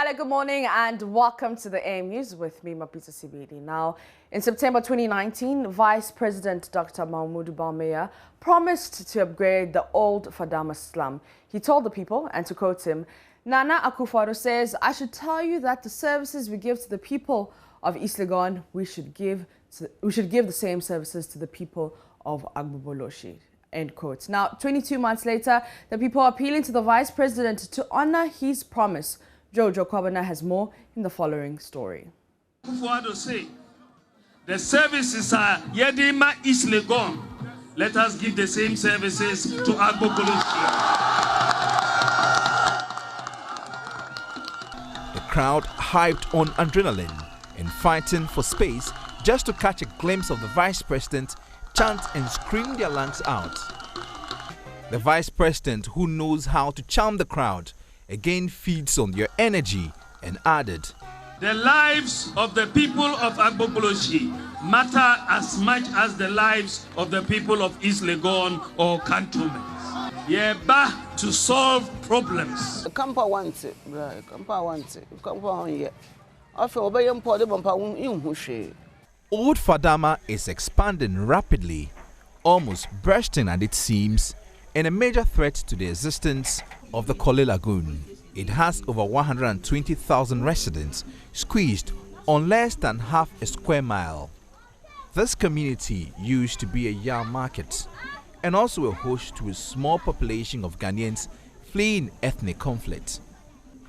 Hello, good morning and welcome to the AM News with me, Mapisa Sibidi. Now, in September 2019, Vice President Dr. Mahmoud Bawumia promised to upgrade the old Fadama slum. He told the people, and to quote him, Nana Akufo-Addo says, I should tell you that the services we give to the people of East Legon, we should give the same services to the people of Agboboloshi. End quote. Now, 22 months later, the people are appealing to the Vice President to honor his promise. Jojo Kwabena has more in the following story. Akufo-Addo say, the services are Yedima East Legon. Let us give the same services to Agboboloshi. The crowd hyped on adrenaline and fighting for space just to catch a glimpse of the Vice President chant and scream their lungs out. The Vice President, who knows how to charm the crowd, again feeds on their energy and added, the lives of the people of Agboboloshi matter as much as the lives of the people of East Legon or cantonments. Yeba to solve problems. Kampa wants it, Kampa wants it. Kampa on yet. After obeying Podi Bumpa in Hushe. Old Fadama is expanding rapidly, almost bursting at its seams, and a major threat to the existence of the Kole Lagoon. It has over 120,000 residents squeezed on less than half a square mile. This community used to be a yam market and also a host to a small population of Ghanaians fleeing ethnic conflict.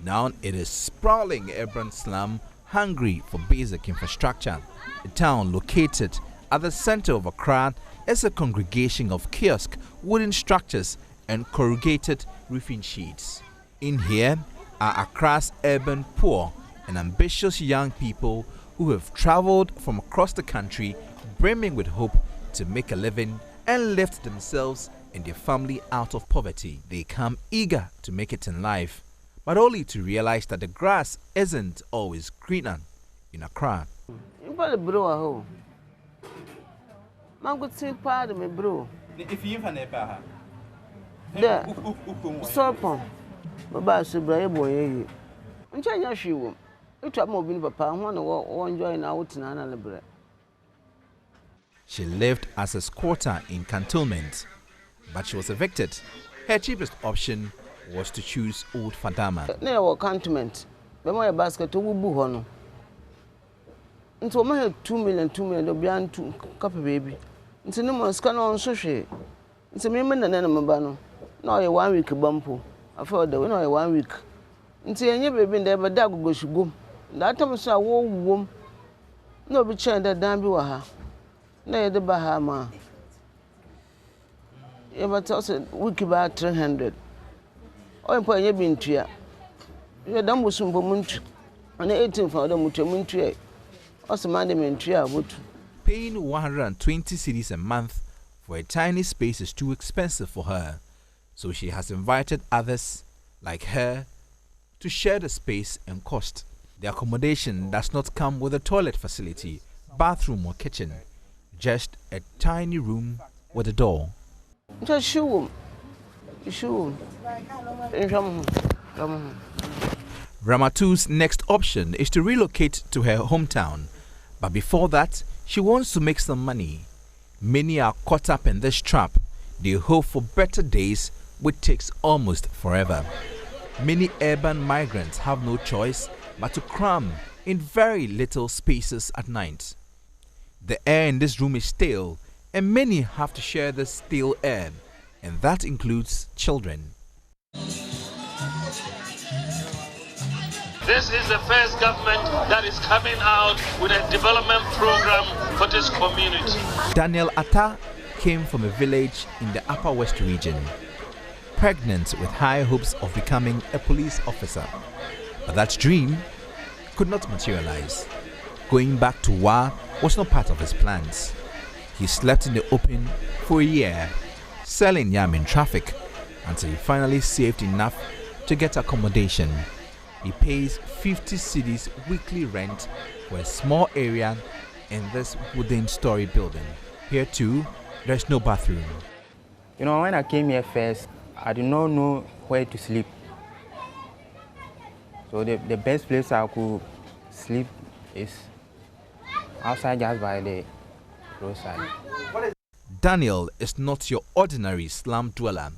Now it is sprawling urban slum, hungry for basic infrastructure. A town located at the center of Accra is a congregation of kiosk, wooden structures and corrugated roofing sheets. In here are Accra's urban poor and ambitious young people who have traveled from across the country brimming with hope to make a living and lift themselves and their family out of poverty. They come eager to make it in life, but only to realize that the grass isn't always greener in Accra. If you have there, Serpon, Baba Subray boy. And China she won't. It was more than Papa, one join out in Anna Libre. She lived as a squatter in cantonment, but she was evicted. Her cheapest option was to choose Old Fadama. Near our cantonment, the my basket to Wubuhono. Until my had 2 million of beyond 2 copper baby. It's a number of scan on social. It's a member and animal. No, a 1 week bumpo. I thought there were no 1 week. Until I never been there, but that go should go. That time I saw a womb. No be chained that damn you her. Nay, the Bahama. You ever toss a week about 300. Oh, I'm putting you been to ya. You're done with some woman and 18 for them with your moon. Also, my name in Tria would. Paying 120 cedis a month for a tiny space is too expensive for her, so she has invited others like her to share the space and cost. The accommodation does not come with a toilet facility, bathroom or kitchen, just a tiny room with a door. Just show. Ramatu's next option is to relocate to her hometown, but before that, she wants to make some money. Many are caught up in this trap. They hope for better days, which takes almost forever. Many urban migrants have no choice but to cram in very little spaces at night. The air in this room is stale, and many have to share this stale air, and that includes children. This is the first government that is coming out with a development program for this community. Daniel Atta came from a village in the Upper West region, pregnant with high hopes of becoming a police officer. But that dream could not materialize. Going back to Wa was not part of his plans. He slept in the open for a year, selling yam in traffic, until he finally saved enough to get accommodation. He pays 50 cedis weekly rent for a small area in this wooden story building. Here too, there's no bathroom. You know, when I came here first, I did not know where to sleep. So the best place I could sleep is outside, just by the roadside. Daniel is not your ordinary slum dweller.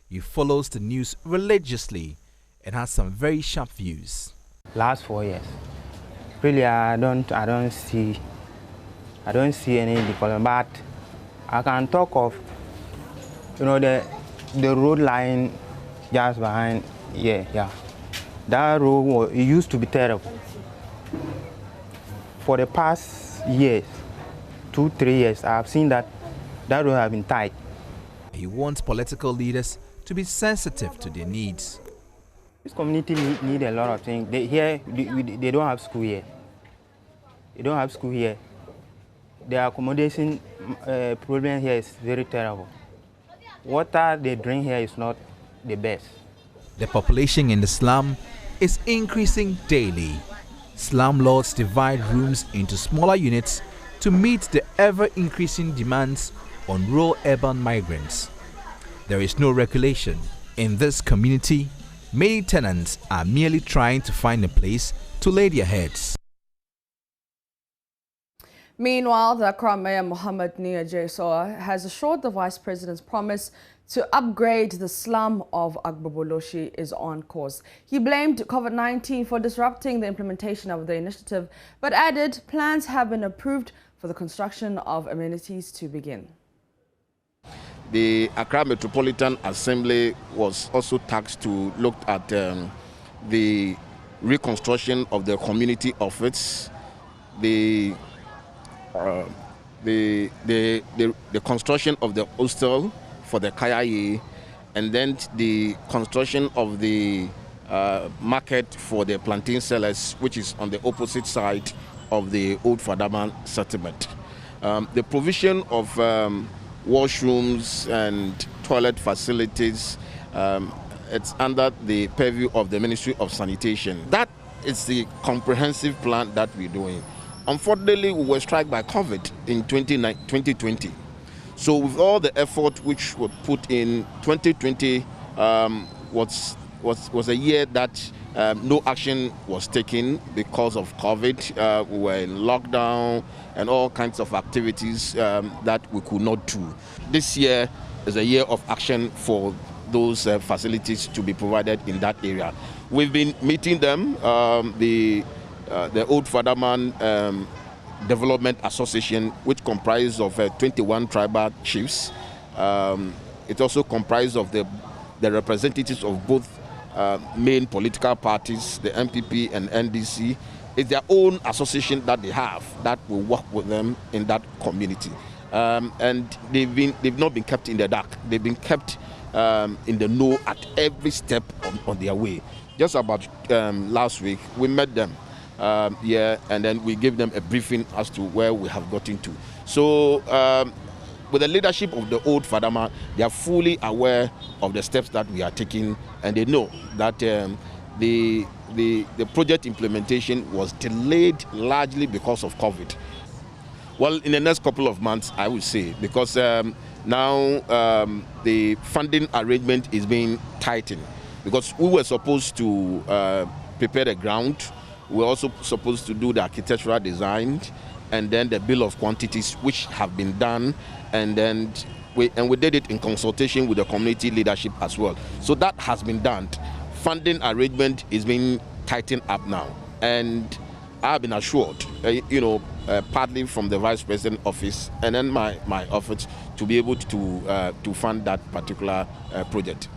He follows the news religiously and has some very sharp views. Last 4 years, really, I don't see any development, but I can talk of, the road line just behind here. Yeah, that road it used to be terrible. For the past years, 2-3 years, I've seen that road has been tight. He wants political leaders to be sensitive to their needs. This community need a lot of things. They don't have school here. They don't have school here. The accommodation problem here is very terrible. Water they drink here is not the best. The population in the slum is increasing daily. Slum lords divide rooms into smaller units to meet the ever-increasing demands on rural urban migrants. There is no regulation. In this community, many tenants are merely trying to find a place to lay their heads. Meanwhile, the Accra Mayor Mohammed Nia J. has assured the Vice President's promise to upgrade the slum of Agboboloshi is on course. He blamed COVID-19 for disrupting the implementation of the initiative, but added plans have been approved for the construction of amenities to begin. The Accra Metropolitan Assembly was also tasked to look at the reconstruction of the community office, the construction of the hostel for the Kayaye, and then the construction of the market for the plantain sellers, which is on the opposite side of the old Fadaman settlement. The provision of washrooms and toilet facilities, it's under the purview of the Ministry of Sanitation. That is the comprehensive plan that we're doing. Unfortunately, we were struck by COVID in 2020. So with all the effort which was put in, 2020 was a year that no action was taken because of COVID. We were in lockdown and all kinds of activities that we could not do. This year is a year of action for those facilities to be provided in that area. We've been meeting them, the Old Fadaman Development Association, which comprises of 21 tribal chiefs. It also comprises of the representatives of both main political parties, the MPP and NDC. It's their own association that they have that will work with them in that community. And they've not been kept in the dark. They've been kept in the know at every step on their way. Just about last week, we met them and then we gave them a briefing as to where we have gotten to. So with the leadership of the Old Fadama, they are fully aware of the steps that we are taking, and they know that the project implementation was delayed largely because of COVID. Well, in the next couple of months, I would say, because now the funding arrangement is being tightened, because we were supposed to prepare the ground. We were also supposed to do the architectural design and then the bill of quantities, which have been done, and then we did it in consultation with the community leadership as well. So that has been done. Funding arrangement is being tightened up now, and I have been assured, partly from the Vice President office and then my office, to be able to fund that particular project.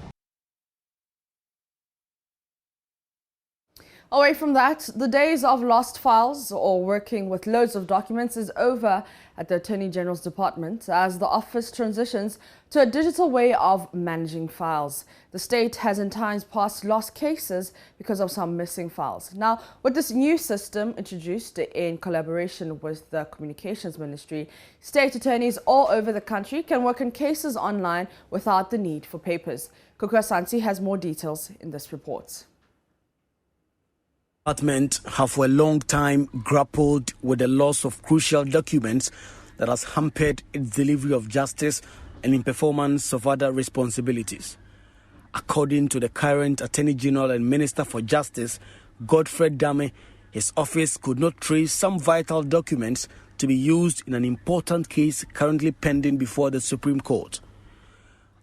Away from that, the days of lost files or working with loads of documents is over at the Attorney General's Department as the office transitions to a digital way of managing files. The state has in times past lost cases because of some missing files. Now, with this new system introduced in collaboration with the Communications Ministry, state attorneys all over the country can work on cases online without the need for papers. Kukwa Santi has more details in this report. Department have for a long time grappled with the loss of crucial documents that has hampered its delivery of justice and in performance of other responsibilities. According to the current Attorney General and Minister for Justice, Godfrey Dame, his office could not trace some vital documents to be used in an important case currently pending before the Supreme Court.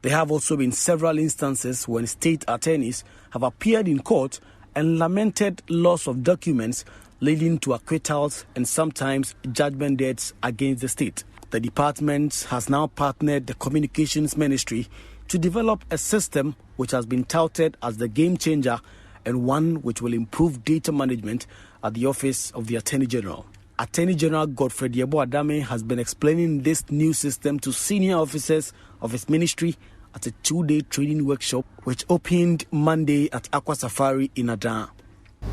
There have also been several instances when state attorneys have appeared in court and lamented loss of documents leading to acquittals and sometimes judgment deaths against the state. The department has now partnered the Communications Ministry to develop a system which has been touted as the game changer and one which will improve data management at the Office of the Attorney General. Attorney General Godfrey Adame has been explaining this new system to senior officers of his ministry at a 2-day training workshop which opened Monday at Aqua Safari in Adan.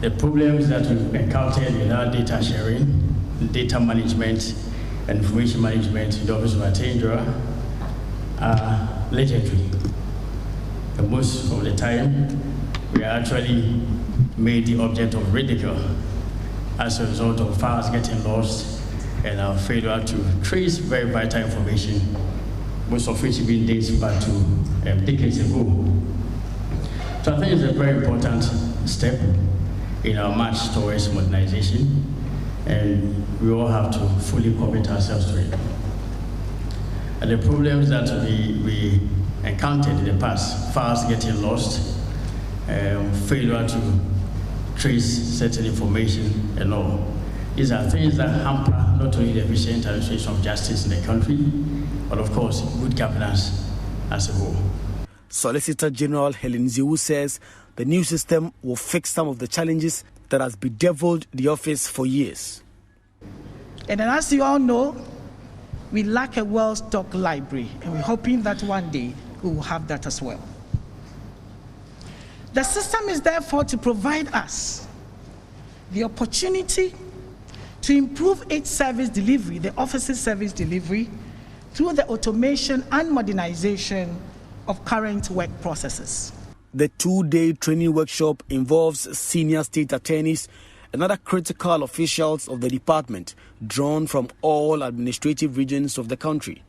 The problems that we've encountered in our data sharing, data management, and information management in the Office of Attorney General are legendary. And most of the time, we are actually made the object of ridicule as a result of files getting lost and our failure to trace very vital information, most of which being dates back to decades ago. So I think it's a very important step in our march towards modernization, and we all have to fully commit ourselves to it. And the problems that we encountered in the past, files getting lost, failure to trace certain information and all, these are things that hamper not only the efficient administration of justice in the country, but of course, good governance as a whole. Solicitor General Helen Ziwu says the new system will fix some of the challenges that has bedeviled the office for years. And then, as you all know, we lack a well-stocked library, and we're hoping that one day we will have that as well. The system is therefore to provide us the opportunity to improve its service delivery, the office's service delivery, through the automation and modernization of current work processes. The 2-day training workshop involves senior state attorneys and other critical officials of the department drawn from all administrative regions of the country.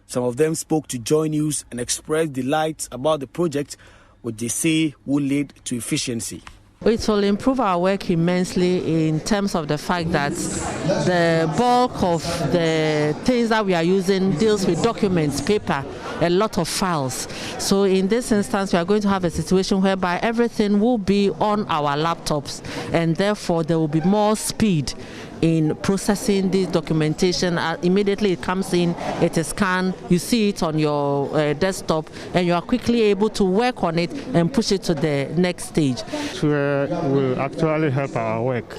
Some of them spoke to JoyNews and expressed delight about the project, which they say will lead to efficiency. It will improve our work immensely in terms of the fact that the bulk of the things that we are using deals with documents, paper, a lot of files. So in this instance, we are going to have a situation whereby everything will be on our laptops, and therefore there will be more speed in processing this documentation. Immediately it comes in, it is scanned, you see it on your desktop, and you are quickly able to work on it and push it to the next stage. Will actually help our work,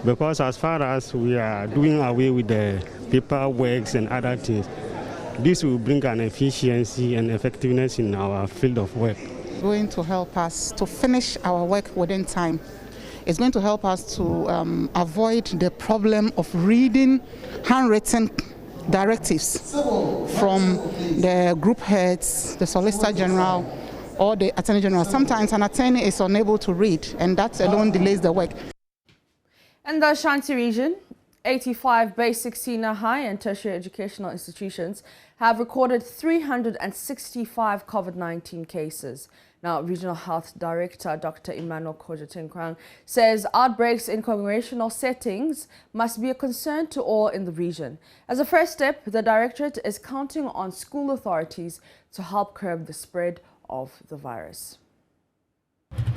because as far as we are doing away with the paperwork and other things, this will bring an efficiency and effectiveness in our field of work. It's going to help us to finish our work within time. It's going to help us to avoid the problem of reading handwritten directives from the group heads, the Solicitor General, or the Attorney General. Sometimes an attorney is unable to read, and that alone delays the work. In the Ashanti region, 85 basic, senior, high and tertiary educational institutions have recorded 365 COVID-19 cases. Now, Regional Health Director Dr. Emmanuel Kojo-Tinkrang says outbreaks in congregational settings must be a concern to all in the region. As a first step, the Directorate is counting on school authorities to help curb the spread of the virus.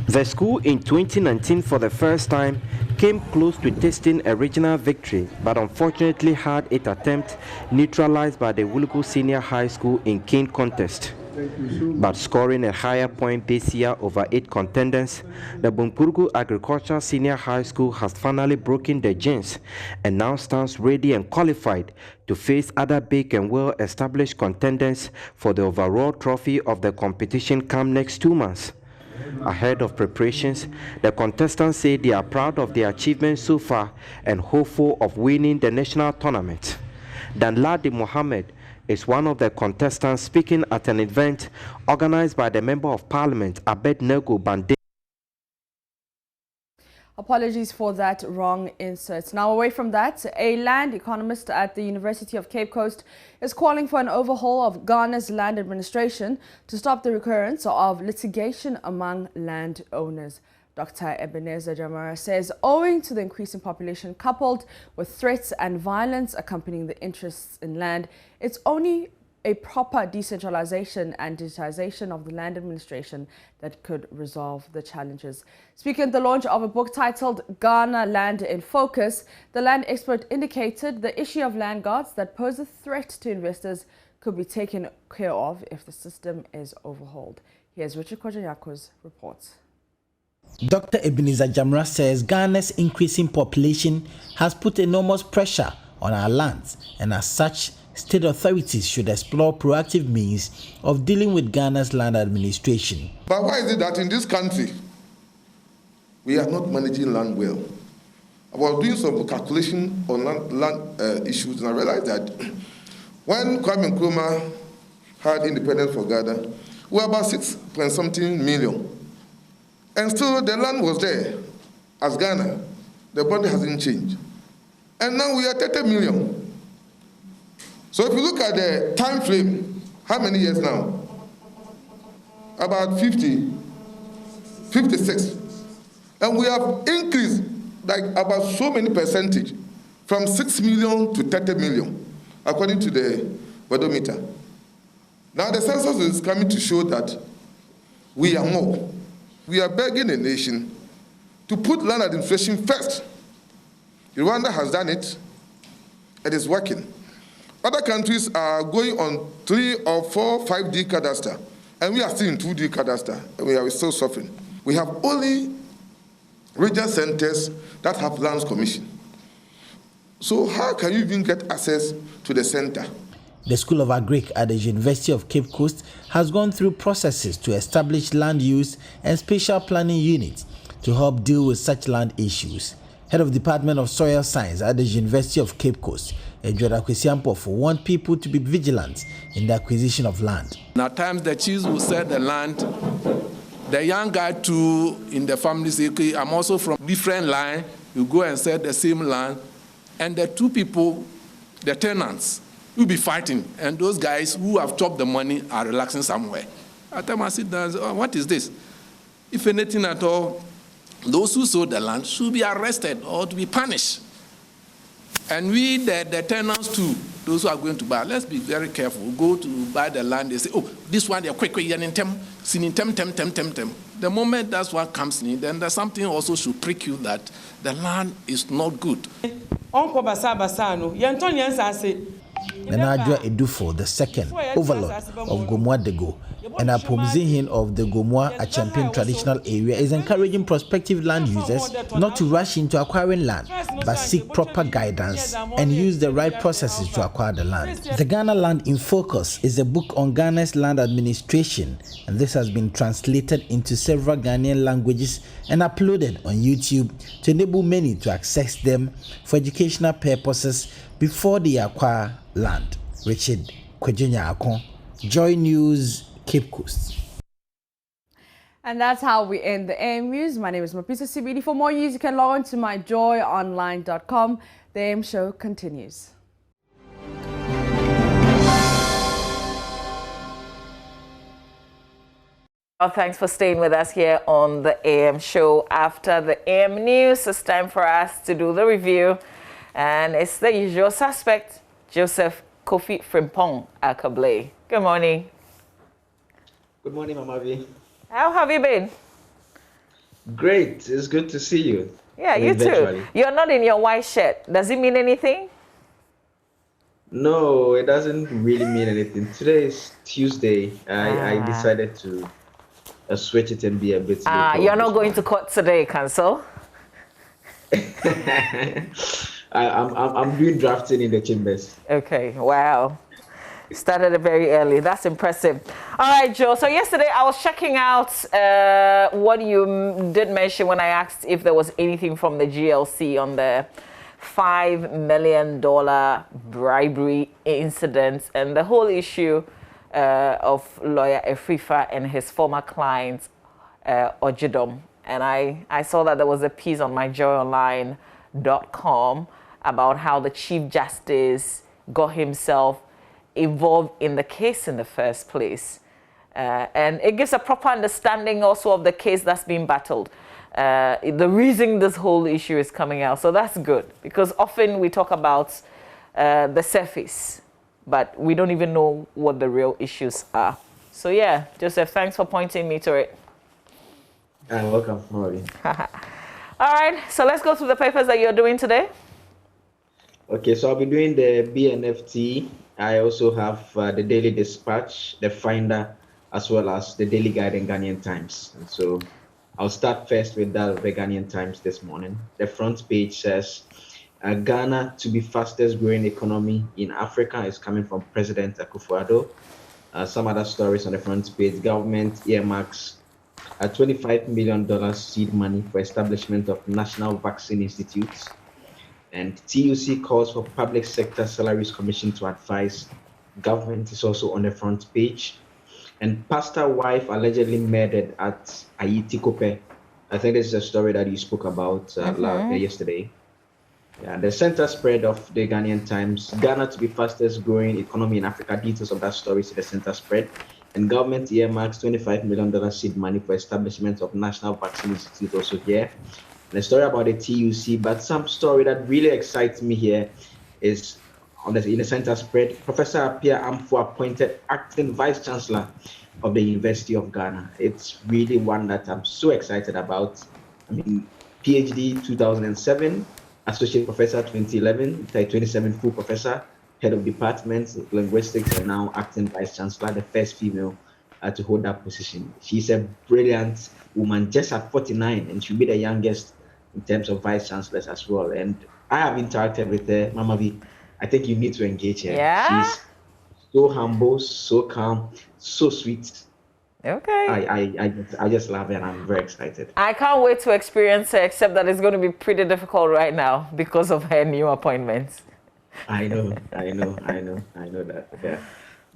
The school in 2019 for the first time came close to tasting a regional victory, but unfortunately had its attempt neutralized by the Wulugu Senior High School in cane contest. But scoring a higher point this year over 8 contenders, the Bumpurgu Agricultural Senior High School has finally broken the jinx and now stands ready and qualified to face other big and well-established contenders for the overall trophy of the competition come next 2 months. Ahead of preparations, the contestants say they are proud of their achievements so far and hopeful of winning the national tournament. Danladi Mohammed is one of the contestants speaking at an event organized by the Member of Parliament, Abednego Bande. Apologies for that wrong insert. Now, away from that, a land economist at the University of Cape Coast is calling for an overhaul of Ghana's land administration to stop the recurrence of litigation among landowners. Dr. Ebenezer Jamara says owing to the increasing population coupled with threats and violence accompanying the interests in land, it's only a proper decentralization and digitization of the land administration that could resolve the challenges. Speaking at the launch of a book titled Ghana Land in Focus, the land expert indicated the issue of land guards that pose a threat to investors could be taken care of if the system is overhauled. Here's Richard Kojanyako's reports. Dr. Ebenezer Jamara says Ghana's increasing population has put enormous pressure on our lands, and as such, state authorities should explore proactive means of dealing with Ghana's land administration. But why is it that in this country, we are not managing land well? I was doing some calculation on land issues, and I realized that when Kwame Nkrumah had independence for Ghana, we were about 6-point-something million. And still the land was there as Ghana. The bond hasn't changed. And now we are 30 million. So if you look at the time frame, how many years now? About 50, 56. And we have increased like about so many percentage from 6 million to 30 million, according to the odometer. Now the census is coming to show that we are more. We are begging the nation to put land administration first. Rwanda has done it. It is working. Other countries are going on 3 or 4, 5D cadastre, and we are still in 2D cadastre, and we are still suffering. We have only regional centers that have lands commission. So how can you even get access to the center? The School of Agric at the University of Cape Coast has gone through processes to establish land use and spatial planning units to help deal with such land issues. Head of Department of Soil Science at the University of Cape Coast, Edward Akwesiampo, want people to be vigilant in the acquisition of land. At times the chiefs will sell the land. The young guy too in the family say, okay, I'm also from different line. You go and sell the same land. And the two people, the tenants, will be fighting. And those guys who have chopped the money are relaxing somewhere. At times I sit down and say, oh, what is this? If anything at all, those who sold the land should be arrested or to be punished. And we, the tenants too, those who are going to buy, let's be very careful. Go to buy the land, they say, oh, this one, they're quick, the moment that's what comes in, then there's something also should prick you that the land is not good. Menadwa Edufo, the second overlord of Gomoa Dego, and Apomzihin of the Gomoa Achampin traditional area, is encouraging prospective land users not to rush into acquiring land, but seek proper guidance and use the right processes to acquire the land. The Ghana Land in Focus is a book on Ghana's land administration, and this has been translated into several Ghanaian languages and uploaded on YouTube to enable many to access them for educational purposes before they acquire land. Richard Kojanyako's, Joy News, Cape Coast. And that's how we end the AM News. My name is Mapisa CBD. For more news, you can log on to myjoyonline.com. The AM show continues. Well, thanks for staying with us here on the AM show. After the AM News, it's time for us to do the review. And it's the usual suspect, Joseph Kofi Frimpong Akable. Good morning. Good morning, Mama V. How have you been? Great. It's good to see you. Yeah, you too. You're not in your white shirt. Does it mean anything? No, it doesn't really mean anything. Today is Tuesday. I decided to switch it and be a bit. You're not going to court today, Council? I'm doing drafting in the chambers. Okay, wow. Started very early. That's impressive. All right, Joe. So yesterday I was checking out what you did mention when I asked if there was anything from the GLC on the $5 million bribery incident and the whole issue of lawyer Efrifa and his former client, Ojidom. And I saw that there was a piece on myjoyonline.com about how the Chief Justice got himself involved in the case in the first place. And it gives a proper understanding also of the case that's being battled. the reason this whole issue is coming out. So that's good, because often we talk about the surface, but we don't even know what the real issues are. So yeah, Joseph, thanks for pointing me to it. You're welcome, Maureen. All right, so let's go through the papers that you're doing today. Okay, so I'll be doing the BNFT. I also have the Daily Dispatch, the Finder, as well as the Daily Guide and Ghanaian Times. And so I'll start first with that of the Ghanaian Times this morning. The front page says, Ghana to be fastest growing economy in Africa is coming from President Akufo-Addo. Some other stories on the front page. Government earmarks $25 million seed money for establishment of National Vaccine Institutes. And TUC calls for Public Sector Salaries Commission to advise. Government is also on the front page. And pastor wife allegedly murdered at Ayiti Kope. I think this is a story that you spoke about yesterday. Yeah, the center spread of the Ghanaian Times. Ghana to be fastest growing economy in Africa. Details of that story is the center spread. And government earmarks $25 million seed money for establishment of National Vaccine Institute also here. And a story about the TUC, but some story that really excites me here is in the center spread. Professor Apia Amfo appointed acting vice chancellor of the University of Ghana. It's really one that I'm so excited about. I mean, PhD 2007, associate professor 2011, 2017 full professor, head of departments of linguistics, and now acting vice chancellor, the first female to hold that position. She's a brilliant woman, just at 49, and she'll be the youngest in terms of vice chancellors as well. And I have interacted with her, Mama V. I think you need to engage her. Yeah. She's so humble, so calm, so sweet. Okay. I just love her, and I'm very excited. I can't wait to experience her, except that it's going to be pretty difficult right now because of her new appointments. I know that. Yeah.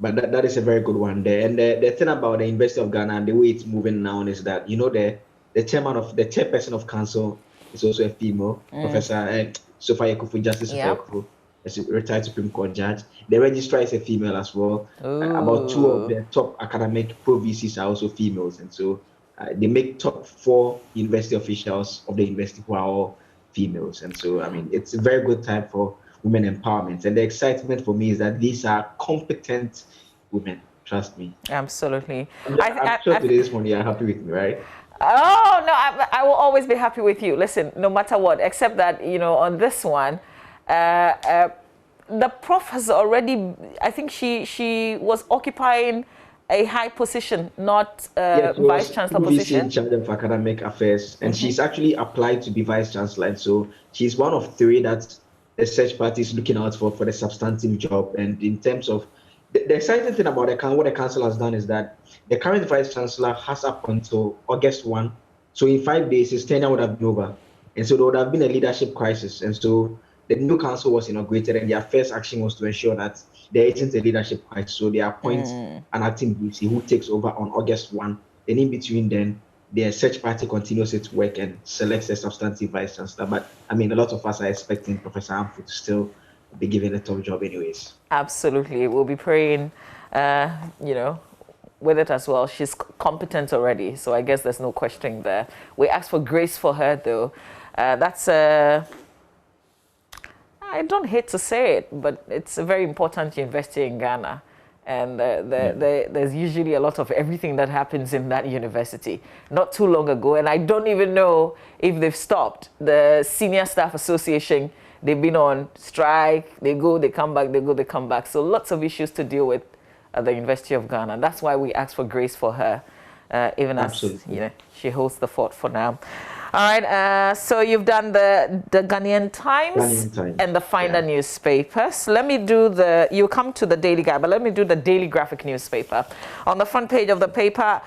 But that is a very good one there. And the thing about the University of Ghana and the way it's moving now is that, you know, the chairperson of council is also a female, Professor Sophia Ekufu, Justice Sophia Ekufu, a retired Supreme Court judge. The registrar is a female as well. About 2 of the top academic pro-VCs are also females. And so they make top 4 university officials of the university who are all females. And so, I mean, it's a very good time for women empowerment. And the excitement for me is that these are competent women. Trust me. Absolutely. I'm sure today this morning you're happy with me, right? Oh, no, I will always be happy with you. Listen, no matter what, except that, you know, on this one, the prof has already, I think she was occupying a high position, not vice chancellor position. In charge of academic affairs, and she's actually applied to be vice chancellor. And so she's one of 3 that the search party is looking out for the substantive job. And in terms of the exciting thing about what the council has done is that the current vice chancellor has up until August 1. So in 5 days, his tenure would have been over. And so there would have been a leadership crisis. And so the new council was inaugurated, and their first action was to ensure that there isn't a leadership crisis. So they appoint an acting VC who takes over on August 1. And in between then, the search party continues its work and selects a substantive vice chancellor. But I mean, a lot of us are expecting Professor Amfo to still be given a top job anyways. Absolutely. We'll be praying, you know, with it as well. She's competent already, so I guess there's no questioning there. We ask for grace for her, though. That's I don't hate to say it, but it's a very important university in Ghana. And there's usually a lot of everything that happens in that university. Not too long ago, and I don't even know if they've stopped. The Senior Staff Association, they've been on strike. They go, they come back, they go, they come back. So lots of issues to deal with at the University of Ghana. That's why we ask for grace for her, even as she holds the fort for now. All right, so you've done the Ghanaian Times and the Finder newspapers. Let me do you come to the Daily Guide, but let me do the Daily Graphic newspaper. On the front page of the paper,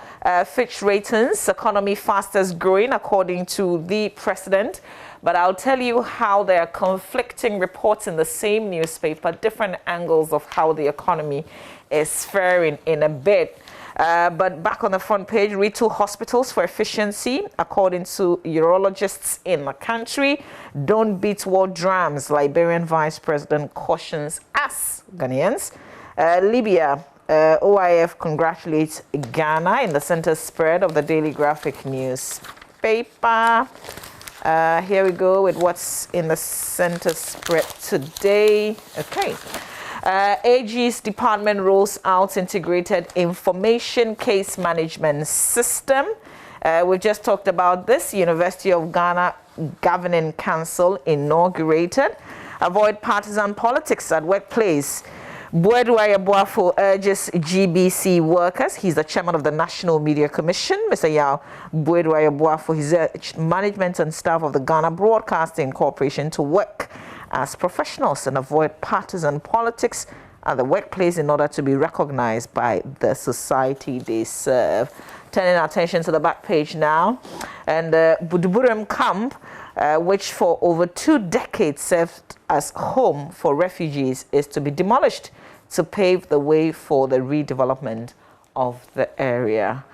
Fitch ratings, economy fastest growing according to the president. But I'll tell you how there are conflicting reports in the same newspaper, different angles of how the economy is faring in a bit. But back on the front page, retool hospitals for efficiency, according to urologists in the country. Don't beat war drums, Liberian Vice President cautions us, Ghanaians. Libya, OIF congratulates Ghana in the center spread of the Daily Graphic News newspaper. Here we go with what's in the center spread today. Okay. AG's department rolls out integrated information case management system. We've just talked about this. University of Ghana Governing Council inaugurated. Avoid partisan politics at workplace. Boedwaya Boafo urges GBC workers. He's the chairman of the National Media Commission. Mr. Yao Boedwaya Boafo, he's urged management and staff of the Ghana Broadcasting Corporation to work as professionals and avoid partisan politics at the workplace in order to be recognized by the society they serve. Turning our attention to the back page now. And Buduburum camp, which for over 2 decades served as home for refugees, is to be demolished to pave the way for the redevelopment of the area.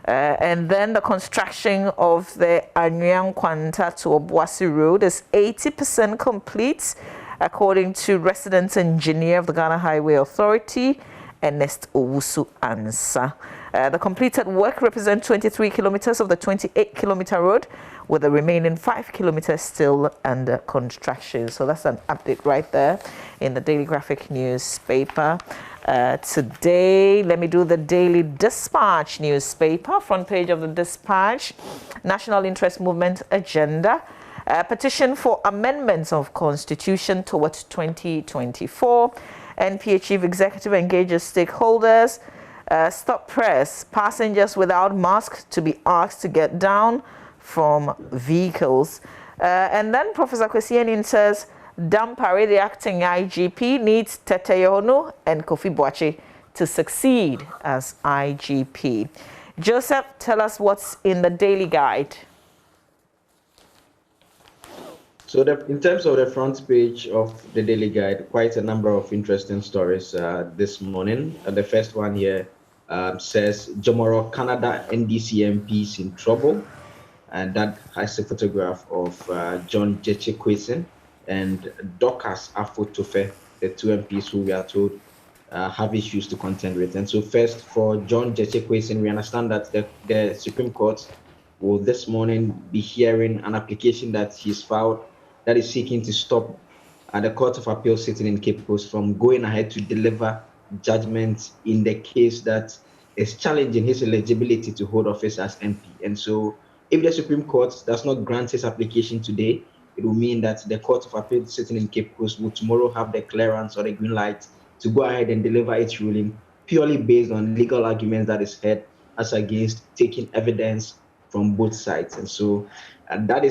And then the construction of the Anyang Kwanta to Obuasi Road is 80% complete, according to resident engineer of the Ghana Highway Authority, Ernest Owusu Ansa. The completed work represents 23 kilometers of the 28-kilometer road, with the remaining 5 kilometers still under construction. So that's an update right there in the Daily Graphic newspaper. Today, let me do the Daily Dispatch newspaper. Front page of the Dispatch, National Interest Movement Agenda. Petition for amendments of Constitution towards 2024. NPA Chief Executive engages stakeholders. Stop press. Passengers without masks to be asked to get down from vehicles. And then Professor Kwesianin says, Dampare, the acting IGP, needs Tete Yono and Kofi Boache to succeed as IGP. Joseph, tell us what's in the Daily Guide. So in terms of the front page of the Daily Guide, quite a number of interesting stories this morning. The first one here says, Jomoro Canada NDC MPs in trouble. And that has a photograph of John Jeche-Kwesen and Dorcas Afo-Tofe, the 2 MPs who we are told have issues to contend with. And so first, for John Jeche-Kwesen, we understand that the Supreme Court will this morning be hearing an application that he's filed that is seeking to stop the Court of Appeal sitting in Cape Coast from going ahead to deliver judgment in the case that is challenging his eligibility to hold office as MP. And so if the Supreme Court does not grant his application today, it will mean that the Court of Appeal sitting in Cape Coast will tomorrow have the clearance or the green light to go ahead and deliver its ruling purely based on legal arguments that is heard as against taking evidence from both sides. And so there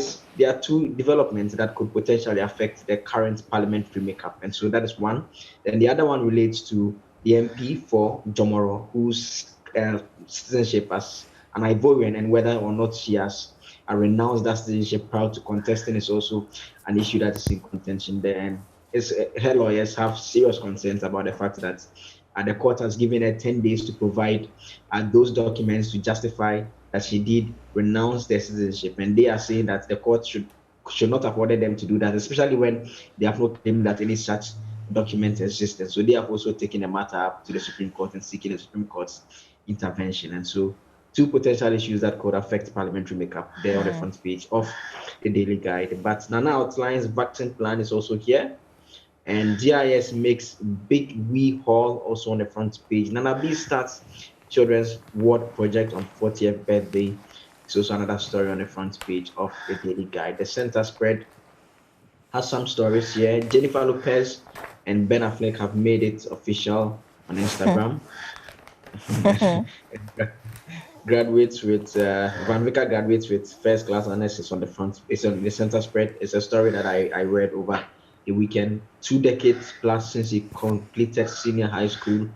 are 2 developments that could potentially affect the current parliamentary makeup. And so that is one. Then the other one relates to the MP for Jomoro, whose citizenship as an Ivorian and whether or not she has renounced that citizenship prior to contesting is also an issue that is in contention there. And her lawyers have serious concerns about the fact that the court has given her 10 days to provide those documents to justify that she did renounce their citizenship. And they are saying that the court should not have ordered them to do that, especially when they have not claimed that any such document existed. So they have also taken the matter up to the Supreme Court and seeking the Supreme Court's intervention. And so 2 potential issues that could affect parliamentary makeup there on the front page of the Daily Guide. But Nana outlines vaccine plan is also here. And GIS makes big wee haul also on the front page. Nana B starts Children's Ward Project on 40th birthday. It's also another story on the front page of the Daily Guide. The center spread has some stories here. Jennifer Lopez and Ben Affleck have made it official on Instagram. Graduates with Van Vika graduates with first class honors is on the front. It's on the center spread. It's a story that I read over the weekend. 2 decades plus since he completed senior high school,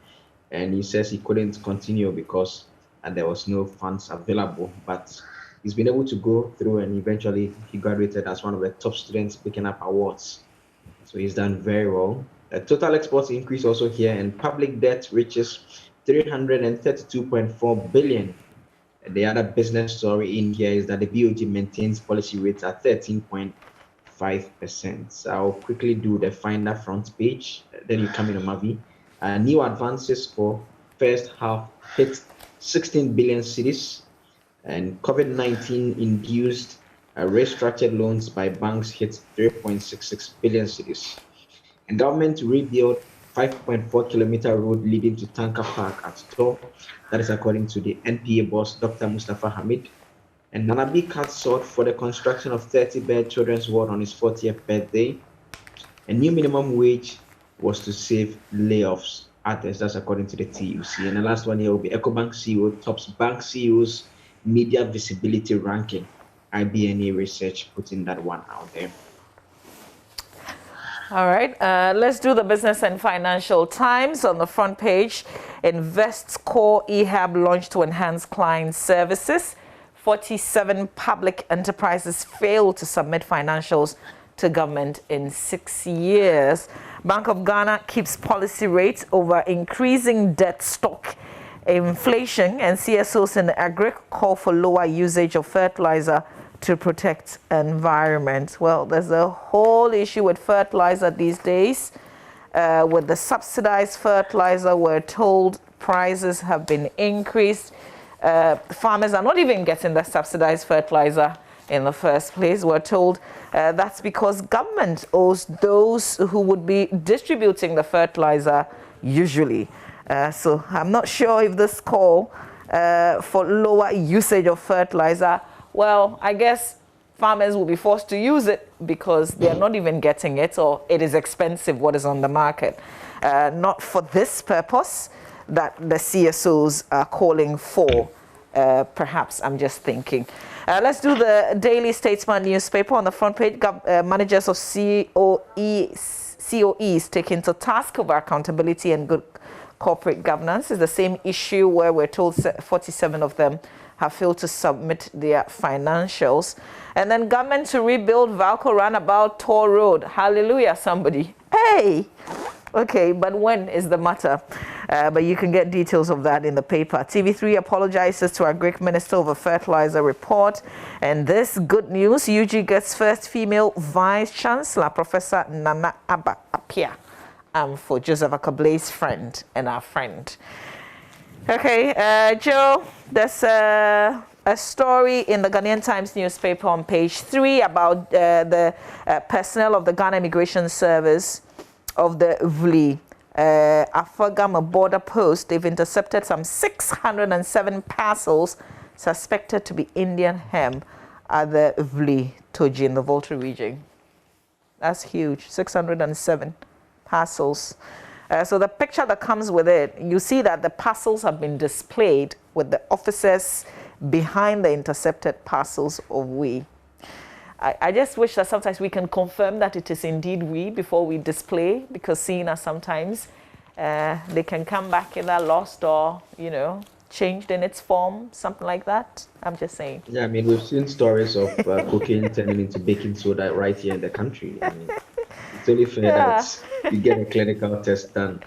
and he says he couldn't continue because there was no funds available. But he's been able to go through, and eventually he graduated as one of the top students picking up awards. So he's done very well. Total exports increase also here, and public debt reaches 332.4 billion. The other business story in here is that the BOG maintains policy rates at 13.5%. So I'll quickly do the Finder front page. Then you come in on Mavi. New advances for first half hit 16 billion cedis. And COVID-19 induced restructured loans by banks hit 3.66 billion cedis. And government to rebuild 5.4-kilometer road leading to Tanker Park at Tor. That is according to the NPA boss, Dr. Mustafa Hamid. And Nanabi cut short for the construction of 30-bed children's ward on his 40th birthday. A new minimum wage was to save layoffs. Others, that's according to the TUC. And the last one here will be EcoBank CEO tops bank CEOs media visibility ranking. IBNA research putting that one out there. All right, let's do the Business and Financial Times. On the front page, Invest's core eHub launched to enhance client services. 47 public enterprises failed to submit financials to government in 6 years. Bank of Ghana keeps policy rates over increasing debt stock. Inflation and CSOs in the agri call for lower usage of fertilizer to protect environment. Well, there's a whole issue with fertilizer these days. With the subsidized fertilizer, we're told prices have been increased. Farmers are not even getting the subsidized fertilizer in the first place. We're told that's because government owes those who would be distributing the fertilizer usually. So I'm not sure if this call for lower usage of fertilizer, well, I guess farmers will be forced to use it because they're not even getting it, or it is expensive what is on the market. Not for this purpose that the CSOs are calling for. Perhaps, I'm just thinking. Let's do the Daily Statesman newspaper. On the front page, managers of COEs taken to task over accountability and good corporate governance. Is the same issue where we're told 47 of them have failed to submit their financials. And then government to rebuild Valco Roundabout Tor Road. Hallelujah, somebody. Hey! Okay, but when is the matter? But you can get details of that in the paper. TV3 apologizes to our Greek Minister over fertilizer report. And this good news, UG gets first female Vice Chancellor, Professor Nana Abba Apia. For Joseph Akablay's friend and our friend. Okay, Joe, there's a story in the Ghanaian Times newspaper on page 3 about the personnel of the Ghana Immigration Service of the VLI Afagama border post. They've intercepted some 607 parcels suspected to be Indian hemp at the VLI Toji in the Volta region. That's huge, 607 parcels. So the picture that comes with it, you see that the parcels have been displayed with the officers behind the intercepted parcels of we. I just wish that sometimes we can confirm that it is indeed we before we display, because seeing as sometimes they can come back either lost or, changed in its form, something like that. I'm just saying. Yeah, I mean, we've seen stories of cocaine turning into baking soda right here in the country. I mean, it's only fair that you get a clinical test done.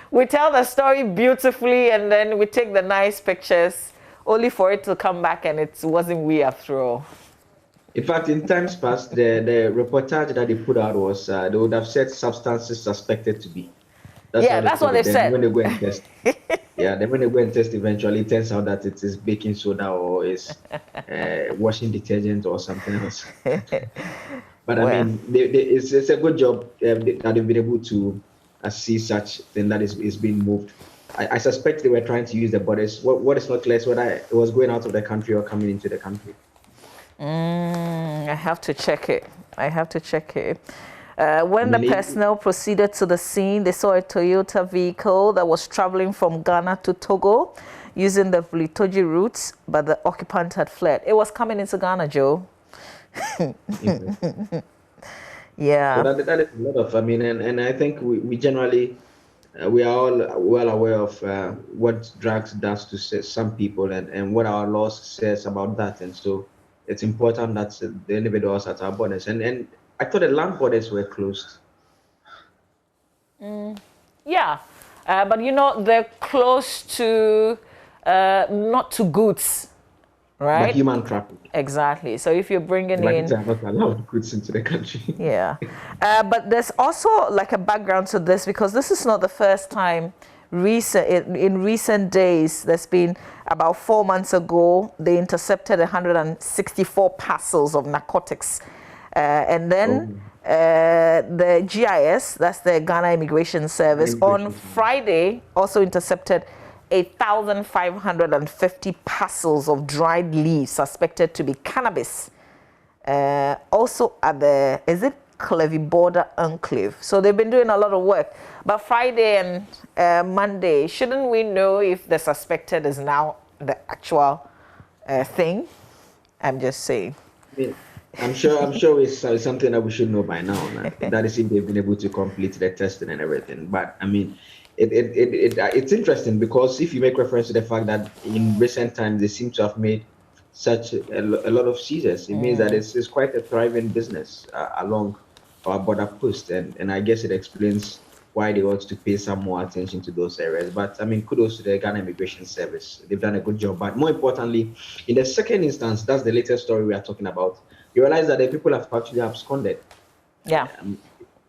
We tell the story beautifully and then we take the nice pictures only for it to come back and it wasn't we after all. In fact, in times past, the reportage that they put out was they would have said substances suspected to be. That's what they said. When they go and test. Then when they go and test, eventually it turns out that it is baking soda or is washing detergent or something else. But I mean, it's a good job that they've been able to see such thing that is being moved. I suspect they were trying to use the borders. What is not clear is whether it was going out of the country or coming into the country. I have to check it. When the personnel proceeded to the scene, they saw a Toyota vehicle that was traveling from Ghana to Togo using the Vlitoji routes, but the occupant had fled. It was coming into Ghana, Joe. Yeah. So that is a lot of, and I think we generally, we are all well aware of what drugs does to some people and what our laws says about that. And so it's important that the individuals at our borders. And I thought the land borders were closed. Yeah. But they're close to, not to goods. Right? But human trafficking. Exactly. So if you're bringing in... They are not allowed goods into the country. Yeah. But there's also like a background to this, because this is not the first time in recent days. There's been about 4 months ago, they intercepted 164 parcels of narcotics. And then the GIS, that's the Ghana Immigration Service, on Friday also intercepted 1,550 parcels of dried leaves suspected to be cannabis. Also at the, is it Clevy Border Enclave? So they've been doing a lot of work. But Friday and Monday, shouldn't we know if the suspected is now the actual thing? I'm just saying. Yeah. I'm sure it's something that we should know by now. That is if they've been able to complete the testing and everything. But I mean, it's interesting because if you make reference to the fact that in recent times they seem to have made such a lot of seizures, it means that it's quite a thriving business along our border post, and I guess it explains why they ought to pay some more attention to those areas. But I mean, kudos to the Ghana Immigration Service. They've done a good job. But more importantly, in the second instance, that's the latest story we are talking about. You realize that the people have actually absconded. Yeah.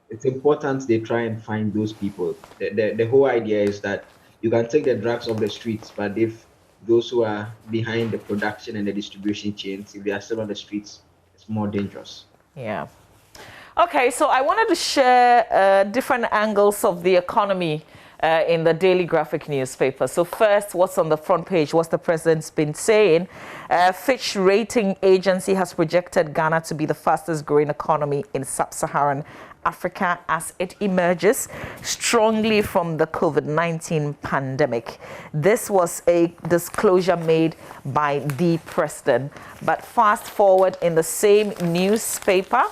It's important they try and find those people. The whole idea is that you can take the drugs off the streets, but if those who are behind the production and the distribution chains, if they are still on the streets, it's more dangerous. Yeah. Okay, so I wanted to share different angles of the economy in the Daily Graphic newspaper. So first, what's on the front page? What's the president's been saying? Fitch Rating Agency has projected Ghana to be the fastest growing economy in sub-Saharan Africa as it emerges strongly from the COVID-19 pandemic. This was a disclosure made by the president. But fast forward in the same newspaper,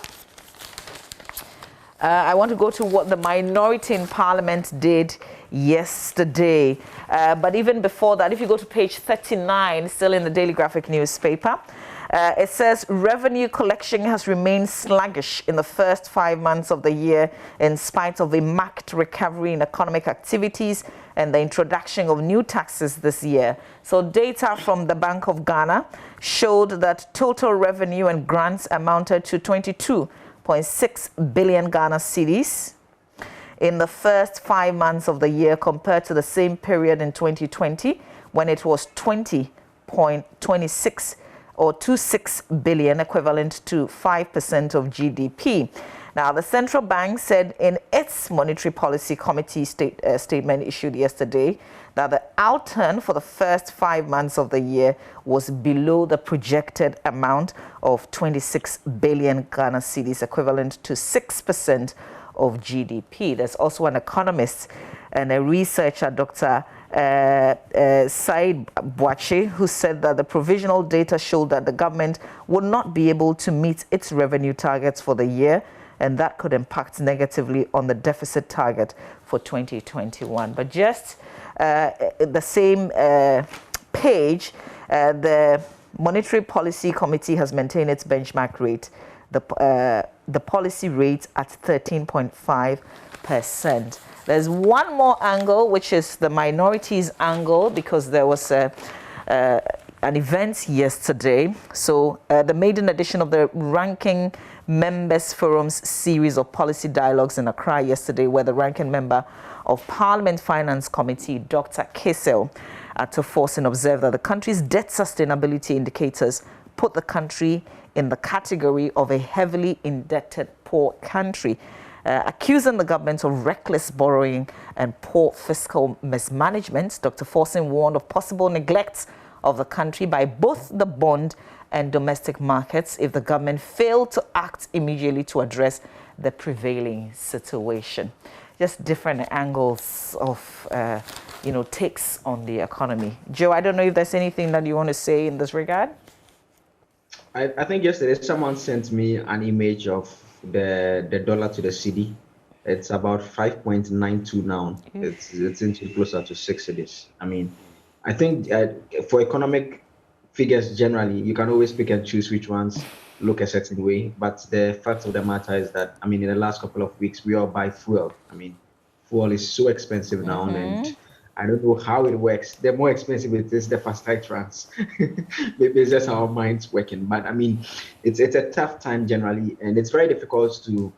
I want to go to what the minority in parliament did yesterday. But even before that, if you go to page 39, still in the Daily Graphic newspaper, it says revenue collection has remained sluggish in the first 5 months of the year in spite of a marked recovery in economic activities and the introduction of new taxes this year. So data from the Bank of Ghana showed that total revenue and grants amounted to 22.6 billion Ghana cedis in the first 5 months of the year compared to the same period in 2020 when it was 20.26 or 26 billion, equivalent to 5% of GDP. Now, the central bank said in its Monetary Policy Committee statement issued yesterday that the outturn for the first 5 months of the year was below the projected amount of 26 billion Ghana cedis, equivalent to 6% of GDP. There's also an economist and a researcher, Dr. Said Bwache, who said that the provisional data showed that the government would not be able to meet its revenue targets for the year, and that could impact negatively on the deficit target for 2021. But just the same page, the Monetary Policy Committee has maintained its benchmark rate, the policy rate at 13.5%. There's one more angle, which is the minorities angle, because there was an event yesterday. So the maiden edition of the Ranking Members Forum's series of policy dialogues in Accra yesterday, where the ranking member of Parliament Finance Committee, Dr. Kesel Atoforsen, observed that the country's debt sustainability indicators put the country in the category of a heavily indebted poor country. Accusing the government of reckless borrowing and poor fiscal mismanagement, Dr. Forsen warned of possible neglect of the country by both the bond and domestic markets if the government failed to act immediately to address the prevailing situation. Just different angles of, takes on the economy. Joe, I don't know if there's anything that you want to say in this regard. I think yesterday someone sent me an image of the dollar to the cedi. It's about 5.92 now. It's into closer to 6 cedis. I mean, I think for economic figures generally, you can always pick and choose which ones look a certain way. But the fact of the matter is that, I mean, in the last couple of weeks, we all buy fuel. I mean, fuel is so expensive now, and I don't know how it works. The more expensive it is, the faster it runs. Maybe it's just our minds working. But I mean, it's a tough time generally, and it's very difficult to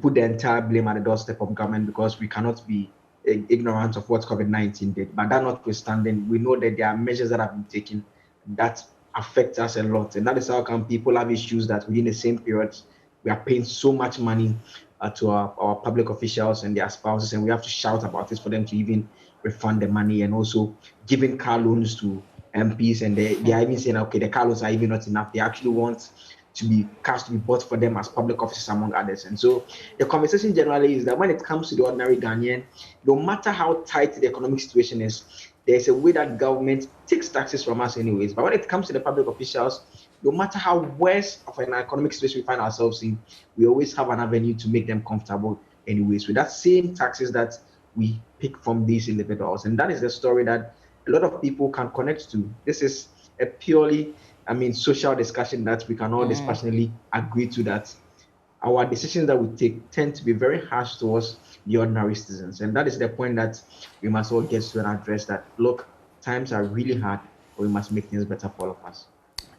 put the entire blame at the doorstep of government, because we cannot be ignorant of what COVID-19 did. But that notwithstanding, we know that there are measures that have been taken that affect us a lot. And that is how come people have issues that within the same period, we are paying so much money to our public officials and their spouses, and we have to shout about this for them to even refund the money, and also giving car loans to MPs, and they are even saying, okay, the car loans are even not enough. They actually want cars to be bought for them as public officers, among others. And so the conversation generally is that when it comes to the ordinary Ghanaian, no matter how tight the economic situation is, there's a way that government takes taxes from us anyways. But when it comes to the public officials, no matter how worse of an economic situation we find ourselves in, we always have an avenue to make them comfortable anyways, with that same taxes that we pick from these individuals. And that is the story that a lot of people can connect to. This is a purely, social discussion that we can all dispassionately agree to, that our decisions that we take tend to be very harsh towards the ordinary citizens. And that is the point that we must all get to and address, that, look, times are really hard, but we must make things better for all of us.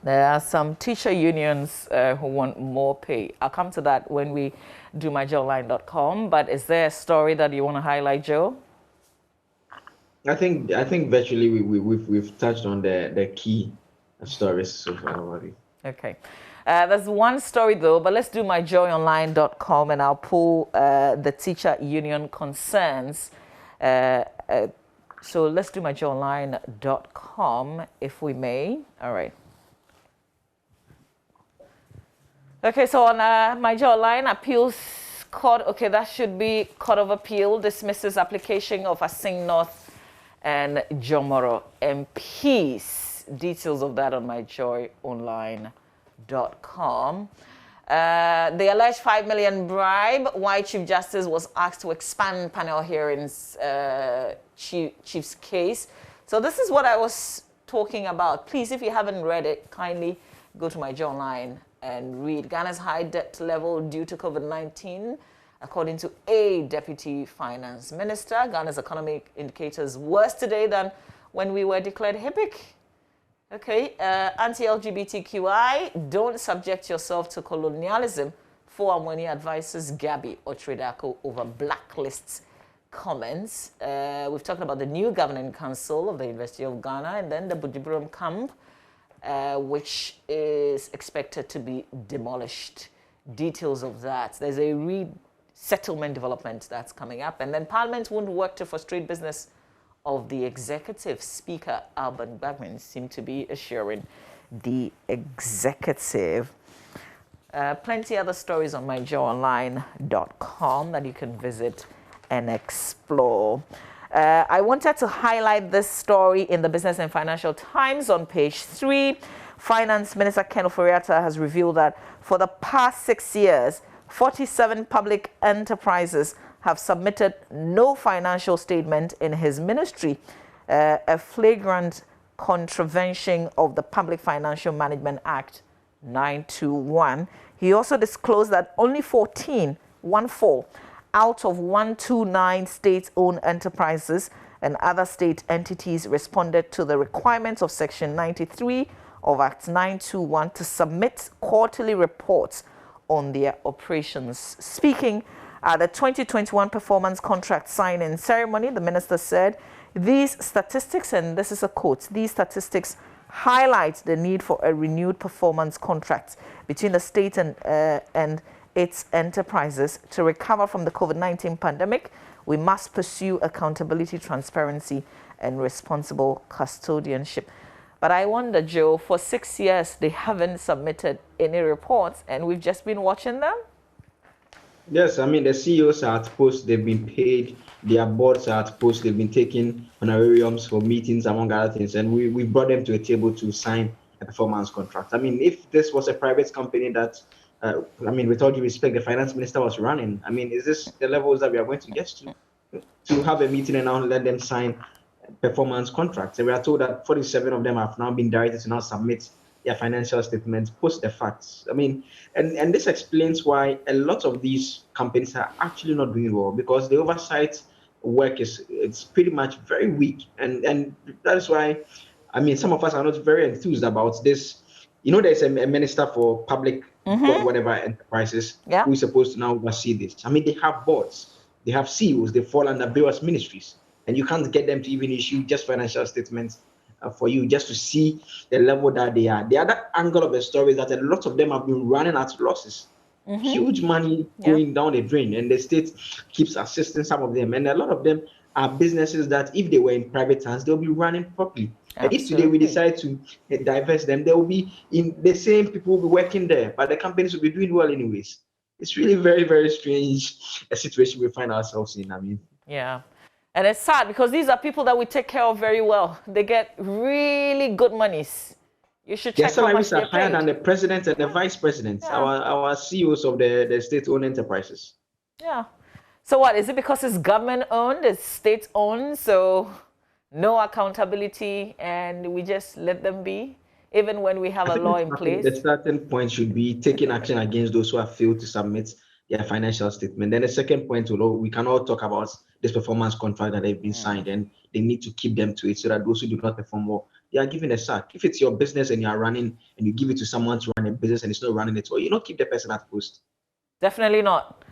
There are some teacher unions who want more pay. I'll come to that when we do myjoyonline.com. But is there a story that you want to highlight, Joe? I think virtually we've touched on the key stories so far already. Okay. There's one story though, but let's do myjoyonline.com, and I'll pull the teacher union concerns. So let's do myjoyonline.com if we may. All right. Okay, so on My Joy Online, appeals court, okay, that should be Court of Appeal dismisses application of Asing North and Jomoro MPs. Details of that on myjoyonline.com. The alleged 5 million bribe, why Chief Justice was asked to expand panel hearings, Chief's case. So this is what I was talking about. Please, if you haven't read it, kindly go to My Joy Online and read. Ghana's high debt level due to COVID-19, according to a deputy finance minister. Ghana's economic indicators worse today than when we were declared HIPIC. Okay, anti-LGBTQI, don't subject yourself to colonialism. For Amwani advises Gabi Otredako over blacklists comments. We've talked about the new governing council of the University of Ghana, and then the Bujiburum camp, which is expected to be demolished. Details of that. There's a resettlement development that's coming up. And then Parliament won't work to frustrate business of the executive. Speaker Alban Bagman seemed to be assuring the executive. Plenty other stories on myjoyonline.com that you can visit and explore. I wanted to highlight this story in the Business and Financial Times on page 3. Finance Minister Ken Ofori-Atta has revealed that for the past 6 years, 47 public enterprises have submitted no financial statement in his ministry, a flagrant contravention of the Public Financial Management Act 921. He also disclosed that only 14 out of 129 state-owned enterprises and other state entities responded to the requirements of Section 93 of Act 921 to submit quarterly reports on their operations. Speaking at the 2021 performance contract signing ceremony, the minister said, these statistics, and this is a quote, these statistics highlight the need for a renewed performance contract between the state and its enterprises to recover from the COVID-19 pandemic. We must pursue accountability, transparency, and responsible custodianship. But I wonder, Joe, for 6 years, they haven't submitted any reports, and we've just been watching them? Yes, the CEOs are at post, they've been paid, their boards are at post, they've been taking honorariums for meetings, among other things, and we brought them to a table to sign a performance contract. If this was a private company that with all due respect, the finance minister was running, is this the levels that we are going to get to have a meeting and now let them sign performance contracts? And we are told that 47 of them have now been directed to now submit their financial statements post the facts. And this explains why a lot of these companies are actually not doing well, because the oversight work it's pretty much very weak, and that is why some of us are not very enthused about this. There's a minister for public whatever enterprises who is supposed to now oversee this. They have boards. They have CEOs, they fall under various ministries, and you can't get them to even issue just financial statements for you just to see the level that they are. The other angle of the story is that a lot of them have been running at losses. Huge money going down the drain, and the state keeps assisting some of them. And a lot of them are businesses that, if they were in private hands, they'll be running properly. And if today we decide to divest them, they will be in the same people will be working there, but the companies will be doing well anyways. It's really very, very strange a situation we find ourselves in. I mean, yeah. And it's sad because these are people that we take care of very well. They get really good monies. You should check how much their salaries are higher paid. than the president and the vice president, our CEOs of the state-owned enterprises. Yeah. So what, is it because it's government-owned, it's state-owned, so no accountability and we just let them be, even when we have a law in place? The starting point should be taking action against those who have failed to submit their financial statement. Then the second point, we can all talk about this performance contract that they've been signed, and they need to keep them to it so that those who do not perform well, they are given a sack. If it's your business and you are running and you give it to someone to run a business and it's not running it well, you don't keep the person at post. Definitely not.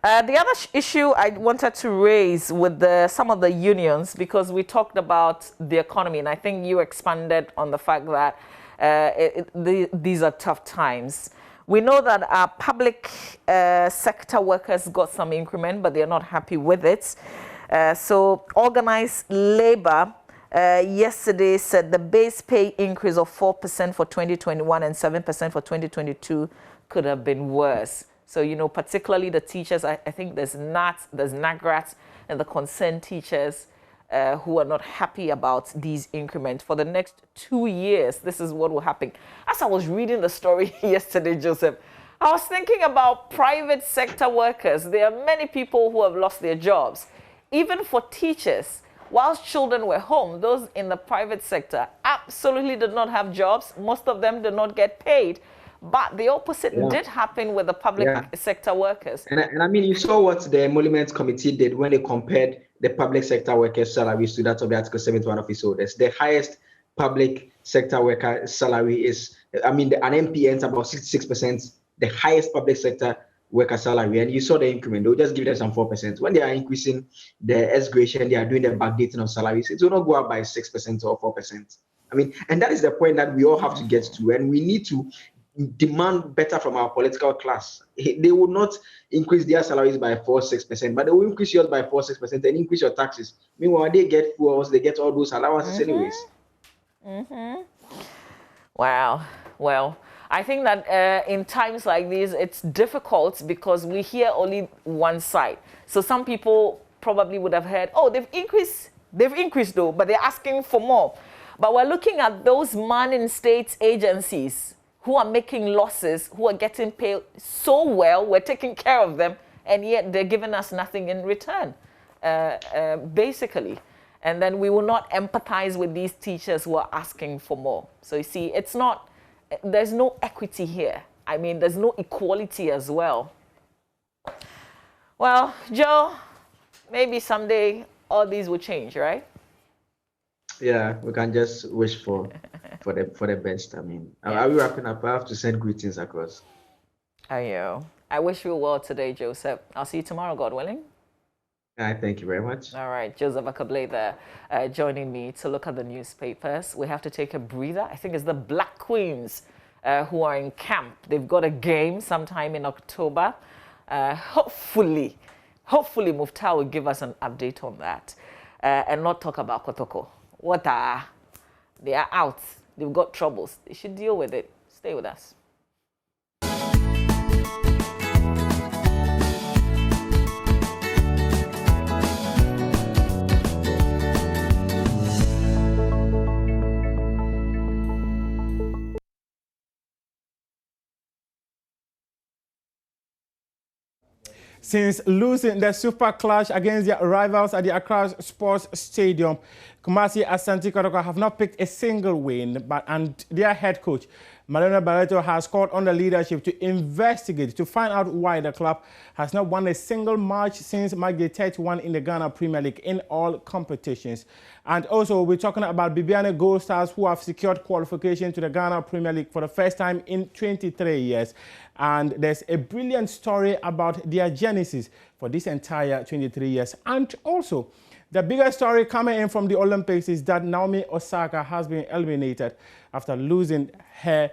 The other issue I wanted to raise with some of the unions, because we talked about the economy, and I think you expanded on the fact that these are tough times. We know that our public sector workers got some increment, but they're not happy with it. So organized labor yesterday said the base pay increase of 4% for 2021 and 7% for 2022 could have been worse. So, you know, particularly the teachers, I think there's NAGRAT and the concerned teachers who are not happy about these increments. For the next 2 years, this is what will happen. As I was reading the story yesterday, Joseph, I was thinking about private sector workers. There are many people who have lost their jobs. Even for teachers, whilst children were home, those in the private sector absolutely did not have jobs. Most of them did not get paid. But the opposite did happen with the public sector workers. And I mean, you saw what the Emolument Committee did when they compared the public sector workers' salaries to that of the Article 71 office holders. The highest public sector worker salary is, I mean, an MP earns about 66%, the highest public sector worker salary. And you saw the increment, they'll just give them some 4%. When they are increasing the S-gradation, they are doing the backdating of salaries, it will not go up by 6% or 4%. I mean, and that is the point that we all have to get to, and we need to demand better from our political class. They will not increase their salaries by 4-6%, but they will increase yours by 4-6% and increase your taxes. Meanwhile, they get fuels, they get all those allowances anyways. Wow. Well, I think that in times like these, it's difficult because we hear only one side. So some people probably would have heard, oh, they've increased though, but they're asking for more. But we're looking at those manning state agencies who are making losses, who are getting paid so well, we're taking care of them, and yet they're giving us nothing in return, basically. And then we will not empathize with these teachers who are asking for more. So you see, it's not, there's no equity here. I mean, there's no equality as well. Well, Joe, maybe someday all these will change, right? Yeah, we can just wish for the best. I mean, are we wrapping up? I have to send greetings across. I wish you well today, Joseph. I'll see you tomorrow, God willing. Thank you very much. All right, Joseph Akable there joining me to look at the newspapers. We have to take a breather. I think it's the Black Queens who are in camp. They've got a game sometime in October. Hopefully Mufta will give us an update on that and not talk about Kotoko. They are out. They've got troubles. They should deal with it. Stay with us. Since losing the Super Clash against their rivals at the Accra Sports Stadium, Kumasi Asante Kotoko have not picked a single win, and their head coach, Malena Barreto, has called on the leadership to investigate to find out why the club has not won a single match since March 31 in the Ghana Premier League in all competitions. And also, we're talking about Bibiani Gold Stars, who have secured qualification to the Ghana Premier League for the first time in 23 years. And there's a brilliant story about their journey genesis for this entire 23 years. And also, the biggest story coming in from the Olympics is that Naomi Osaka has been eliminated after losing her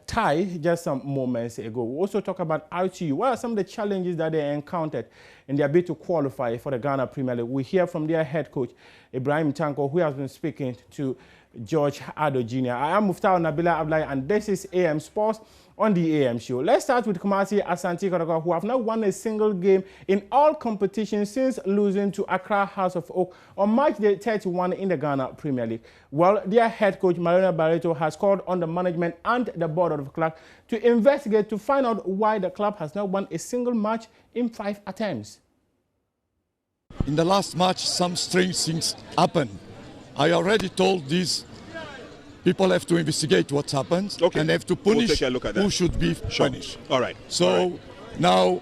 tie just some moments ago. We also talk about RTU. What are some of the challenges that they encountered in their bid to qualify for the Ghana Premier League? We hear from their head coach, Ibrahim Tanko, who has been speaking to George Ado Jr. I am Muftau Nabila Ablai, and this is AM Sports on the AM Show. Let's start with Kumasi Asante Kotoko, who have not won a single game in all competitions since losing to Accra House of Oak on March 31 in the Ghana Premier League. Well, their head coach, Marina Barreto, has called on the management and the board of the club to investigate to find out why the club has not won a single match in 5 attempts. In the last match, some strange things happened. I already told these people have to investigate what happened and have to punish who should be punished. All right. So now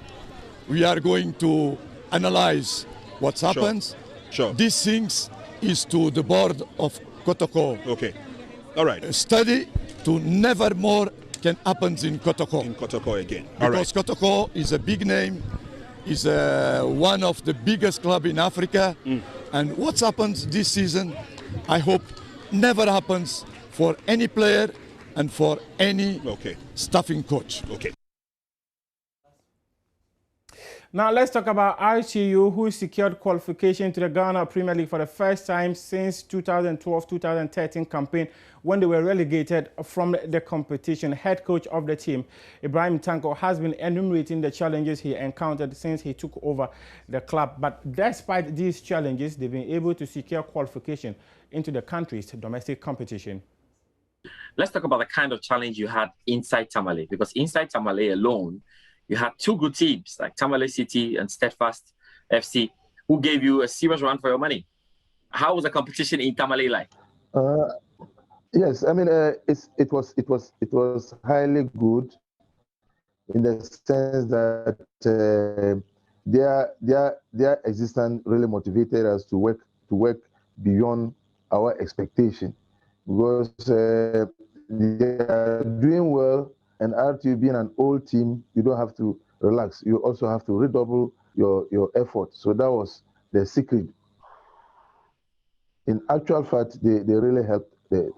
we are going to analyze what happens. Sure. These things is to the board of Kotoko. Okay. All right. A study to never more can happen in Kotoko. In Kotoko again. Because Kotoko is a big name, is one of the biggest clubs in Africa. And what happens this season, I hope never happens for any player and for any staffing coach. Okay. Now let's talk about RTU, who secured qualification to the Ghana Premier League for the first time since 2012-2013 campaign, when they were relegated from the competition. Head coach of the team, Ibrahim Tanko, has been enumerating the challenges he encountered since he took over the club. But despite these challenges, they've been able to secure qualification into the country's domestic competition. Let's talk about the kind of challenge you had inside Tamale, because inside Tamale alone, you had 2 good teams like Tamale City and Steadfast FC, who gave you a serious run for your money. How was the competition in Tamale like? Yes, I mean it was highly good in the sense that their existence really motivated us to work beyond our expectation, because they are doing well. And RTU being an old team, you don't have to relax. You also have to redouble your effort. So that was the secret. In actual fact, they really helped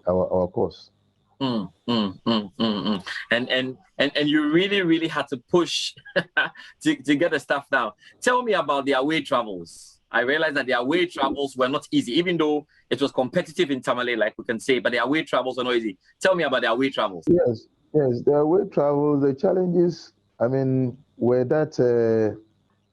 our cause. And you really had to push to get the stuff down. Tell me about the away travels. I realized that the away travels were not easy, even though it was competitive in Tamale, like we can say, but the away travels were not easy. Tell me about the away travels. Yes, the away travel, the challenges, I mean, were that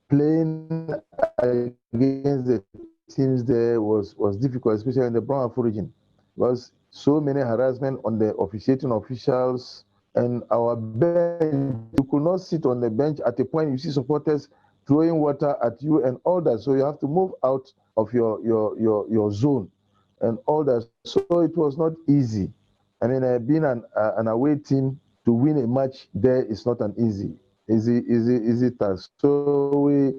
playing against the teams there was difficult, especially in the Brown Afro region. There was so many harassment on the officiating officials, and our bench, you could not sit on the bench. At a point, you see supporters throwing water at you and all that, so you have to move out of your zone and all that. So it was not easy. I mean, being an away team, to win a match there is not an easy task. So we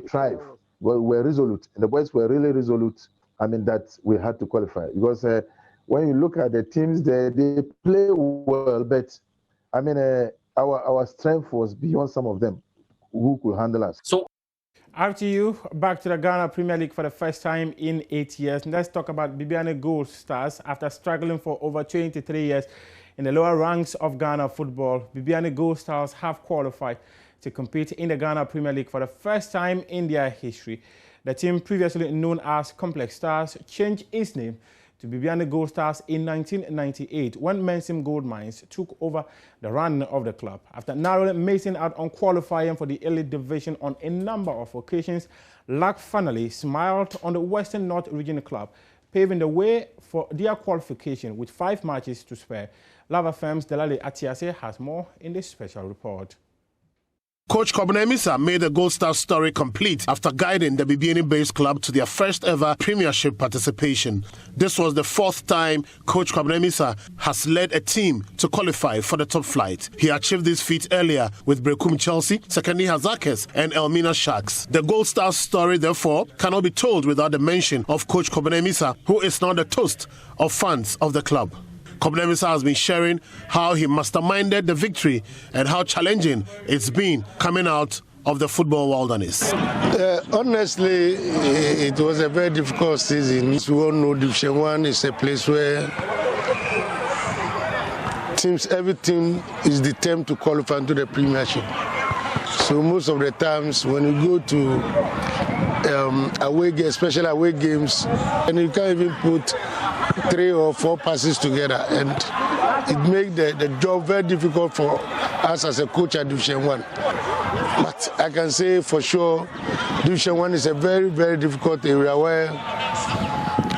thrive. Well, we're resolute. And the boys were really resolute. I mean, that we had to qualify, because when you look at the teams there, they play well, but I mean, our strength was beyond some of them who could handle us. So, RTU back to the Ghana Premier League for the first time in 8 years. Let's talk about Bibiani Gold Stars. After struggling for over 23 years in the lower ranks of Ghana football, Bibiani Gold Stars have qualified to compete in the Ghana Premier League for the first time in their history. The team, previously known as Complex Stars, changed its name to Bibiani Gold Stars in 1998 when Mensim Gold Mines took over the run of the club. After narrowly missing out on qualifying for the elite division on a number of occasions, luck finally smiled on the Western North Region club, paving the way for their qualification with 5 matches to spare. Lava Fem's Delali Atiase has more in this special report. Coach Kobena Mensah made the Gold Star story complete after guiding the Bibiani-based club to their first ever Premiership participation. This was the 4th time Coach Kobena Mensah has led a team to qualify for the top flight. He achieved this feat earlier with Brekum Chelsea, Sekani Hazakes and Elmina Sharks. The Gold Star story, therefore, cannot be told without the mention of Coach Kobena Mensah, who is now the toast of fans of the club. Kobena Mensah has been sharing how he masterminded the victory and how challenging it's been coming out of the football wilderness. Honestly, it was a very difficult season. We all know Division 1 is a place where everything is determined to qualify into the Premiership. So most of the times when you go to away games, especially away games, and you can't even put 3 or 4 passes together, and it makes the job very difficult for us as a coach at Division 1. But I can say for sure, Division 1 is a very, very difficult area where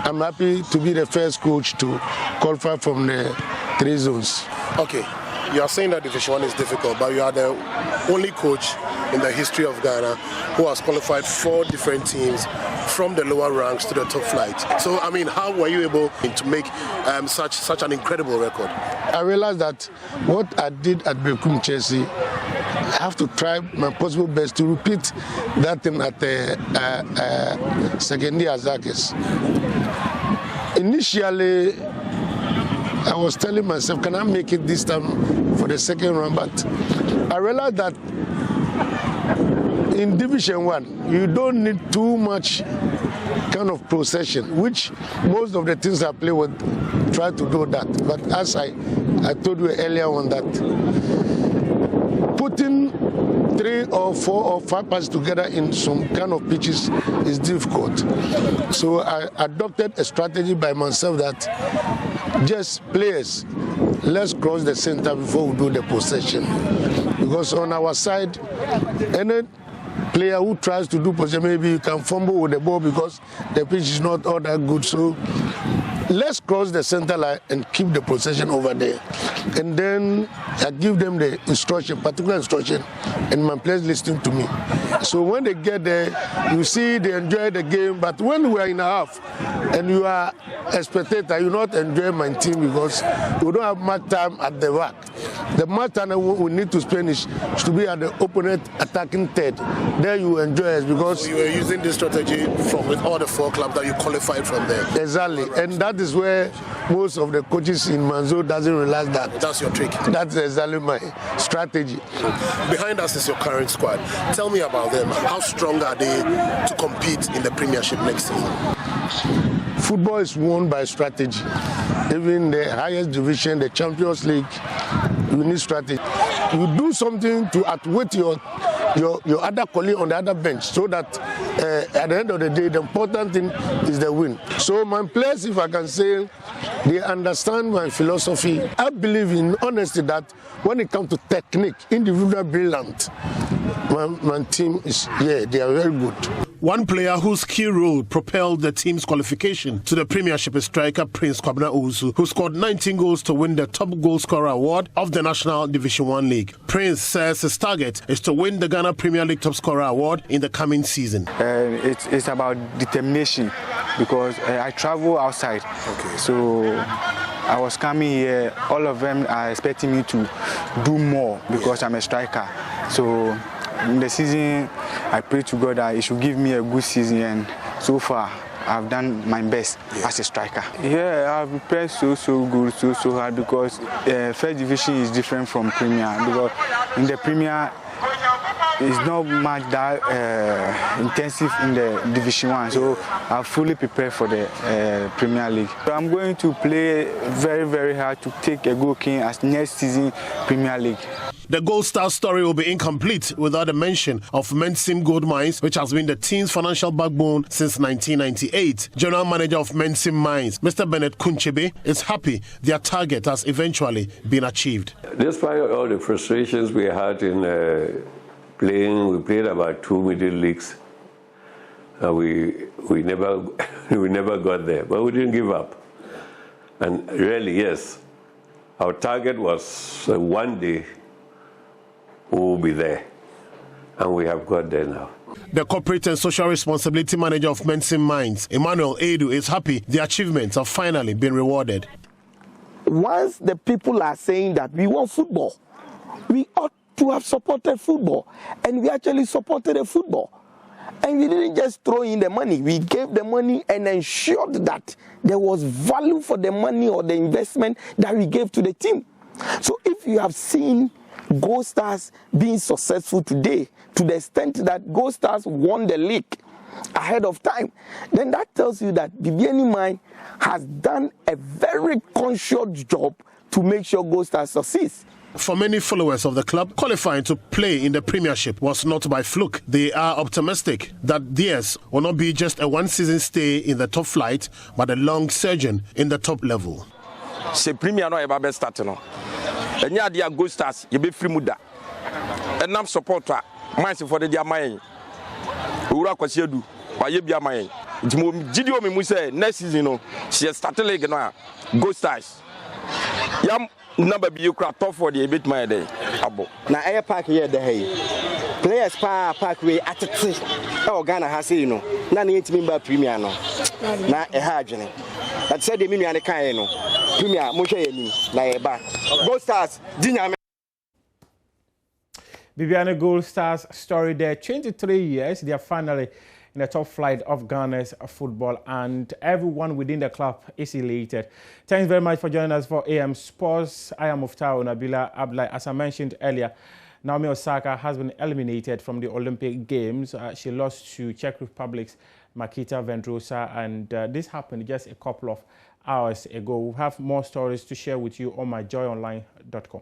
I'm happy to be the first coach to qualify from the 3 zones. Okay, you are saying that Division 1 is difficult, but you are the only coach in the history of Ghana who has qualified 4 different teams from the lower ranks to the top flight. So, I mean, how were you able to make such an incredible record? I realized that what I did at Bekum Chelsea, I have to try my possible best to repeat that thing at the second year Azakis. Initially, I was telling myself, can I make it this time for the second round? But I realized that in Division 1, you don't need too much kind of procession, which most of the teams I play with try to do that. But as I told you earlier on, that putting 3 or 4 or 5 passes together in some kind of pitches is difficult. So I adopted a strategy by myself that just players, let's cross the center before we do the possession. Because on our side, any player who tries to do possession, maybe you can fumble with the ball because the pitch is not all that good. So let's cross the center line and keep the possession over there. And then I give them the instruction, particular instruction, and my players listen to me. So when they get there, you see they enjoy the game. But when we are in a half and you are a spectator, you not enjoy my team because we don't have much time at the back. The much time we need to spend is to be at the opponent attacking third. There you enjoy it because... So you were using this strategy from with all the 4 clubs that you qualified from there. Exactly. And that is where most of the coaches in Manzo doesn't realize that. That's your trick. That's exactly my strategy. Behind us is your current squad. Tell me about them. How strong are they to compete in the Premiership next season? Football is won by strategy. Even the highest division, the Champions League, you need strategy. You do something to outwit your other colleague on the other bench so that at the end of the day, the important thing is the win. So my players, if I can say, they understand my philosophy. I believe in honesty that when it comes to technique, individual brilliant, my team is, they are very good. One player whose key role propelled the team's qualification to the Premiership is striker Prince Kwabena Owusu, who scored 19 goals to win the top goal scorer award of the National Division 1 League. Prince says his target is to win the Ghana Premier League top scorer award in the coming season. It's about determination because I travel outside. Okay. So I was coming here, all of them are expecting me to do more because I'm a striker. So in the season, I pray to God that He should give me a good season, and so far, I've done my best as a striker. Yeah, I've prepared so good, so hard because first division is different from Premier. Because in the Premier, it's not much that intensive in the Division 1, so I'm fully prepared for the Premier League. So I'm going to play very, very hard to take a good king as next season Premier League. The Gold Star story will be incomplete without a mention of Mensim Gold Mines, which has been the team's financial backbone since 1998. General Manager of Mensim Mines, Mr. Bennett Kunchebe, is happy their target has eventually been achieved. Despite all the frustrations we had in we played about 2 middle leagues. We never got there, but we didn't give up. And really, yes, our target was one day we will be there, and we have got there now. The Corporate and Social Responsibility Manager of Mensim Mines, Emmanuel Edu, is happy the achievements have finally been rewarded. Once the people are saying that we want football, we ought to have supported football, and we actually supported the football. And we didn't just throw in the money, we gave the money and ensured that there was value for the money or the investment that we gave to the team. So if you have seen Gold Stars being successful today to the extent that Gold Stars won the league ahead of time, then that tells you that Bibiani Mine has done a very conscious job to make sure Gold Stars succeeds. For many followers of the club, qualifying to play in the Premiership was not by fluke. They are optimistic that theirs will not be just a one-season stay in the top flight, but a long sojourn in the top level. Se Premier no eba start no. Enya dia Gold Stars ye be free muda. Enam supporter mines for the dia mine. Owura kwasi edu, wa ye bia mine. Ntimo gidio me mu say next season no, she start league no Gold Stars. Yam number be you crap top for the bit my day. Abo. Na air park here the hey. Players parkway at oh Ghana has you know. Na ni ntimi ba Premier no. Na e ha adwene. That said the minu an kan no. Premier mo hwe yanim na e ba. Gold Stars dinya. Bibiani Gold Stars story there. 23 years, they are finally in the top flight of Ghana's football, and everyone within the club is elated. Thanks very much for joining us for AM Sports. I am Muftau Nabila Ablai. As I mentioned earlier, Naomi Osaka has been eliminated from the Olympic Games. She lost to Czech Republic's Markita Vendrosa, and this happened just a couple of hours ago. We'll have more stories to share with you on myjoyonline.com.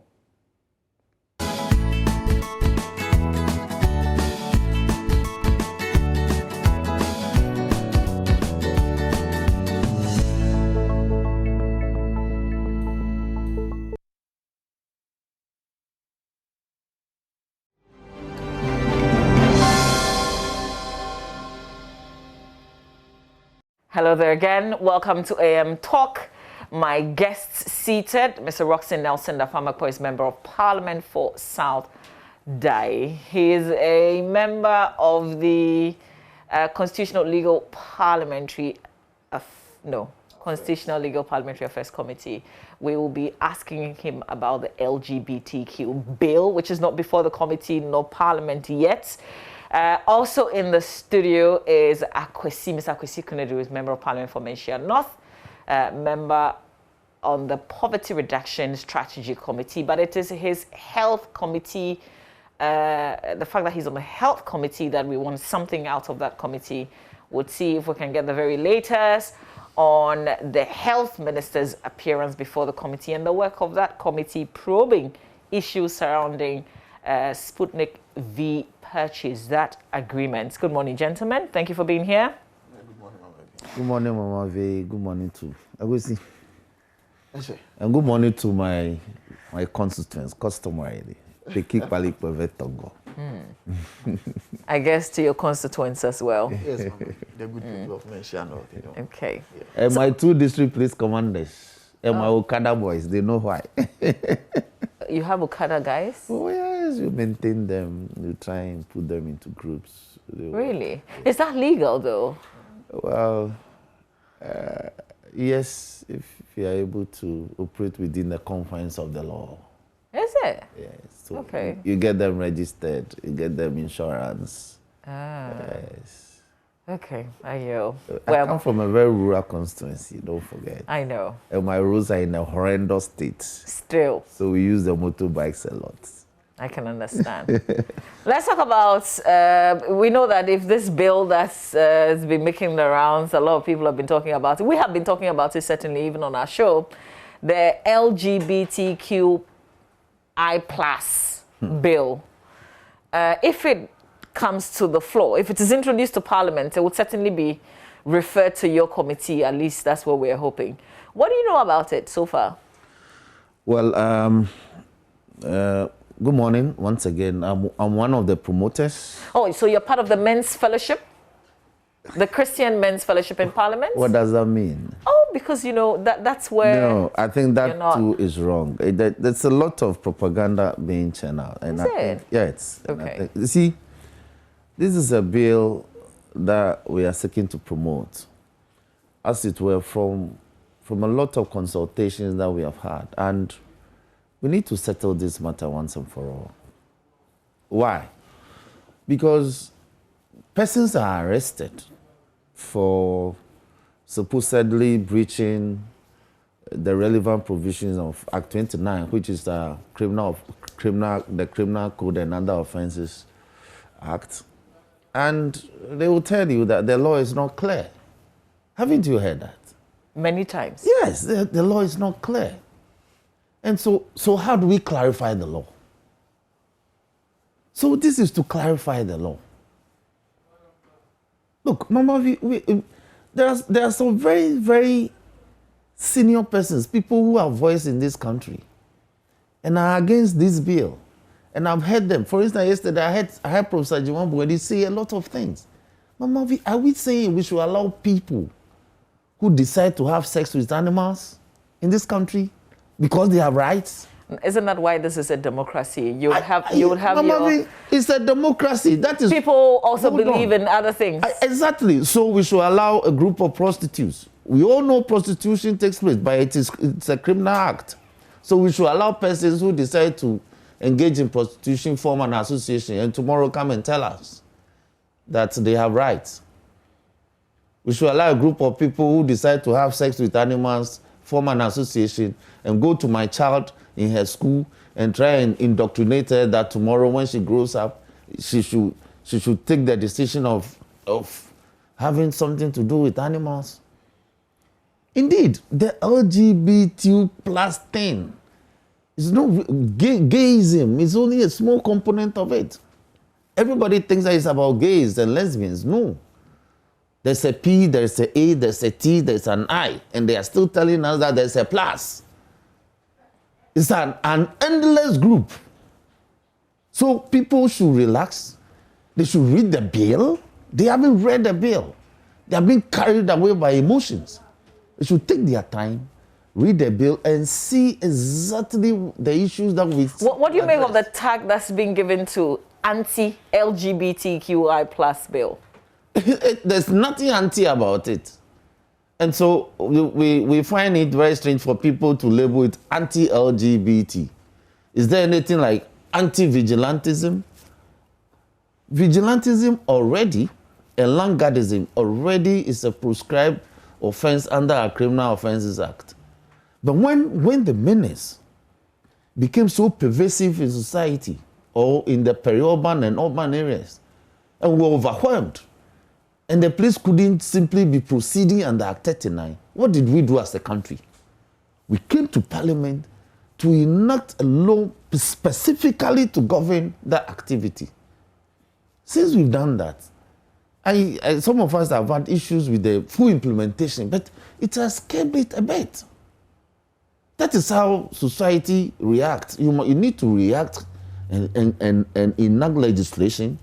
Hello there again. Welcome to AM Talk. My guests seated, Mr. Roxton Nelson, the former Poise Member of Parliament for South Dai. He is a member of the Constitutional Legal Parliamentary Affairs Committee. We will be asking him about the LGBTQ bill, which is not before the committee nor Parliament yet. Also in the studio is Mr. Akwesi Kunedu, who is Member of Parliament for Menchia North, member on the Poverty Reduction Strategy Committee, but it is his health committee, the fact that he's on the health committee, that we want something out of that committee. We'll see if we can get the very latest on the health minister's appearance before the committee and the work of that committee probing issues surrounding Sputnik V purchase, that agreement. Good morning, gentlemen. Thank you for being here. Good morning, Mama V. Good morning, Mama V. Good morning to Agusi. And good morning to my constituents, customarily. I guess to your constituents as well. Yes, Mama. The good people of Menchia North, you know. Okay. And my two district police commanders and my Okada boys, they know why. You have Okada guys? Oh, yes, you maintain them, you try and put them into groups. Really? Is that legal, though? Well, yes, if you are able to operate within the confines of the law. Is it? Yes. So okay. You get them registered, you get them insurance. Ah. Yes. Okay, I know. I come from a very rural constituency, don't forget. I know. And my roads are in a horrendous state. Still. So we use the motorbikes a lot. I can understand. Let's talk about, we know that if this bill that's has been making the rounds, a lot of people have been talking about it. We have been talking about it certainly even on our show. The LGBTQI+ bill. If it comes to the floor, if it is introduced to Parliament, it would certainly be referred to your committee. At least that's what we're hoping. What do you know about it so far? Well, good morning once again. I'm one of the promoters. Oh, so you're part of the Men's Fellowship? The Christian Men's Fellowship in Parliament? What does that mean? Oh, because, you know, that's where... No, I think that too is wrong. There's a lot of propaganda being churned out. And is it? Yeah, it's... Okay. You see, this is a bill that we are seeking to promote, as it were, from a lot of consultations that we have had. And we need to settle this matter once and for all. Why? Because persons are arrested for supposedly breaching the relevant provisions of Act 29, which is the the Criminal Code and Other Offences Act, and they will tell you that the law is not clear. Haven't you heard that? Many times. Yes, the law is not clear. And so how do we clarify the law? So this is to clarify the law. Look, Mama, there are some very, very senior persons, people who have voice in this country, and are against this bill. And I've heard them. For instance, yesterday I heard Professor Jiwan Buwedi say a lot of things. Mama, are we saying we should allow people who decide to have sex with animals in this country because they have rights? Isn't that why this is a democracy? You would have Mama, it's a democracy. That is, people also believe in other things. Exactly. So we should allow a group of prostitutes. We all know prostitution takes place, but it's a criminal act. So we should allow persons who decide to engage in prostitution, form an association, and tomorrow come and tell us that they have rights. We should allow a group of people who decide to have sex with animals, form an association, and go to my child in her school and try and indoctrinate her that tomorrow when she grows up, she should take the decision of having something to do with animals. Indeed, the LGBT plus thing is no gayism. It's only a small component of it. Everybody thinks that it's about gays and lesbians. No. There's a P, there's a A, there's a T, there's an I, and they are still telling us that there's a plus. It's an endless group. So people should relax. They should read the bill. They haven't read the bill. They are being carried away by emotions. They should take their time, read the bill, and see exactly the issues that we... What do you make of the tag that's been given to anti-LGBTQI plus bill? There's nothing anti about it. And so we find it very strange for people to label it anti-LGBT. Is there anything like anti-vigilantism? Vigilantism already, and landguardism already is a prescribed offense under our Criminal Offences Act. But when the menace became so pervasive in society, or in the peri-urban and urban areas, and we were overwhelmed, and the police couldn't simply be proceeding under Act 39, what did we do as a country? We came to Parliament to enact a law specifically to govern that activity. Since we've done that, some of us have had issues with the full implementation, but it has kept it a bit. That is how society reacts. You need to react and enact legislation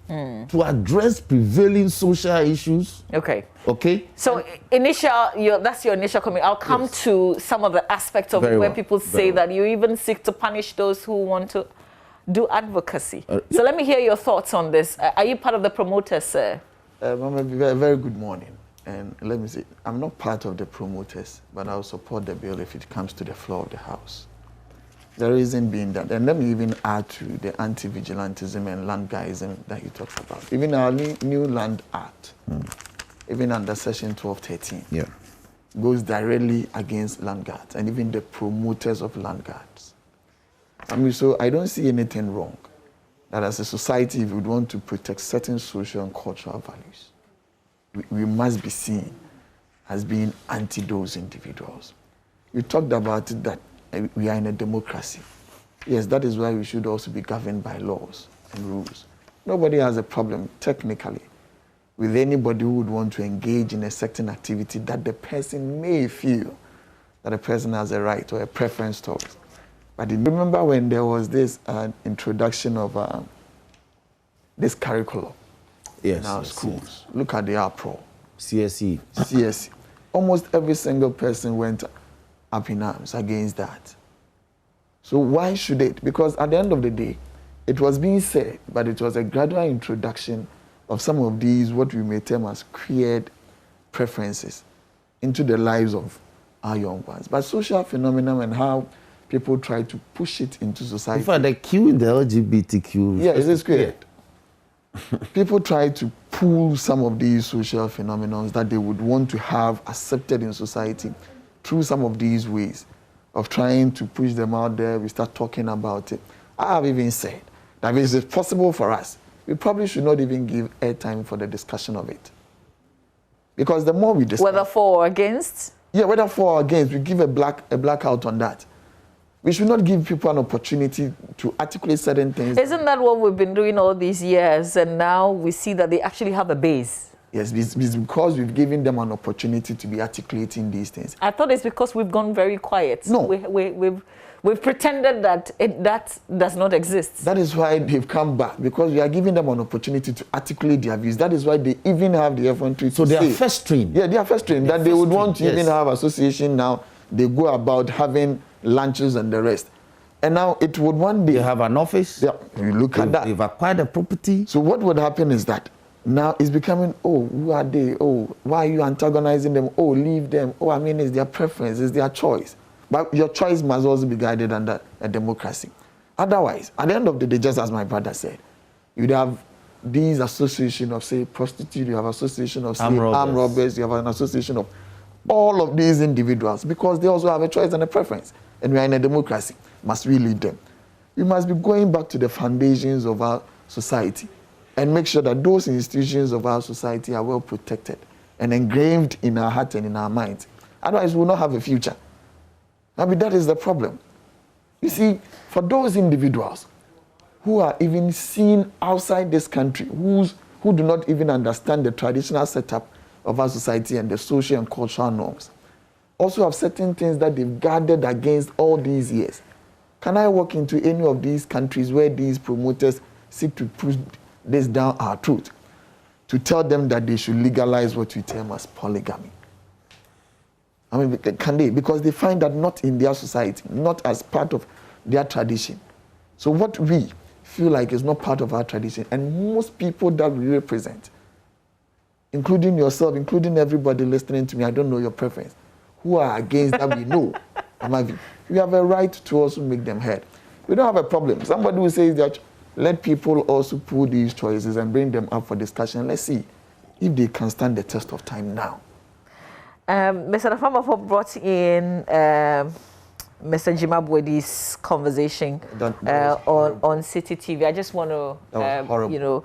to address prevailing social issues. Okay. Okay. So that's your initial comment. I'll come to some of the aspects of where people say that you even seek to punish those who want to do advocacy. So let me hear your thoughts on this. Are you part of the promoters, sir? Mama, very good morning. And let me say, I'm not part of the promoters, but I'll support the bill if it comes to the floor of the House. The reason being that, and let me even add to the anti-vigilantism and landguardism that you talked about. Even our new Land Act, even under Section 1213, goes directly against land guards and even the promoters of land guards. I mean, so I don't see anything wrong that as a society, if we want to protect certain social and cultural values, we must be seen as being anti those individuals. You talked about it that we are in a democracy. Yes, that is why we should also be governed by laws and rules. Nobody has a problem, technically, with anybody who would want to engage in a certain activity that the person may feel that a person has a right or a preference towards. But remember when there was this introduction of this curriculum in our schools? Look at the uproar. CSE. CSE. Almost every single person went up in arms against that. So why should it? Because at the end of the day, it was being said, but it was a gradual introduction of some of these, what we may term as queer preferences, into the lives of our young ones. But social phenomenon and how people try to push it into society. In fact, the Q in the LGBTQ. Yeah, it is queer. People try to pull some of these social phenomena that they would want to have accepted in society through some of these ways of trying to push them out there. We start talking about it. I have even said that if it's possible for us, we probably should not even give airtime for the discussion of it. Because the more we discuss... Whether for or against? Yeah, whether for or against, we give a blackout on that. We should not give people an opportunity to articulate certain things. Isn't that what we've been doing all these years, and now we see that they actually have a base? Yes, it's because we've given them an opportunity to be articulating these things. I thought it's because we've gone very quiet. No. We've pretended that that does not exist. That is why they've come back, because we are giving them an opportunity to articulate their views. That is why they even have the effrontery to So they say, are first trained. Yeah, they are first trained. That they would want to even have association now. They go about having lunches and the rest. And now it would one day... They have an office. Yeah, you look at that. They've acquired a property. So what would happen is that now it's becoming, oh, who are they? Oh, why are you antagonizing them? Oh, leave them. Oh, I mean, it's their preference, it's their choice. But your choice must also be guided under a democracy. Otherwise, at the end of the day, just as my brother said, you'd have these association of, say, prostitutes, you have association of, say, armed robbers, you have an association of all of these individuals, because they also have a choice and a preference. And we are in a democracy. Must we lead them? We must be going back to the foundations of our society and make sure that those institutions of our society are well protected and engraved in our heart and in our minds. Otherwise, we will not have a future. I mean, that is the problem. You see, for those individuals who are even seen outside this country, who do not even understand the traditional setup of our society and the social and cultural norms, also have certain things that they've guarded against all these years. Can I walk into any of these countries where these promoters seek to push this down our throat, to tell them that they should legalize what we term as polygamy? I mean, can they? Because they find that not in their society, not as part of their tradition. So what we feel like is not part of our tradition, and most people that we represent, including yourself, including everybody listening to me, I don't know your preference, who are against that we know, we have a right to also make them heard. We don't have a problem. Somebody will say that let people also put these choices and bring them up for discussion. Let's see if they can stand the test of time now. Mr. Nafamafo brought in Mr. Jima Bwedi's conversation on City TV. I just want to,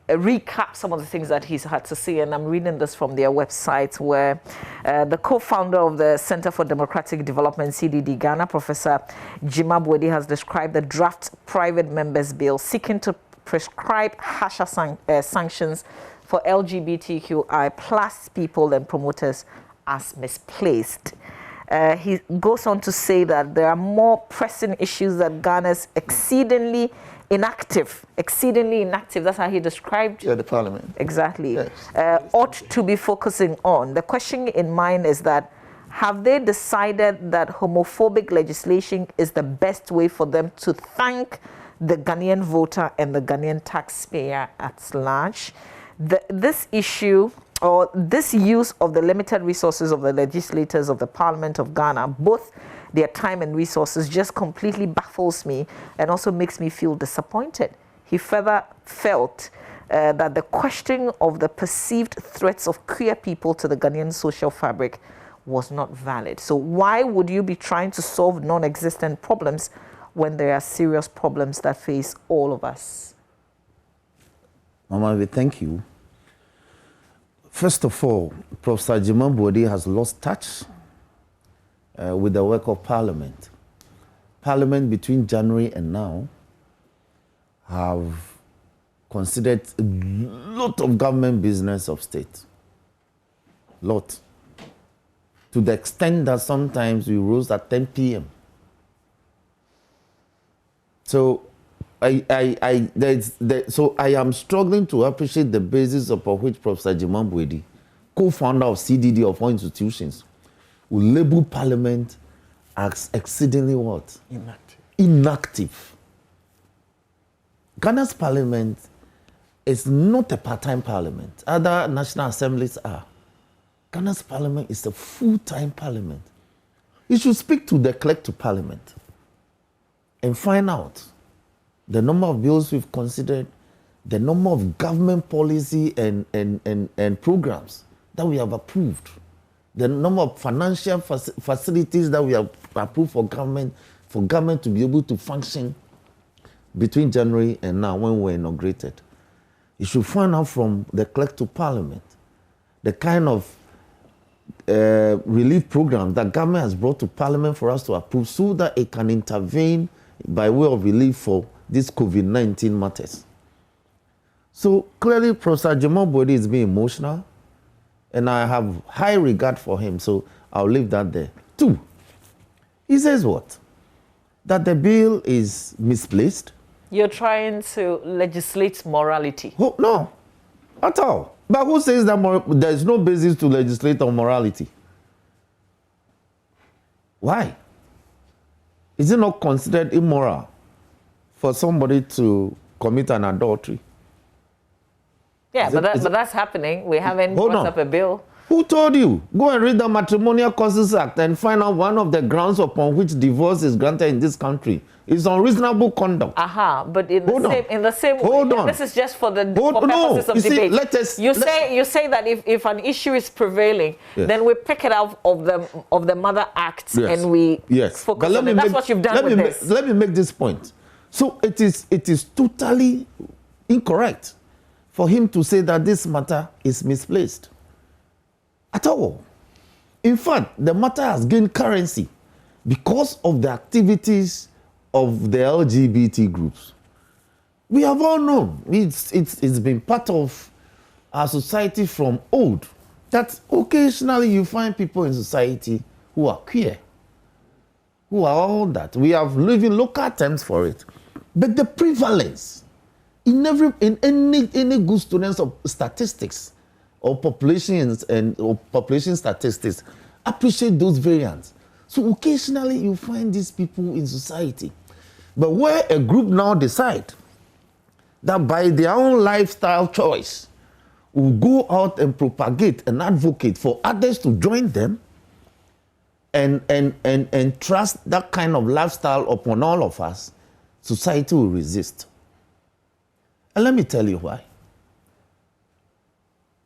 recap some of the things that he's had to say, and I'm reading this from their website, where the co-founder of the Center for Democratic Development, CDD Ghana, Professor Jima Bwedi, has described the draft private members bill seeking to prescribe harsher sanctions for LGBTQI plus people and promoters as misplaced. He goes on to say that there are more pressing issues that Ghana's exceedingly inactive, that's how he described the parliament. Exactly. Yes. Ought to be focusing on. The question in mind is that, have they decided that homophobic legislation is the best way for them to thank the Ghanaian voter and the Ghanaian taxpayer at large? This issue, or this use of the limited resources of the legislators of the Parliament of Ghana, both their time and resources, just completely baffles me and also makes me feel disappointed. He further felt that the question of the perceived threats of queer people to the Ghanaian social fabric was not valid. So why would you be trying to solve non-existent problems when there are serious problems that face all of us? Mama, thank you. First of all, Professor Jima Bwedi has lost touch with the work of Parliament. Parliament between January and now have considered a lot of government business of state. Lot. To the extent that sometimes we rose at 10 p.m. So I am struggling to appreciate the basis upon which Professor Jima Bwedi, co-founder of CDD of all institutions, will label Parliament as exceedingly what? Inactive. Ghana's Parliament is not a part-time Parliament. Other national assemblies are. Ghana's Parliament is a full-time Parliament. You should speak to the clerk to Parliament and find out the number of bills we've considered, the number of government policy and programs that we have approved, the number of financial facilities that we have approved for government to be able to function between January and now when we were inaugurated. You should find out from the clerk to Parliament the kind of relief program that government has brought to Parliament for us to approve so that it can intervene by way of relief for these COVID-19 matters. So clearly, Professor Jamal Bodi is being emotional, and I have high regard for him, so I'll leave that there. 2, he says what? That the bill is misplaced. You're trying to legislate morality. Oh, no, at all. But who says that there is no basis to legislate on morality? Why? Is it not considered immoral for somebody to commit an adultery? Yeah, but that's happening. We haven't brought up a bill. Who told you? Go and read the Matrimonial Causes Act and find out one of the grounds upon which divorce is granted in this country is unreasonable conduct. But in the same way, this is just for the purposes of debate. You say that if an issue is prevailing, then we pick it out of the Mother Act and we focus on it. That's what you've done with this. Let me make this point. So it is totally incorrect for him to say that this matter is misplaced. At all. In fact, the matter has gained currency because of the activities of the LGBT groups. We have all known, it's been part of our society from old, that occasionally you find people in society who are queer, who are all that. We have living local terms for it. But the prevalence in any good students of statistics or population statistics appreciate those variants. So occasionally you find these people in society. But where a group now decide that by their own lifestyle choice will go out and propagate and advocate for others to join them and trust that kind of lifestyle upon all of us, society will resist. And let me tell you why.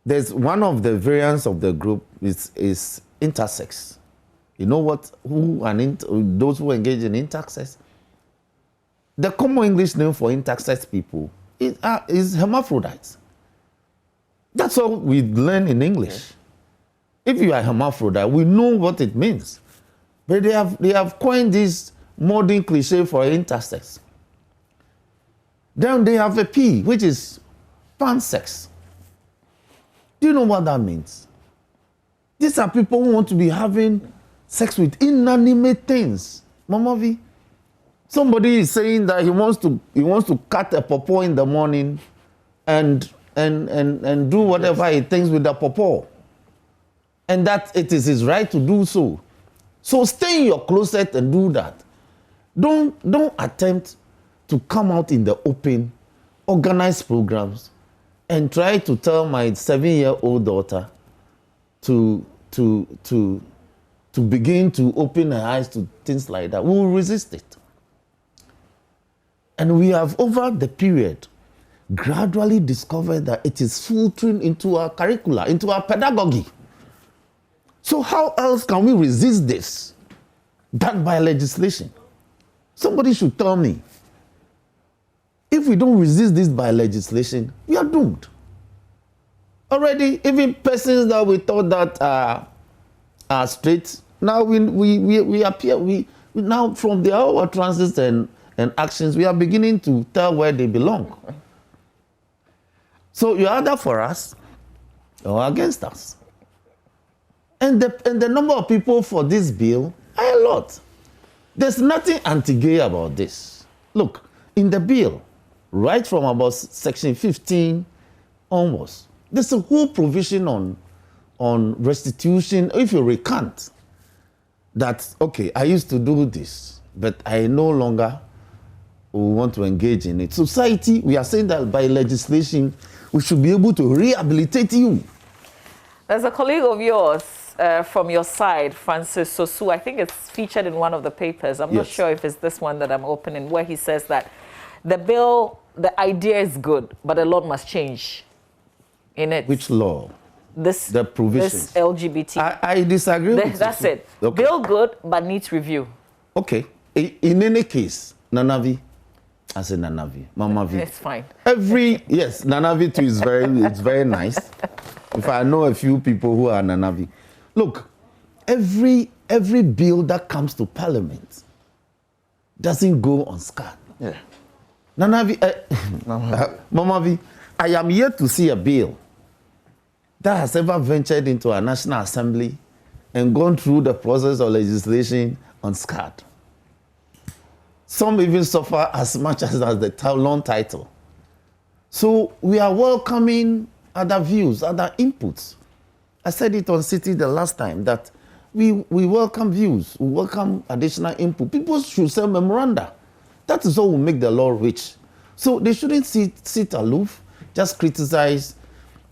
There's one of the variants of the group is intersex. You know what? Those who engage in intersex. The common English name for intersex people is hermaphrodites. That's all we learn in English. If you are hermaphrodite, we know what it means. But they have coined this modern cliche for intersex. Then they have a P, which is pansex. Do you know what that means? These are people who want to be having sex with inanimate things. Mama V, somebody is saying that he wants to cut a pawpaw in the morning and do whatever he thinks with the pawpaw, and that it is his right to do so. So stay in your closet and do that. Don't attempt to come out in the open, organize programs, and try to tell my 7-year-old daughter to begin to open her eyes to things like that. We will resist it. And we have, over the period, gradually discovered that it is filtering into our curricula, into our pedagogy. So how else can we resist this than by legislation? Somebody should tell me. If we don't resist this by legislation, we are doomed. Already, even persons that we thought that are straight, now we appear, now from their utterances and actions, we are beginning to tell where they belong. So you're either for us or against us. And the number of people for this bill are a lot. There's nothing anti-gay about this. Look, in the bill, right from about section 15 onwards, there's a whole provision on restitution. If you recant that, okay, I used to do this, but I no longer want to engage in it. Society, we are saying that by legislation, we should be able to rehabilitate you. There's a colleague of yours from your side, Francis Sosu. I think it's featured in one of the papers. I'm not sure if it's this one that I'm opening, where he says that the bill, the idea is good, but a lot must change in it. Which law? The provisions. This LGBT. I disagree with that's you. it. Okay. Bill good, but needs review. Okay. In any case, Nanavi, I say Nanavi. Mama V. It's fine. Yes, Nanavi too is very nice. If I know a few people who are Nanavi. Look, every bill that comes to Parliament doesn't go unscarred. Yeah. Nanavi, Mama V, I am yet to see a bill that has ever ventured into a National Assembly and gone through the process of legislation unscarred. Some even suffer as much as the long title. So we are welcoming other views, other inputs. I said it on City the last time that we welcome views, we welcome additional input. People should send memoranda. That is what will make the law rich. So they shouldn't sit aloof, just criticize,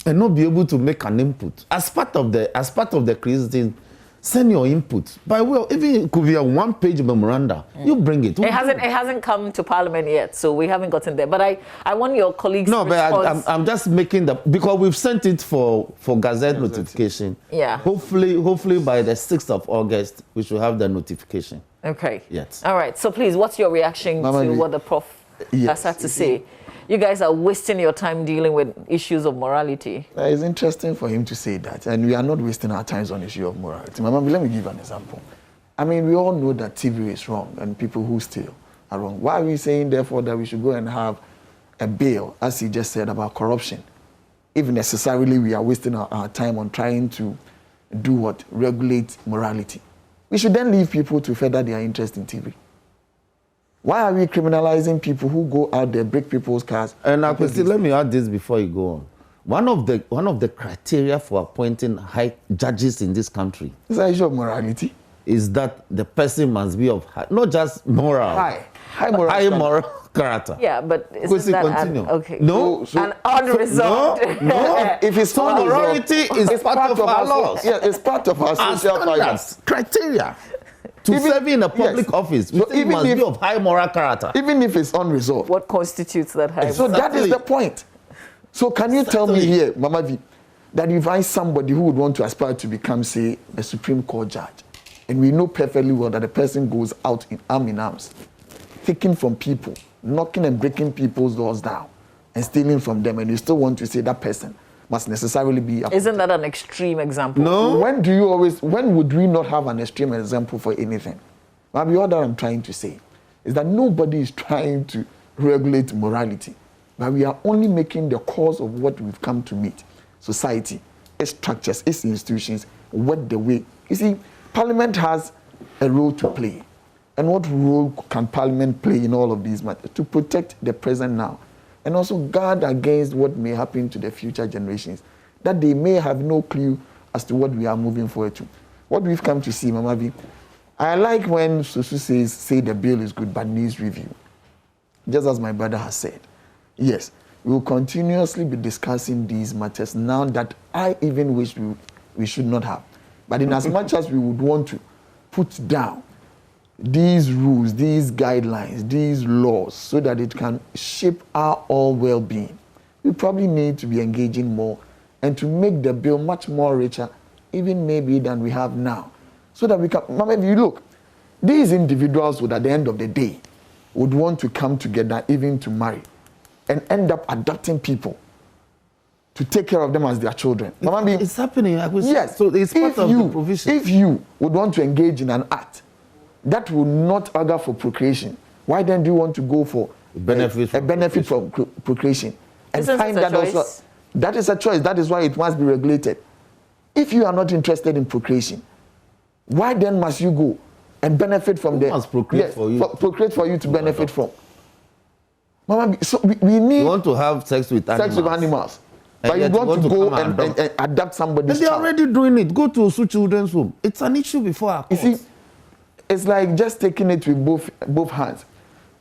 and not be able to make an input. As part of the criticism, send your input. By way of, even it could be a one-page memoranda. You bring it. It hasn't come to Parliament yet, so we haven't gotten there. But I want your colleagues. No, but I'm just making because we've sent it for Gazette notification. Yeah. Hopefully by the 6th of August we should have the notification. Okay. Yes. All right. So please, what's your reaction to what the prof has had to say? You guys are wasting your time dealing with issues of morality. It's interesting for him to say that, and we are not wasting our time on issue of morality. Mama, let me give an example. I mean, we all know that TV is wrong, and people who steal are wrong. Why are we saying, therefore, that we should go and have a bill, as he just said, about corruption? If necessarily we are wasting our time on trying to do what? Regulate morality. We should then leave people to further their interest in TV. Why are we criminalizing people who go out there, break people's cars? And let me add this before you go on. One of the criteria for appointing high judges in this country is the issue of morality. Is that the person must be of high, not just moral, high moral character. Yeah, but isn't that okay? No, an unresolved. No. If it's so morality is part of our laws. Yeah, it's part of our social standards, criteria. To serve in a public office, so even must be of high moral character. Even if it's unresolved. What constitutes that high? So that is the point. So can you tell me here, Mama V, that if I somebody who would want to aspire to become, say, a Supreme Court judge, and we know perfectly well that the person goes out in arms, taking from people, knocking and breaking people's doors down, and stealing from them, and you still want to say that person must necessarily be appointed. Isn't that an extreme example? No. When would we not have an extreme example for anything? Maybe what I'm trying to say is that nobody is trying to regulate morality, but we are only making the cause of what we've come to meet. Society, its structures, its institutions, what the way. You see, Parliament has a role to play. And what role can Parliament play in all of these matters? To protect the present now, and also guard against what may happen to the future generations, that they may have no clue as to what we are moving forward to. What we've come to see, Mama V, I like when Susu say the bill is good but needs review. Just as my brother has said. Yes, we will continuously be discussing these matters now that I even wish we should not have. But in as much as we would want to put down these rules, these guidelines, these laws, so that it can shape our all well-being, we probably need to be engaging more and to make the bill much more richer, even maybe than we have now. So that we can, Mama, if you look, these individuals would at the end of the day would want to come together even to marry and end up adopting people to take care of them as their children. It's happening. Yes. So it's part of the provision. If you would want to engage in an act that will not augur for procreation, why then do you want to go for a benefit from procreation? And find that also, that is a choice. That is why it must be regulated. If you are not interested in procreation, why then must you go and benefit from the must procreate for you? Procreate for you to benefit from. Mama, so we need. You want to have sex with animals. But you want to go and adopt somebody's child. They're already doing it. Go to Osu Children's Home. It's an issue before our courts. You see, it's like just taking it with both hands,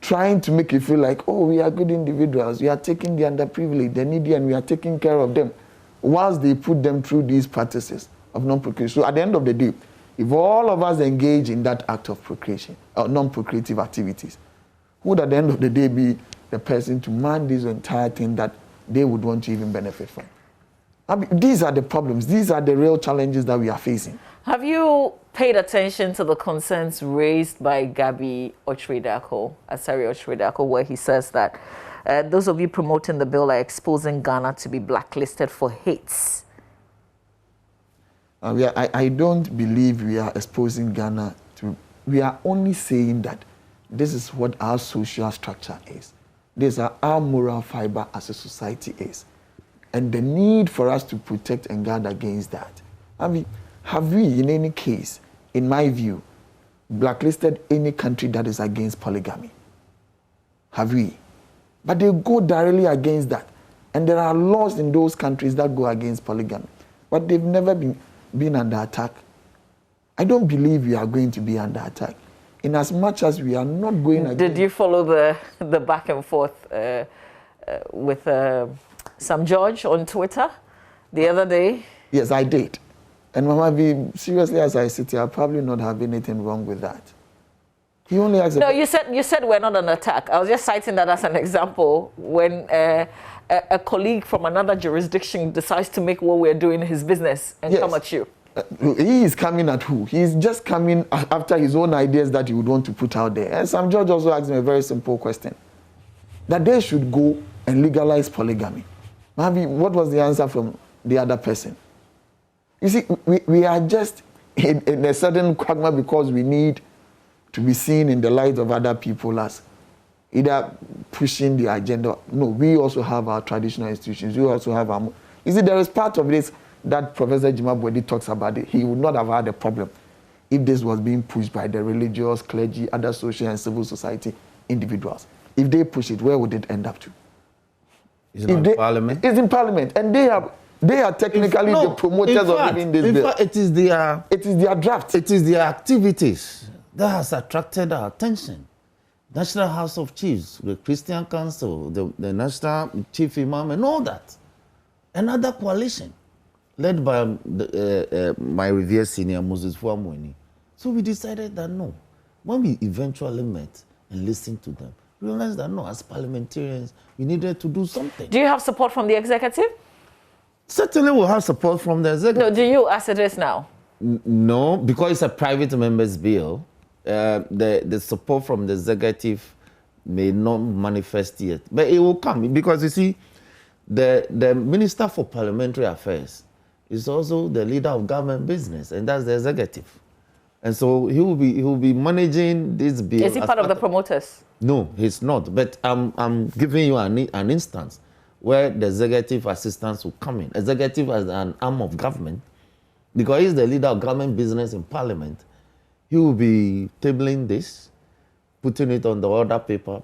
trying to make you feel like, oh, we are good individuals. We are taking the underprivileged, the needy, and we are taking care of them, whilst they put them through these practices of non-procreation. So at the end of the day, if all of us engage in that act of procreation, or non-procreative activities, who would at the end of the day be the person to man this entire thing that they would want to even benefit from? I mean, these are the problems. These are the real challenges that we are facing. Have you paid attention to the concerns raised by Gabi Ochridako, Asari Ochridako, where he says that those of you promoting the bill are exposing Ghana to be blacklisted for hates? I don't believe we are exposing Ghana to. We are only saying that this is what our social structure is. This is our moral fiber as a society is. And the need for us to protect and guard against that. I mean, have we, in any case, in my view, blacklisted any country that is against polygamy? Have we? But they go directly against that. And there are laws in those countries that go against polygamy. But they've never been under attack. I don't believe we are going to be under attack. In as much as we are not going against... Did you follow the back and forth with Sam George on Twitter the other day? Yes, I did. And Mama B, seriously, as I sit here, I probably not have anything wrong with that. He only asked... No, you said we're not under attack. I was just citing that as an example when a colleague from another jurisdiction decides to make what we're doing his business and come at you. He is coming at who? He's just coming after his own ideas that he would want to put out there. And Sam George also asked me a very simple question. That they should go and legalize polygamy. Maybe what was the answer from the other person? You see, we are just in a certain quagmire because we need to be seen in the light of other people as either pushing the agenda. No, we also have our traditional institutions. We also have our... You see, there is part of this that Professor Jimabwedi talks about. He would not have had a problem if this was being pushed by the religious, clergy, other social and civil society individuals. If they push it, where would it end up to? Is it in Parliament? It's in Parliament, and they are technically the promoters of even this bill. In fact, it is their draft. It is their activities that has attracted our attention. National House of Chiefs, the Christian Council, the National Chief Imam, and all that. Another coalition led by my revered senior Moses Fuamweni. So we decided that no. When we eventually met and listened to them, we realized that no, as parliamentarians, we needed to do something. Do you have support from the executive? Certainly we'll have support from the executive. No, do you, as it is now? No, because it's a private member's bill, the support from the executive may not manifest yet. But it will come, because you see, the Minister for Parliamentary Affairs is also the leader of government business, and that's the executive. And so he will be managing this bill. Is he part of the promoters? No, he's not. But I'm giving you an instance where the executive assistants will come in. Executive as an arm of government, because he's the leader of government business in Parliament. He will be tabling this, putting it on the order paper,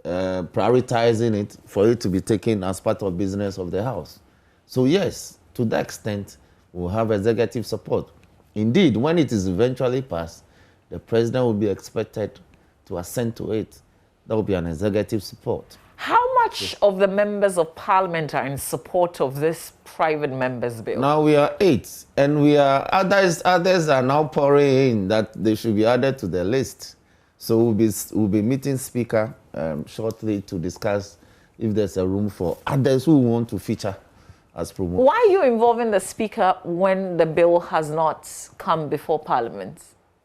prioritizing it for it to be taken as part of business of the House. So yes, to that extent, we'll have executive support. Indeed, when it is eventually passed, the president will be expected to assent to it. That will be an executive support. How much of the members of parliament are in support of this private members bill? Now we are 8, and others are now pouring in that they should be added to the list. So we'll be meeting Speaker shortly to discuss if there's a room for others who want to feature as promoters. Why are you involving the Speaker when the bill has not come before Parliament?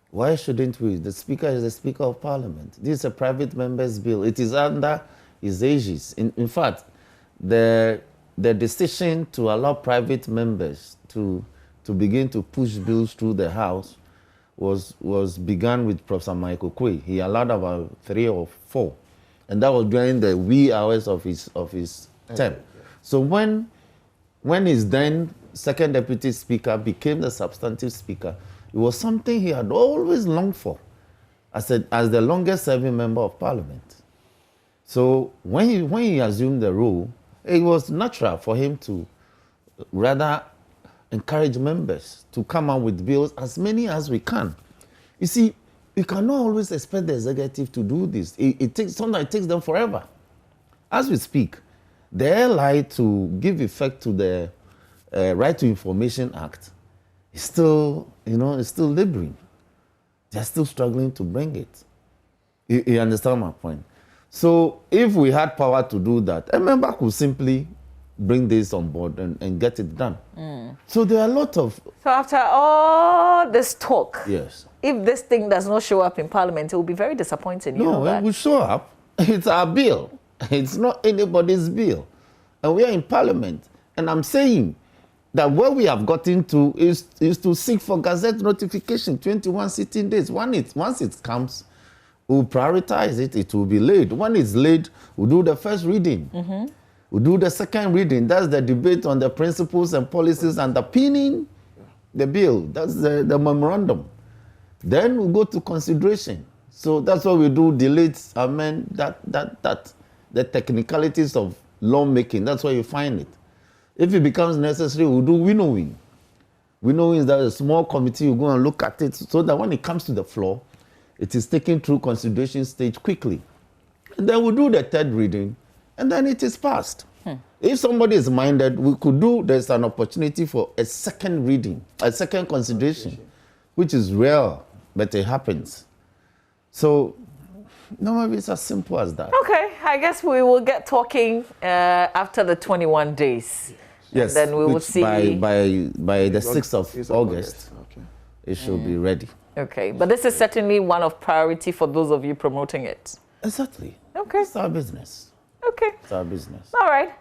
Why shouldn't we? The Speaker is the Speaker of Parliament. This is a private member's bill. It is under his aegis. In fact, the decision to allow private members to begin to push bills through the House was begun with Professor Michael Quay. He allowed about 3 or 4, and that was during the wee hours of his term. So when his then second deputy speaker became the substantive speaker, it was something he had always longed for as the longest serving member of Parliament. So when he assumed the role, it was natural for him to rather encourage members to come out with bills, as many as we can. You see, we cannot always expect the executive to do this. Sometimes it takes them forever. As we speak, the airline to give effect to the Right to Information Act is still, laboring. They're still struggling to bring it. You understand my point? So if we had power to do that, a member could simply bring this on board and get it done. So there are a lot of... So after all this talk, yes, if this thing does not show up in Parliament, it will be very disappointing. You know no, that? it will show up. It's our bill. It's not anybody's bill. And we are in Parliament. And I'm saying that where we have gotten to is to seek for Gazette notification, 21 sitting days. Once it comes, we'll prioritize it. It will be laid. When it's laid, we'll do the first reading. We'll do the second reading. That's the debate on the principles and policies underpinning the bill. That's the memorandum. Then we'll go to consideration. So that's what we do, delete, amend, the technicalities of lawmaking. That's where you find it. If it becomes necessary, we'll do winnowing. Winnowing is that a small committee will go and look at it so that when it comes to the floor, it is taken through consideration stage quickly. And then we'll do the third reading, and then it is passed. If somebody is minded, there's an opportunity for a second reading, a second consideration, which is rare, but it happens. So, no, maybe it's as simple as that. Okay, I guess we will get talking after the 21 days. Yes, then we will see. By the 6th of August, it should be ready. Okay, but this is certainly one of priority for those of you promoting it. Exactly. Okay. It's our business. Okay. It's our business. All right.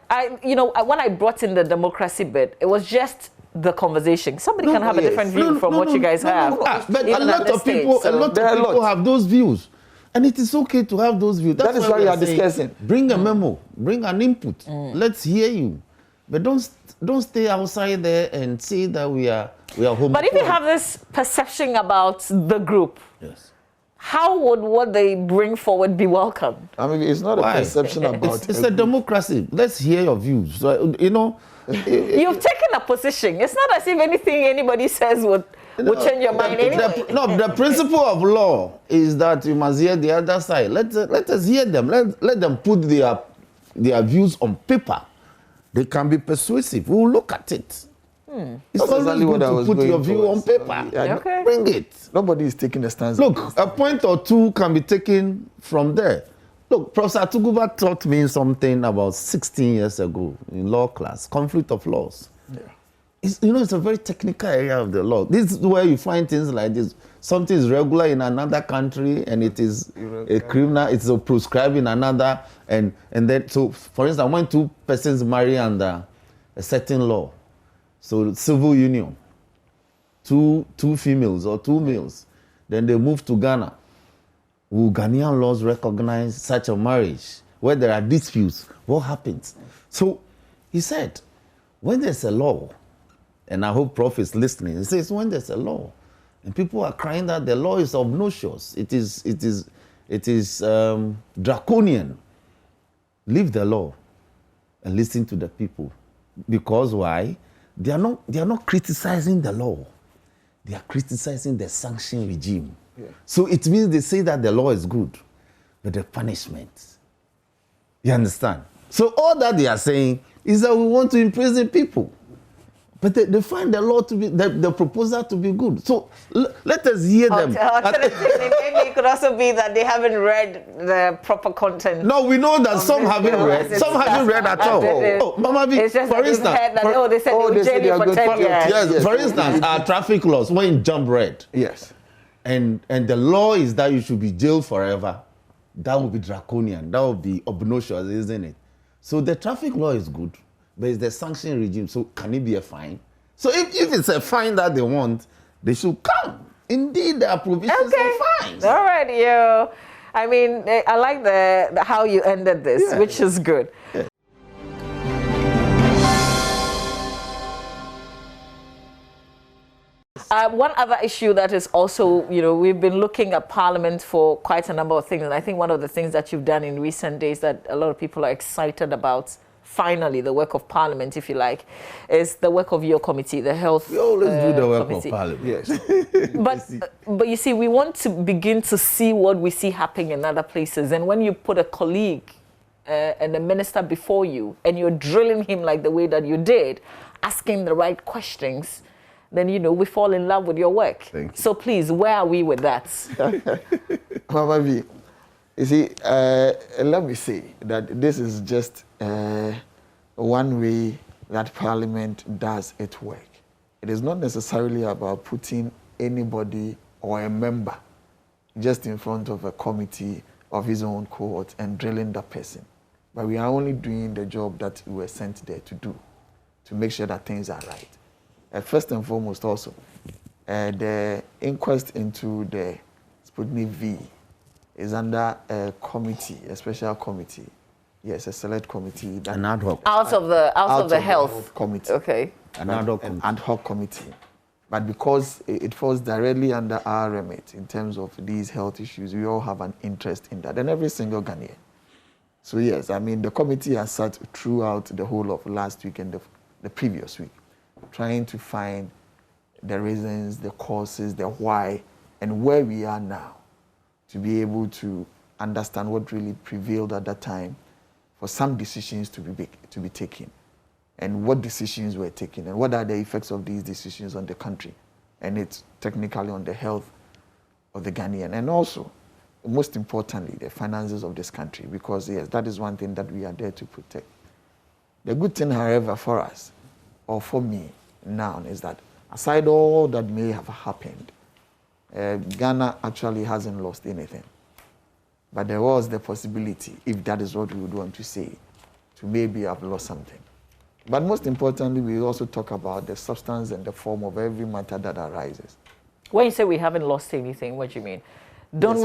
When I brought in the democracy bit, it was just the conversation. Somebody can have a different view from what you guys have. But a lot of people have those views. And it is okay to have those views. That is why we are discussing. Bring a memo, bring an input. Let's hear you. But don't stay outside there and say that we are homophobic. But if you have this perception about the group, yes, how would what they bring forward be welcomed? I mean, it's not a perception about it's a democracy. Let's hear your views. So, you've taken a position. It's not as if anything anybody says would change your mind anyway. The principle of law is that you must hear the other side. Let us hear them. Let them put their views on paper. They can be persuasive. We'll look at it. It's always good to put your view on paper. Bring it. Nobody is taking a stance. Look, a point or two can be taken from there. Look, Professor Tuguba taught me something about 16 years ago in law class, conflict of laws. Yeah. It's a very technical area of the law. This is where you find things like this. Something is regular in another country and it is a criminal, it's a prescribed in another. And then, so for instance, when two persons marry under a certain law, so civil union, two females or two males, then they move to Ghana. Will Ghanaian laws recognize such a marriage? Where there are disputes, what happens? So he said, when there's a law, and I hope Prof is listening, he says when there's a law, and people are crying that the law is obnoxious, it is draconian, leave the law and listen to the people. Because why? They are not criticizing the law. They are criticizing the sanction regime. Yeah. So it means they say that the law is good, but the punishment. You understand? So all that they are saying is that we want to imprison people. But they find the law to be, the proposal to be good. So let us hear them. Alternatively, maybe it could also be that they haven't read the proper content. No, we know that some haven't read. Some haven't read at all. Oh, Mama B, for instance. They said they will jail you for 10 years. Yes, for instance, our traffic laws, when jump red. Yes. And the law is that you should be jailed forever. That would be draconian. That would be obnoxious, isn't it? So the traffic law is good. But it's the sanction regime, so can it be a fine? So if it's a fine that they want, they should come. Indeed, there are provisions for fines. All right, you. I mean, I like the how you ended this, which is good. Yeah. One other issue that is also, we've been looking at Parliament for quite a number of things, and I think one of the things that you've done in recent days that a lot of people are excited about, finally, the work of Parliament, if you like, is the work of your committee, the Health We always do the work committee. of Parliament. Yes. But you see, we want to begin to see what we see happening in other places. And when you put a colleague and a minister before you, and you're drilling him like the way that you did, asking the right questions, then, we fall in love with your work. Thank you. So please, where are we with that? Mama V, you see, let me say that this is just one way that Parliament does its work. It is not necessarily about putting anybody or a member just in front of a committee of his own cohort and drilling that person. But we are only doing the job that we were sent there to do, to make sure that things are right. First and foremost also, the inquest into the Sputnik V is under a committee, a special committee. Yes, a select committee. That An ad hoc. Out of the health committee. Okay. An ad hoc committee. But because it falls directly under our remit in terms of these health issues, we all have an interest in that, and every single Ghanaian. So yes, I mean, the committee has sat throughout the whole of last week and the previous week, trying to find the reasons, the causes, the why, and where we are now, to be able to understand what really prevailed at that time, for some decisions to be taken, and what decisions were taken, and what are the effects of these decisions on the country, and it's technically on the health of the Ghanaian, and also, most importantly, the finances of this country, because yes, that is one thing that we are there to protect. The good thing, however, for us, or for me now, is that aside all that may have happened, Ghana actually hasn't lost anything. But there was the possibility, if that is what we would want to say, to maybe have lost something. But most importantly, we also talk about the substance and the form of every matter that arises. When you say we haven't lost anything, what do you mean? Don't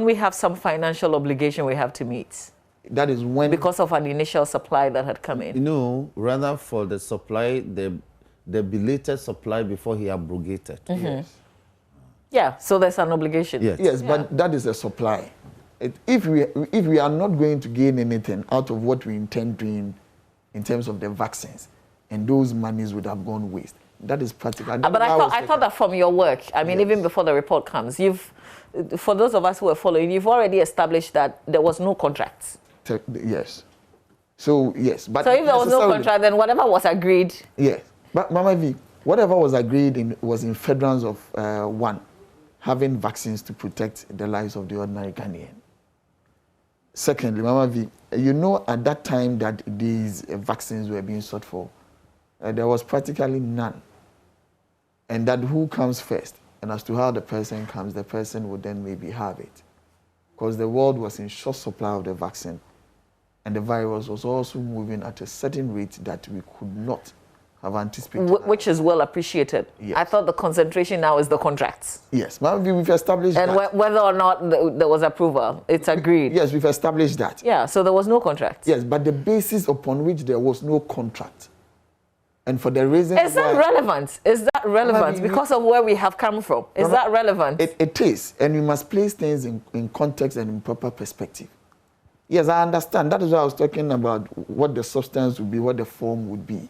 we have some financial obligation we have to meet? That is when, because of an initial supply that had come in. No, rather for the supply, the belated supply before he abrogated. Mm-hmm. Yes. Yeah, so there's an obligation. Yes, but that is a supply. If we are not going to gain anything out of what we intend doing in terms of the vaccines, and those monies would have gone waste, that is practical. But I thought that from your work, I mean, even before the report comes, for those of us who are following, you've already established that there was no contracts. Yes. So, yes. But so if there was no contract, then whatever was agreed. Yes. But Mama V, whatever was agreed was in federals of one, having vaccines to protect the lives of the ordinary Ghanaian. Secondly, Mama V, you know at that time that these vaccines were being sought for, there was practically none. And that who comes first, and as to how the person comes, the person would then maybe have it. Because the world was in short supply of the vaccine, and the virus was also moving at a certain rate that we could not have anticipated. Which is well appreciated. Yes. I thought the concentration now is the contracts. Yes, we've established that. And whether or not there was approval, it's agreed. Yes, we've established that. Yeah, so there was no contract. Yes, but the basis upon which there was no contract, and for the reason... Is that relevant? Is that relevant because of where we have come from? Is that relevant? It is, and we must place things in context and in proper perspective. Yes, I understand. That is why I was talking about what the substance would be, what the form would be.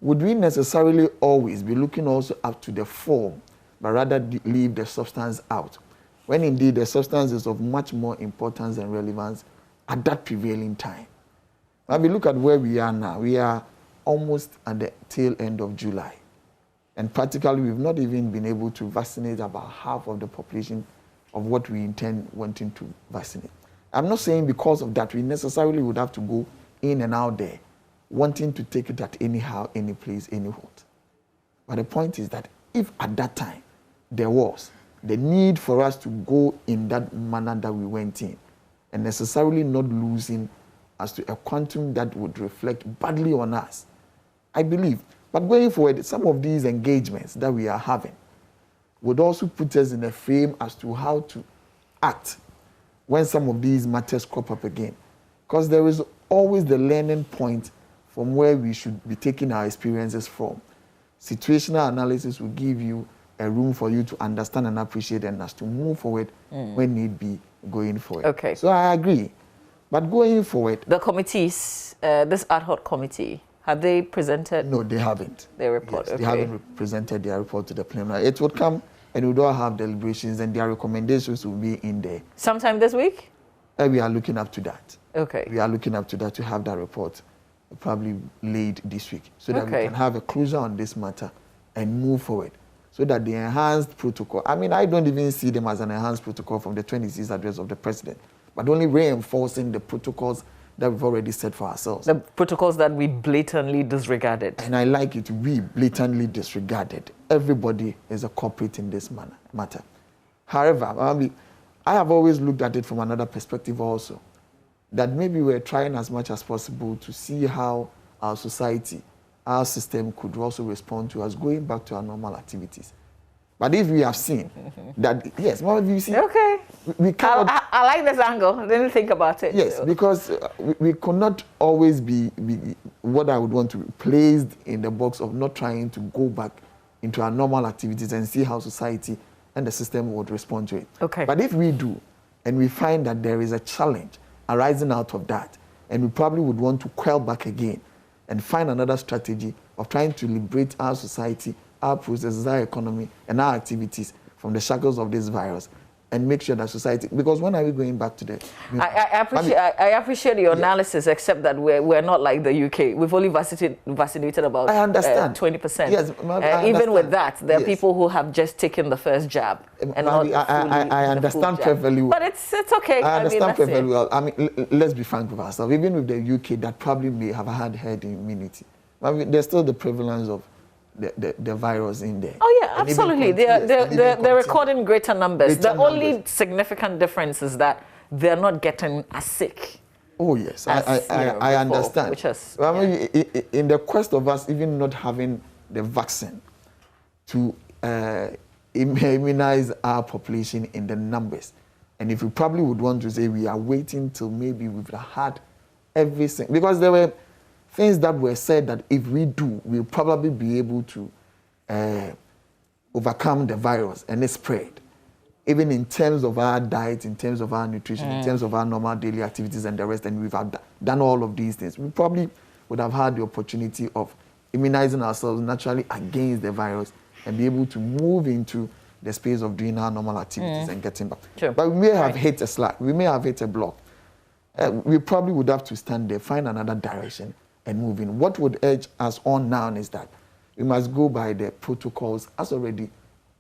Would we necessarily always be looking also up to the form, but rather leave the substance out, when indeed the substance is of much more importance and relevance at that prevailing time? Now, if we look at where we are now, we are almost at the tail end of July. And practically, we've not even been able to vaccinate about half of the population of what we intend wanting to vaccinate. I'm not saying because of that, we necessarily would have to go in and out there, wanting to take it at anyhow, any place, any what. But the point is that if at that time there was the need for us to go in that manner that we went in, and necessarily not losing as to a quantum that would reflect badly on us, I believe. But going forward, some of these engagements that we are having would also put us in a frame as to how to act when some of these matters crop up again. Because there is always the learning point from where we should be taking our experiences from. Situational analysis will give you a room for you to understand and appreciate and as to move forward when need be going forward. Okay. So I agree. But going forward... The committees, this ad hoc committee, have they presented? No, they haven't. Their report, yes, They haven't presented their report to the plenary. It would come and we will have deliberations and their recommendations will be in there. Sometime this week? We are looking up to that. Okay. We are looking up to that to have that report probably laid this week so that we can have a closure on this matter and move forward. So that the enhanced protocol, I mean, I don't even see them as an enhanced protocol from the 26th address of the president, but only reinforcing the protocols that we've already set for ourselves. The protocols that we blatantly disregarded. And I like it, we blatantly disregarded. Everybody is a culprit in this matter. However, I have always looked at it from another perspective also, that maybe we're trying as much as possible to see how our society, our system could also respond to us going back to our normal activities. But if we have seen that, yes, what have you seen? Okay. We cannot, I like this angle. I didn't think about it. yes, because we could not always be what I would want to be placed in the box of not trying to go back into our normal activities and see how society and the system would respond to it. Okay. But if we do, and we find that there is a challenge arising out of that, and we probably would want to quell back again and find another strategy of trying to liberate our society, our processes, our economy, and our activities from the shackles of this virus, and make sure that society, because when are we going back to that? I appreciate your analysis, except that we're not like the UK. We've only vaccinated about 20%. Yes, even with that, there are people who have just taken the first jab. And I understand perfectly well. But it's okay. I understand perfectly well. I mean, let's be frank with ourselves. Even with the UK, that probably may have had herd immunity. I mean, there's still the prevalence of the virus in there. Oh yeah, absolutely. They're recording greater numbers. The only significant difference is that they're not getting as sick. Oh yes, I understand. I mean, in the quest of us even not having the vaccine to immunize our population in the numbers, and if we probably would want to say we are waiting till maybe we've had everything, because there were things that were said that if we do, we'll probably be able to overcome the virus and its spread, even in terms of our diet, in terms of our nutrition, in terms of our normal daily activities and the rest, and we've done all of these things. We probably would have had the opportunity of immunizing ourselves naturally against the virus and be able to move into the space of doing our normal activities and getting back. Sure. But we may have hit a slack, we may have hit a block. We probably would have to stand there, find another direction, and move in. What would urge us on now is that we must go by the protocols as already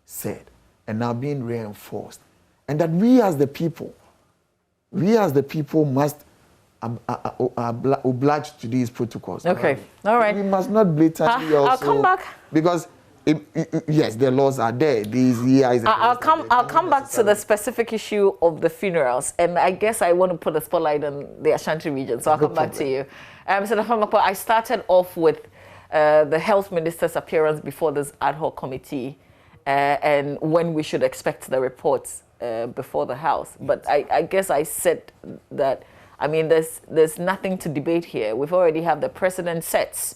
said and now being reinforced. And that we as the people must oblige to these protocols. Okay, all right. We must not blatantly also... I'll come back. Because, yes, the laws are there. These EIs... I'll come back to the specific issue of the funerals. And I guess I want to put a spotlight on the Ashanti region. So I'll come back to you. Mr. Nafamako, I started off with the health minister's appearance before this ad hoc committee and when we should expect the reports before the House. But I guess I said that, I mean, there's nothing to debate here. We've already have the precedent sets.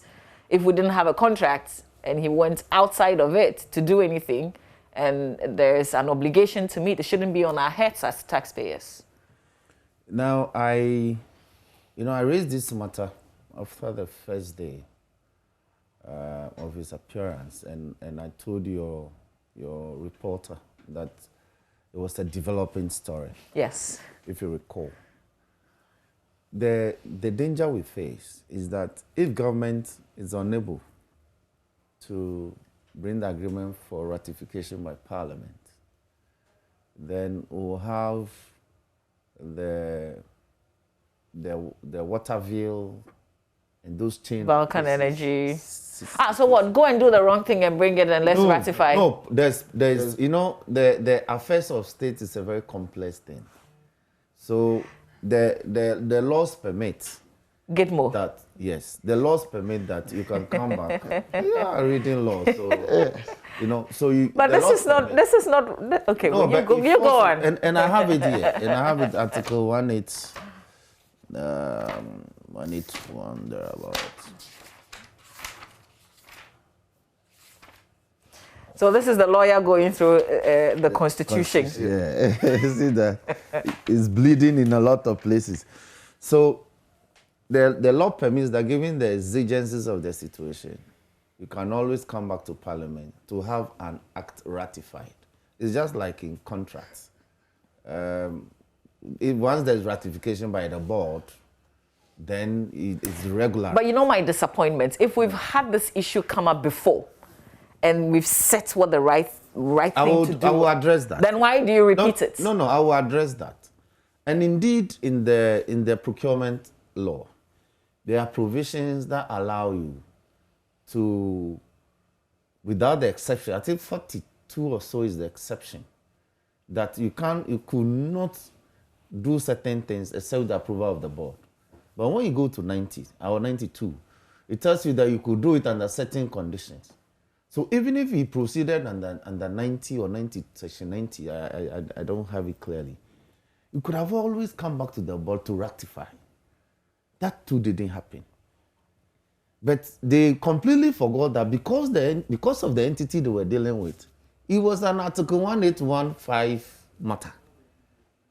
If we didn't have a contract and he went outside of it to do anything, and there's an obligation to meet, it shouldn't be on our heads as taxpayers. Now, I raised this matter after the first day of his appearance, and I told your reporter that it was a developing story. Yes. If you recall. The danger we face is that if government is unable to bring the agreement for ratification by Parliament, then we'll have the Waterville and those chain Vulcan Energy. So what? Go and do the wrong thing and bring it and let's ratify. No, there's the affairs of state is a very complex thing. So the laws permit get more that. Yes, the laws permit that you can come back. You are reading law, so so you. But this is not. Okay, no, well, you go on. And I have it here. And I have it, Article 181 thereabouts. So this is the lawyer going through the Constitution. Yeah, see that it's bleeding in a lot of places. So the law permits that, given the exigencies of the situation, you can always come back to Parliament to have an act ratified. It's just like in contracts. Once there's ratification by the board, then it's regular. But you know my disappointment, if we've had this issue come up before, and we've set what the right thing to do. I will address that. Then why do you repeat it? No, I will address that. And indeed, in the procurement law, there are provisions that allow you to, without the exception, I think 42 or so is the exception, that you could not do certain things except with the approval of the board. But when you go to 90 or 92, it tells you that you could do it under certain conditions. So even if he proceeded under 90 or 90, section 90, I don't have it clearly, you could have always come back to the board to rectify. That too didn't happen. But they completely forgot that because of the entity they were dealing with, it was an Article 1815 matter,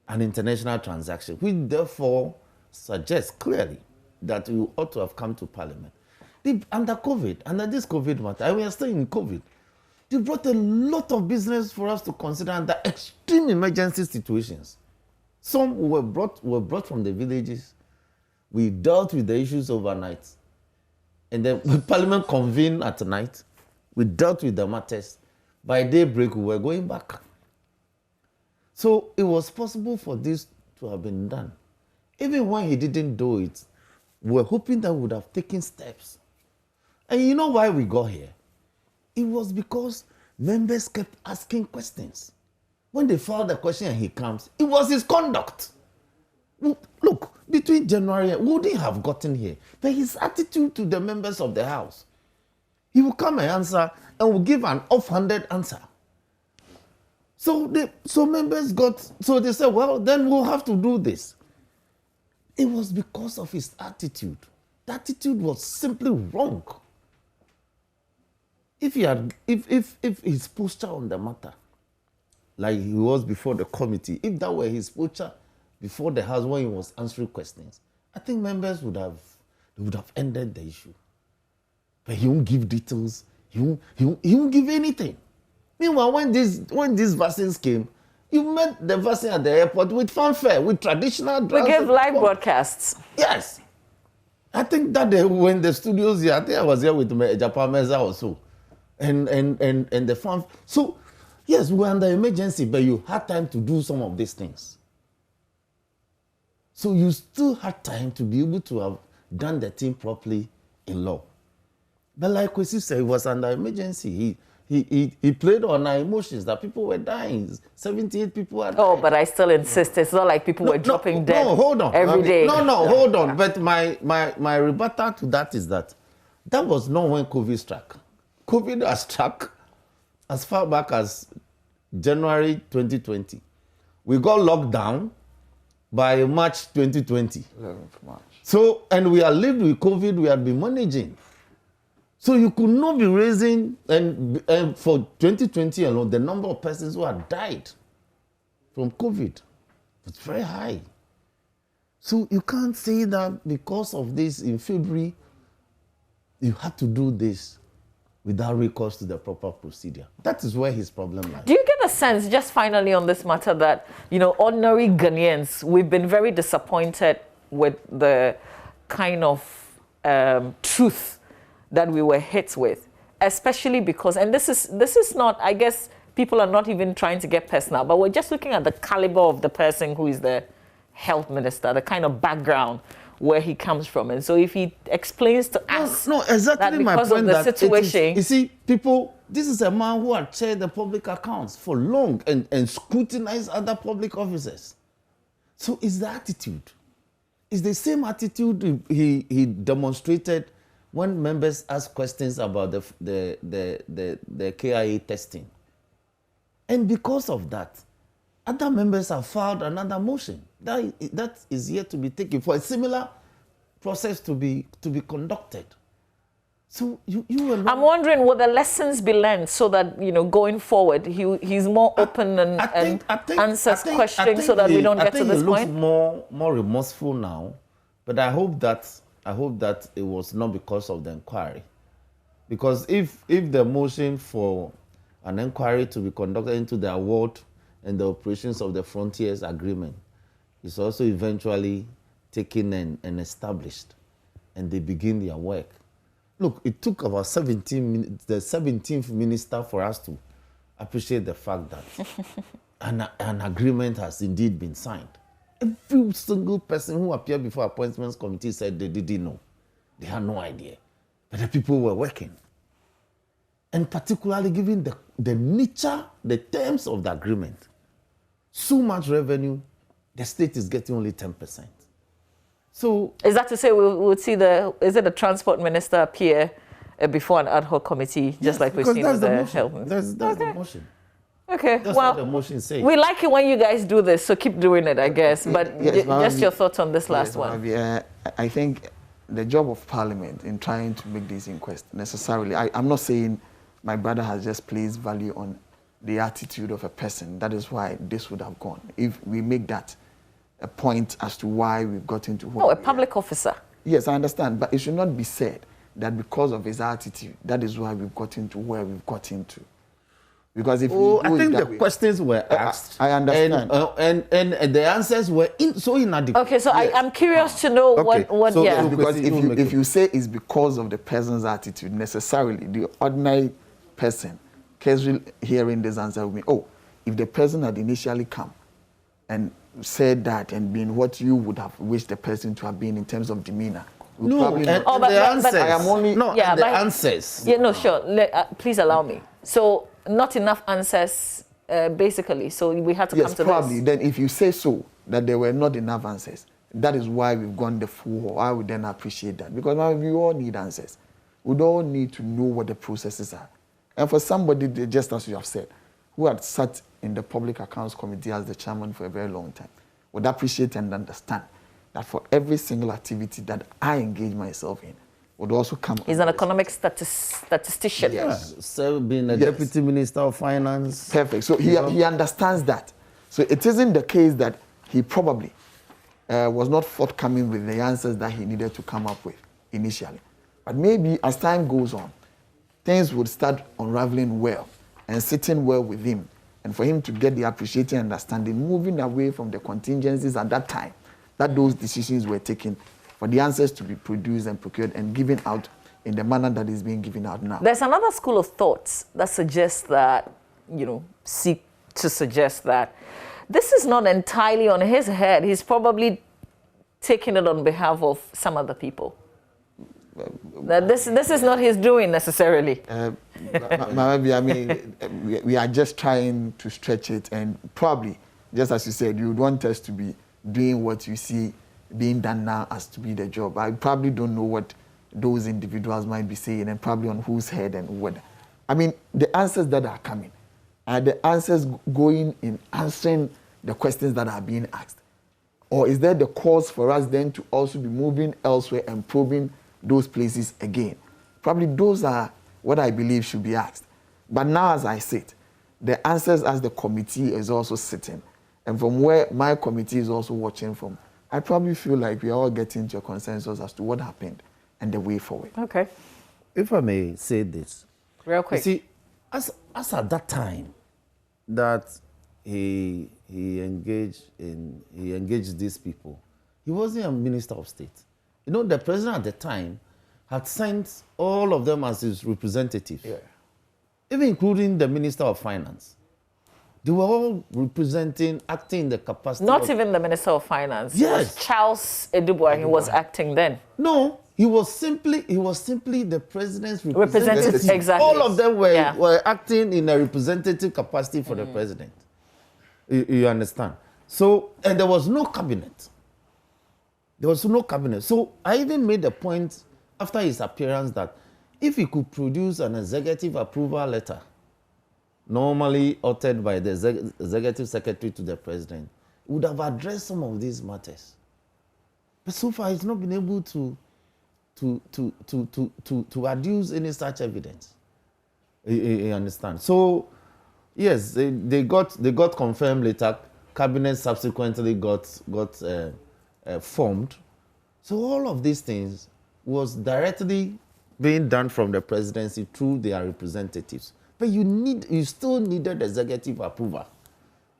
an international transaction, which therefore suggests clearly that you ought to have come to Parliament. Under this COVID matter, and we are still in COVID, they brought a lot of business for us to consider under extreme emergency situations. Some were brought from the villages. We dealt with the issues overnight. And then Parliament convened at night. We dealt with the matters. By daybreak, we were going back. So it was possible for this to have been done. Even when he didn't do it, we were hoping that we would have taken steps. And you know why we got here? It was because members kept asking questions. When they filed the question and he comes, it was his conduct. Look, between January, we wouldn't have gotten here. But his attitude to the members of the House, he will come and answer and will give an offhanded answer. So members so they said, well, then we'll have to do this. It was because of his attitude. The attitude was simply wrong. If his posture on the matter, like he was before the committee, if that were his posture before the House when he was answering questions, I think members would have ended the issue. But he won't give details. He won't give anything. Meanwhile, when these vaccines came, you met the vaccine at the airport with fanfare, with traditional drums. We gave live broadcasts. Yes. I think that day when the studios here, I think I was here with Japan Meza also. And the fan. So, yes, we were under emergency, but you had time to do some of these things. So you still had time to be able to have done the thing properly in law. But like Kwesi said, it was under emergency. He played on our emotions that people were dying. 78 people are dying. Oh, but I still insist. It's not like people were dropping dead hold on. every day. Hold on. But my rebuttal to that is that was not when COVID struck. COVID has struck as far back as January 2020. We got locked down by March 2020. 11th March. So, and we had lived with COVID, we had been managing. So you could not be raising, and for 2020 alone, the number of persons who had died from COVID was very high. So you can't say that because of this in February, you had to do this without recourse to the proper procedure. That is where his problem lies. Do you get a sense, just finally on this matter, that, ordinary Ghanaians, we've been very disappointed with the kind of truth that we were hit with, especially because, and this is not, I guess people are not even trying to get personal, but we're just looking at the caliber of the person who is the health minister, the kind of background where he comes from. And so if he explains to us exactly that because of the situation... you see, people, this is a man who had chaired the public accounts for long and scrutinized other public officers. So it's the attitude. It's the same attitude he demonstrated when members asked questions about the KIA testing. And because of that, other members have filed another motion that is yet to be taken for a similar process to be conducted. So you alone... I'm wondering, will the lessons be learned so that, going forward, he's more open and answers questions so that we don't get to this point? I think he looks more remorseful now, but I hope that it was not because of the inquiry. Because if the motion for an inquiry to be conducted into the award and the operations of the Frontiers Agreement is also eventually taken and established, and they begin their work. Look, it took about the 17th minister for us to appreciate the fact that an agreement has indeed been signed. Every single person who appeared before appointments committee said they didn't know. They had no idea. But the people were working. And particularly given the nature, the terms of the agreement, so much revenue, the state is getting only 10%. So is that to say we would see is it the transport minister appear before an ad hoc committee, just like we've seen with the health? That's the motion. Okay, that's well, what the motion says. We like it when you guys do this, so keep doing it, I guess. But yes, just your thoughts on this last one. I think the job of Parliament in trying to make these inquests necessarily, I'm not saying my brother has just placed value on the attitude of a person. That is why this would have gone. If we make that a point as to why we've got into where a public officer. Yes, I understand, but it should not be said that because of his attitude, that is why we've got into where we've got into. Because if I think the questions were asked. I understand. And the answers were so inadequate. Okay, so yes. I'm curious to know what so because if you say it's because of the person's attitude, necessarily the ordinary person casually hearing this answer with me, oh, if the person had initially come and said that and been what you would have wished the person to have been in terms of demeanor. The answers. Yeah, no, sure. Please allow me. So not enough answers, basically. So we had to come to probably. this. Then if you say so, that there were not enough answers, that is why we've gone the full. I would then appreciate that. Because now we all need answers. We all need to know what the processes are. And for somebody, just as you have said, who had sat in the Public Accounts Committee as the chairman for a very long time, would appreciate and understand that for every single activity that I engage myself in, would also come. He's an economic statistician. Yes. So being a deputy minister of finance. Perfect. So he understands that. So it isn't the case that he probably was not forthcoming with the answers that he needed to come up with initially. But maybe as time goes on, things would start unraveling well and sitting well with him. And for him to get the appreciating understanding, moving away from the contingencies at that time, that those decisions were taken, for the answers to be produced and procured and given out in the manner that is being given out now. There's another school of thoughts that suggests that, seek to suggest that this is not entirely on his head. He's probably taking it on behalf of some other people. That this is not his doing necessarily. I mean, we are just trying to stretch it, and probably, just as you said, you would want us to be doing what you see being done now as to be the job. I probably don't know what those individuals might be saying and probably on whose head and what. I mean, the answers that are coming are the answers going in answering the questions that are being asked. Or is there the cause for us then to also be moving elsewhere and probing those places again? Probably those are what I believe should be asked. But now as I sit, the answers as the committee is also sitting, and from where my committee is also watching from, I probably feel like we are all getting to a consensus as to what happened and the way forward. Okay. If I may say this. Real quick. You see, as at that time that he engaged these people, he wasn't a minister of state. The president at the time had sent all of them as his representatives, even including the minister of finance. They were all acting in the capacity Not even the Minister of Finance. Yes. It was Charles Eduboah. He was acting then. No, he was simply the president's representative. Exactly. All of them were acting in a representative capacity for the president. You understand? So, and there was no cabinet. So I even made a point after his appearance that if he could produce an executive approval letter, normally authored by the executive secretary to the president, would have addressed some of these matters. But so far, he's not been able to adduce any such evidence. You understand? So, yes, they got confirmed later. Cabinet subsequently got formed. So all of these things was directly being done from the presidency through their representatives. But you still needed executive approval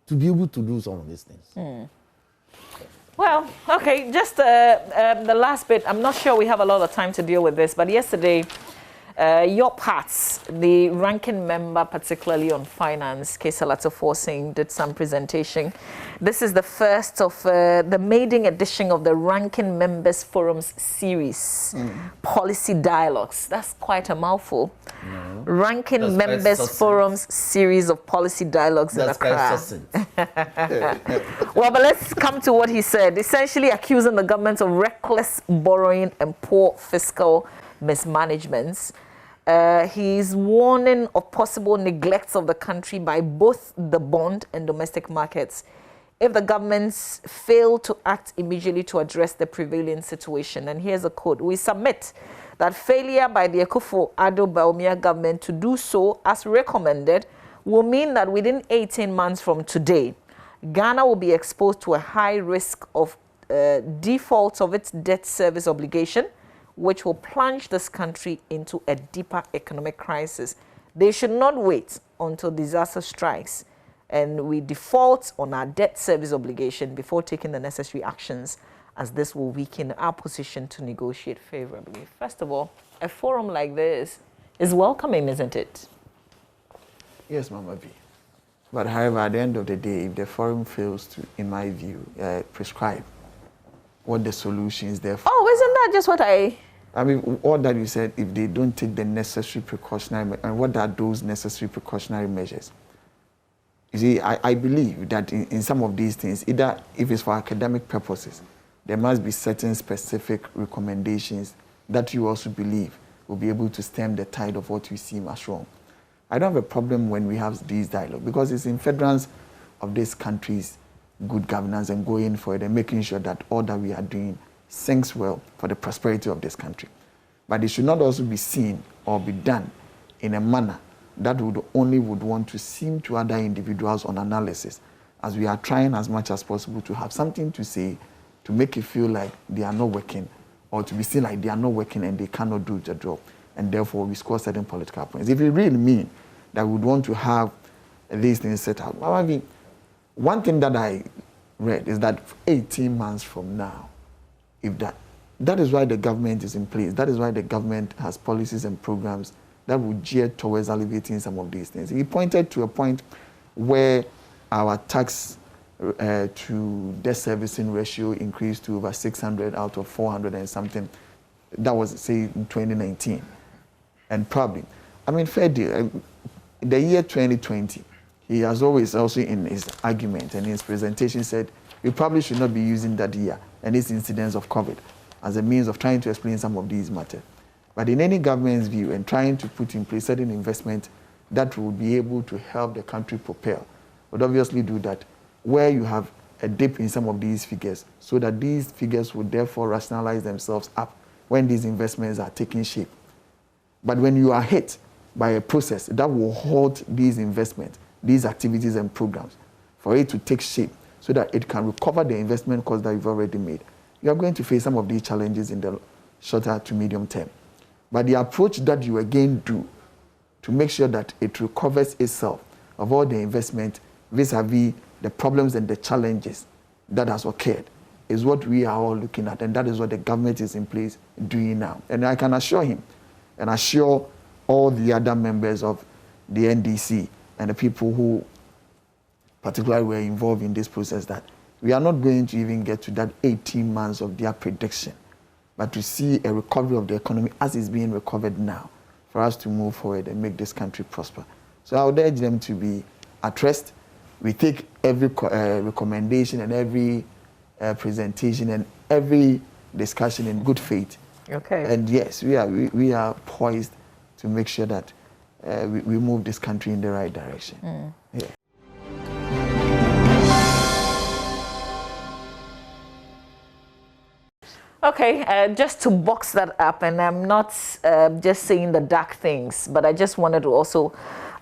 to be able to do some of these things. Well, okay, just the last bit. I'm not sure we have a lot of time to deal with this, but yesterday Your parts, the ranking member, particularly on finance, Kesalato Forcing, did some presentation. This is the first of the maiden edition of the Ranking Members Forums series, Policy Dialogues. That's quite a mouthful. No. Ranking Members Forums series of Policy Dialogues in Accra. Well, but let's come to what he said, essentially accusing the government of reckless borrowing and poor fiscal mismanagements. He's warning of possible neglects of the country by both the bond and domestic markets if the governments fail to act immediately to address the prevailing situation. And here's a quote: "We submit that failure by the Akufo-Addo Bawumia government to do so as recommended will mean that within 18 months from today, Ghana will be exposed to a high risk of default of its debt service obligation, which will plunge this country into a deeper economic crisis. They should not wait until disaster strikes and we default on our debt service obligation before taking the necessary actions, as this will weaken our position to negotiate favorably." First of all, a forum like this is welcoming, isn't it? Yes, Mama V. But however, at the end of the day, if the forum fails to, in my view, prescribe what the solution is there for. Oh, isn't that just what I mean, all that you said, if they don't take the necessary precautionary, and what are those necessary precautionary measures? You see, I believe that in some of these things, either if it's for academic purposes, there must be certain specific recommendations that you also believe will be able to stem the tide of what you seem as wrong. I don't have a problem when we have these dialogue, because it's in furtherance of this country's good governance and going for it and making sure that all that we are doing sinks well for the prosperity of this country. But it should not also be seen or be done in a manner that would want to seem to other individuals on analysis, as we are trying as much as possible to have something to say to make it feel like they are not working, or to be seen like they are not working and they cannot do the job, and therefore we score certain political points. If you really mean that we would want to have these things set out, I mean, one thing that I read is that 18 months from now, if that is why the government is in place. That is why the government has policies and programs that will gear towards alleviating some of these things. He pointed to a point where our tax to debt servicing ratio increased to over 600 out of 400 and something. That was, say, in 2019. And probably, I mean, fair deal. The year 2020, he has always also in his argument and his presentation said, we probably should not be using that year and its incidence of COVID as a means of trying to explain some of these matters. But in any government's view, and trying to put in place certain investment that will be able to help the country propel, would obviously do that where you have a dip in some of these figures, so that these figures would therefore rationalize themselves up when these investments are taking shape. But when you are hit by a process that will halt these investments, these activities and programs, for it to take shape so that it can recover the investment cost that you've already made, you are going to face some of these challenges in the shorter to medium term. But the approach that you again do to make sure that it recovers itself of all the investment vis-a-vis the problems and the challenges that has occurred is what we are all looking at, and that is what the government is in place doing now. And I can assure him and assure all the other members of the NDC and the people who particularly were involved in this process that we are not going to even get to that 18 months of their prediction, but to see a recovery of the economy as it's being recovered now, for us to move forward and make this country prosper. So I would urge them to be at rest. We take every recommendation and every presentation and every discussion in good faith. Okay. And yes, we are poised to make sure that we move this country in the right direction. Yeah. Okay, just to box that up, and I'm not just saying the dark things, but I just wanted to also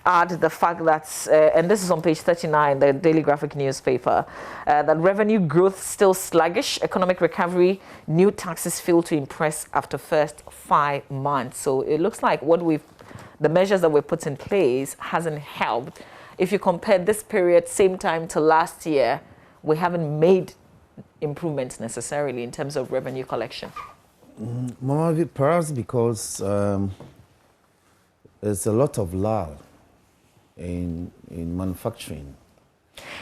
add the fact that, and this is on page 39, the Daily Graphic newspaper, that revenue growth still sluggish, economic recovery, new taxes fail to impress after first 5 months. So it looks like the measures that were put in place hasn't helped. If you compare this period, same time to last year, we haven't made improvements necessarily in terms of revenue collection. Perhaps because there's a lot of lull in manufacturing.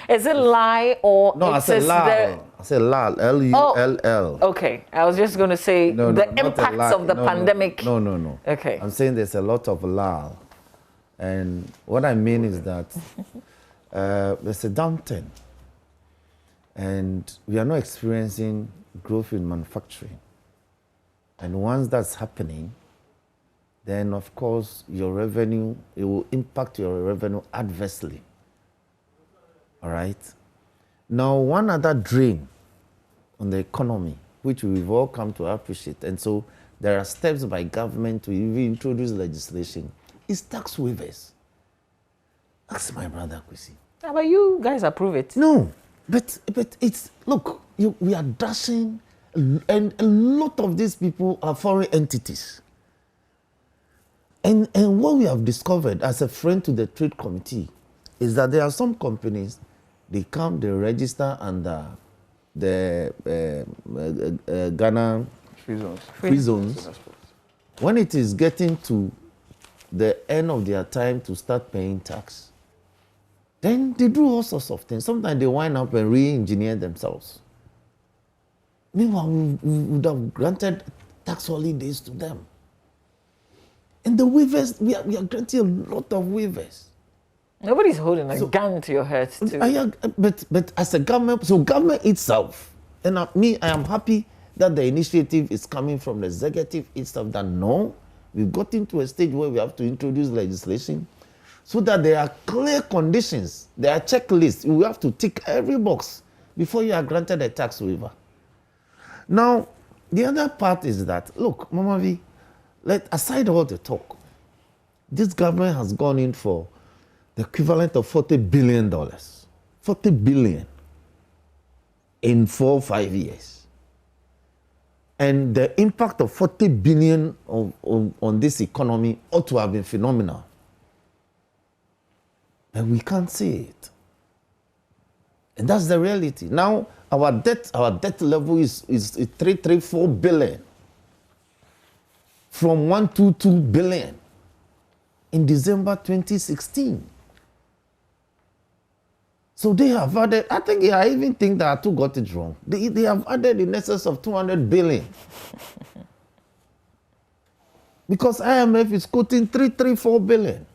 Is it lie or no? I said lull. I said lull. L-U-L-L. Okay, I was just going to say the impacts of the pandemic. No. Okay. I'm saying there's a lot of lull, and what I mean is that there's a downturn, and we are not experiencing growth in manufacturing. And once that's happening, then of course your revenue, it will impact your revenue adversely. All right? Now, one other drain on the economy, which we've all come to appreciate, and so there are steps by government to even introduce legislation, is tax waivers. Ask my brother, Kwesi. Yeah, but you guys approve it. No, but it's, look, we are dashing, and a lot of these people are foreign entities. And what we have discovered as a friend to the trade committee is that there are some companies, they come, they register under the Ghana free zones. When it is getting to the end of their time to start paying tax, then they do all sorts of things. Sometimes they wind up and re-engineer themselves. Meanwhile, we would have granted tax holidays to them. And the waivers, we are granting a lot of waivers. Nobody's holding a gun to your head, too. But as a government, so government itself, and I am happy that the initiative is coming from the executive itself, that no, we've gotten to a stage where we have to introduce legislation so that there are clear conditions, there are checklists. We have to tick every box before you are granted a tax waiver. Now, the other part is that, look, Mama V, aside all the talk, this government has gone in for the equivalent of $40 billion. $40 billion in 4 or 5 years. And the impact of $40 billion on this economy ought to have been phenomenal. But we can't see it. And that's the reality. Now, our debt level is 334 billion from 122 billion in December 2016. So they have added, I even think that Atu got it wrong. They have added in excess of 200 billion. Because IMF is quoting 334 billion.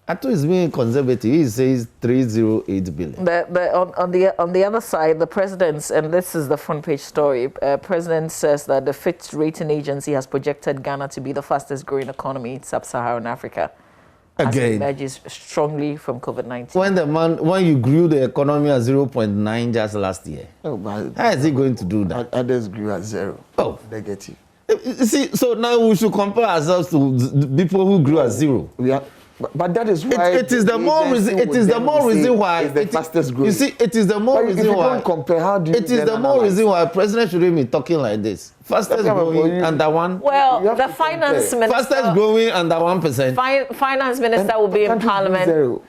Atu is being conservative. He says 308 billion. But on the other side, the president, and this is the front page story, president says that the Fitch rating agency has projected Ghana to be the fastest growing economy in sub-Saharan Africa. Again, as it emerges strongly from COVID-19. When you grew the economy at 0.9 just last year, how is he going to do that? Others grew at 0. Oh, negative. See, so now we should compare ourselves to the people who grew at 0. But that is why it is the more reason. It is the more reason why it's the fastest growth. You see, it is the more reason why. If you don't compare, how do you? It is the more reason why President shouldn't be talking like this. Fastest growing under 1. Well, the finance minister. Fastest growing under 1%. Finance minister will be in parliament.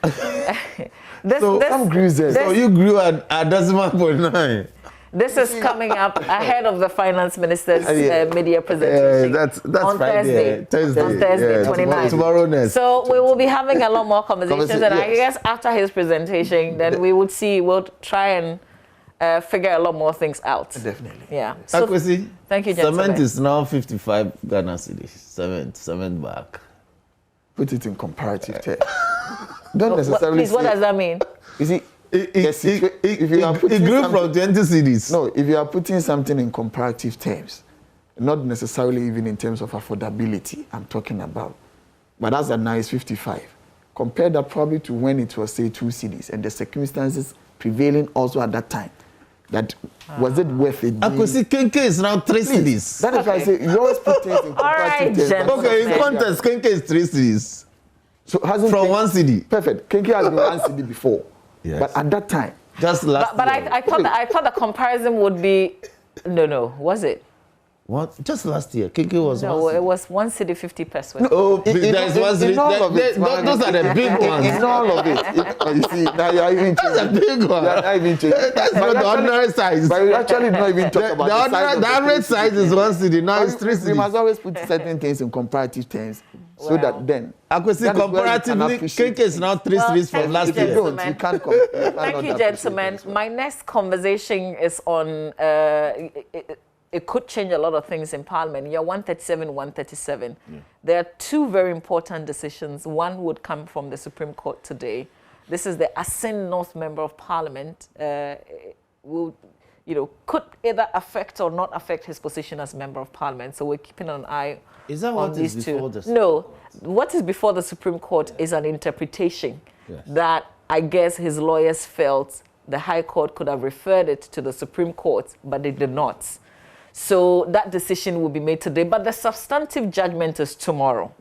So you grew at decimal point 9. This is coming up ahead of the finance minister's media presentation. That's on Friday. Thursday. On Thursday, 29th. Tomorrow next. So we will be having a lot more conversations, and I guess after his presentation, then we would see. We'll try and figure a lot more things out. Definitely. Yeah. So, thank you, gentlemen. Cement is now 55 Ghana cedis. Cement back. Put it in comparative terms. Don't necessarily. Please, what does that mean? You see. It grew from 20 cedis. No, if you are putting something in comparative terms, not necessarily even in terms of affordability, I'm talking about, but that's a nice 55. Compare that probably to when it was, say, 2 cedis and the circumstances prevailing also at that time. That was it worth it? I could see Kenke is now 3 cedis. That is why I say you always put things in comparative terms. Okay, in context, Kenke is 3 cedis. So hasn't from 1 cedi. Perfect. Kenke has been 1 cedi before. Yes. But at that time, just last but I thought the comparison would be no, was it? What? Just last year, Kinky was No, it was 1 city 50 pesos. No, there's one city. Those are the big ones. In all of it. You see, now you are even That's a big one. You are not even changing. That's not the ordinary size. But you actually not even talk about the size. The average size is 1 city, now it's 3 cities. We must always put certain things in comparative terms, so that then. I could see comparatively, Kinky is now 3 cities from last year. You can't compare. Thank you, gentlemen. My next conversation is on. It could change a lot of things in Parliament. You're 137, 137. Yeah. There are 2 very important decisions. One would come from the Supreme Court today. This is the Asin North Member of Parliament. Could either affect or not affect his position as Member of Parliament. So we're keeping an eye on these 2. No, what is before the Supreme Court is an interpretation that I guess his lawyers felt the High Court could have referred it to the Supreme Court, but they did not. So that decision will be made today, but the substantive judgment is tomorrow.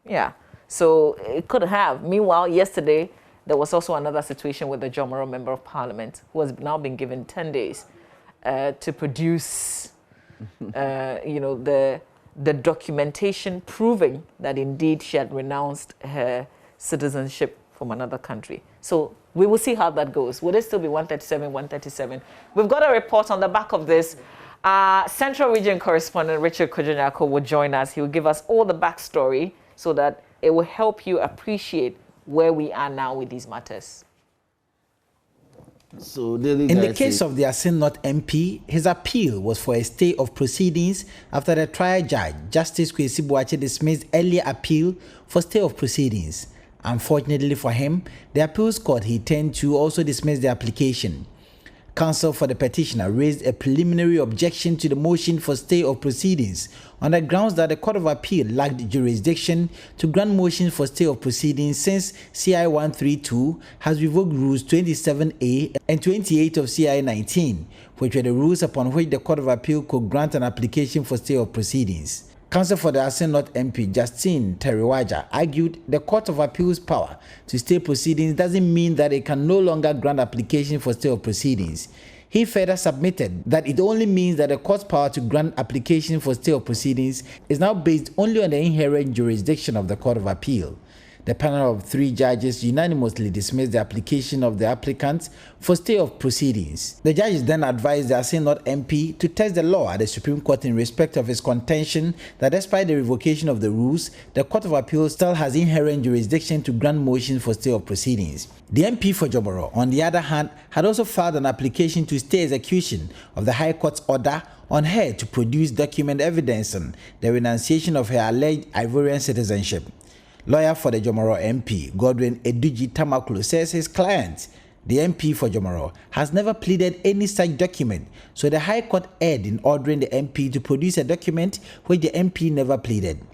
Yeah. So it could have. Meanwhile, yesterday, there was also another situation with the Jomoro Member of Parliament, who has now been given 10 days to produce, the documentation proving that indeed she had renounced her citizenship from another country. So we will see how that goes. Will it still be 137, 137? We've got a report on the back of this. Central Region correspondent Richard Kojonyako will join us. He will give us all the backstory so that it will help you appreciate where we are now with these matters. So in the case of the Asin North MP, his appeal was for a stay of proceedings after the trial judge, Justice Kwesi Boakye, dismissed earlier appeal for stay of proceedings. Unfortunately for him, the appeals court he turned to also dismissed the application. Counsel for the petitioner raised a preliminary objection to the motion for stay of proceedings on the grounds that the Court of Appeal lacked jurisdiction to grant motions for stay of proceedings since CI 132 has revoked Rules 27A and 28 of CI 19, which were the rules upon which the Court of Appeal could grant an application for stay of proceedings. Counsel for the Asin North MP, Justine Teriwaja, argued the Court of Appeal's power to stay proceedings doesn't mean that it can no longer grant application for stay of proceedings. He further submitted that it only means that the court's power to grant application for stay of proceedings is now based only on the inherent jurisdiction of the Court of Appeal. The panel of 3 judges unanimously dismissed the application of the applicant for stay of proceedings. The judges then advised the Asin North MP to test the law at the Supreme Court in respect of his contention that despite the revocation of the rules, the Court of Appeal still has inherent jurisdiction to grant motions for stay of proceedings. The MP for Jomoro, on the other hand, had also filed an application to stay execution of the High Court's order on her to produce document evidence on the renunciation of her alleged Ivorian citizenship. Lawyer for the Jomoro MP, Godwin Eduji Tamaklo, says his client, the MP for Jomoro, has never pleaded any such document, so the High Court erred in ordering the MP to produce a document which the MP never pleaded.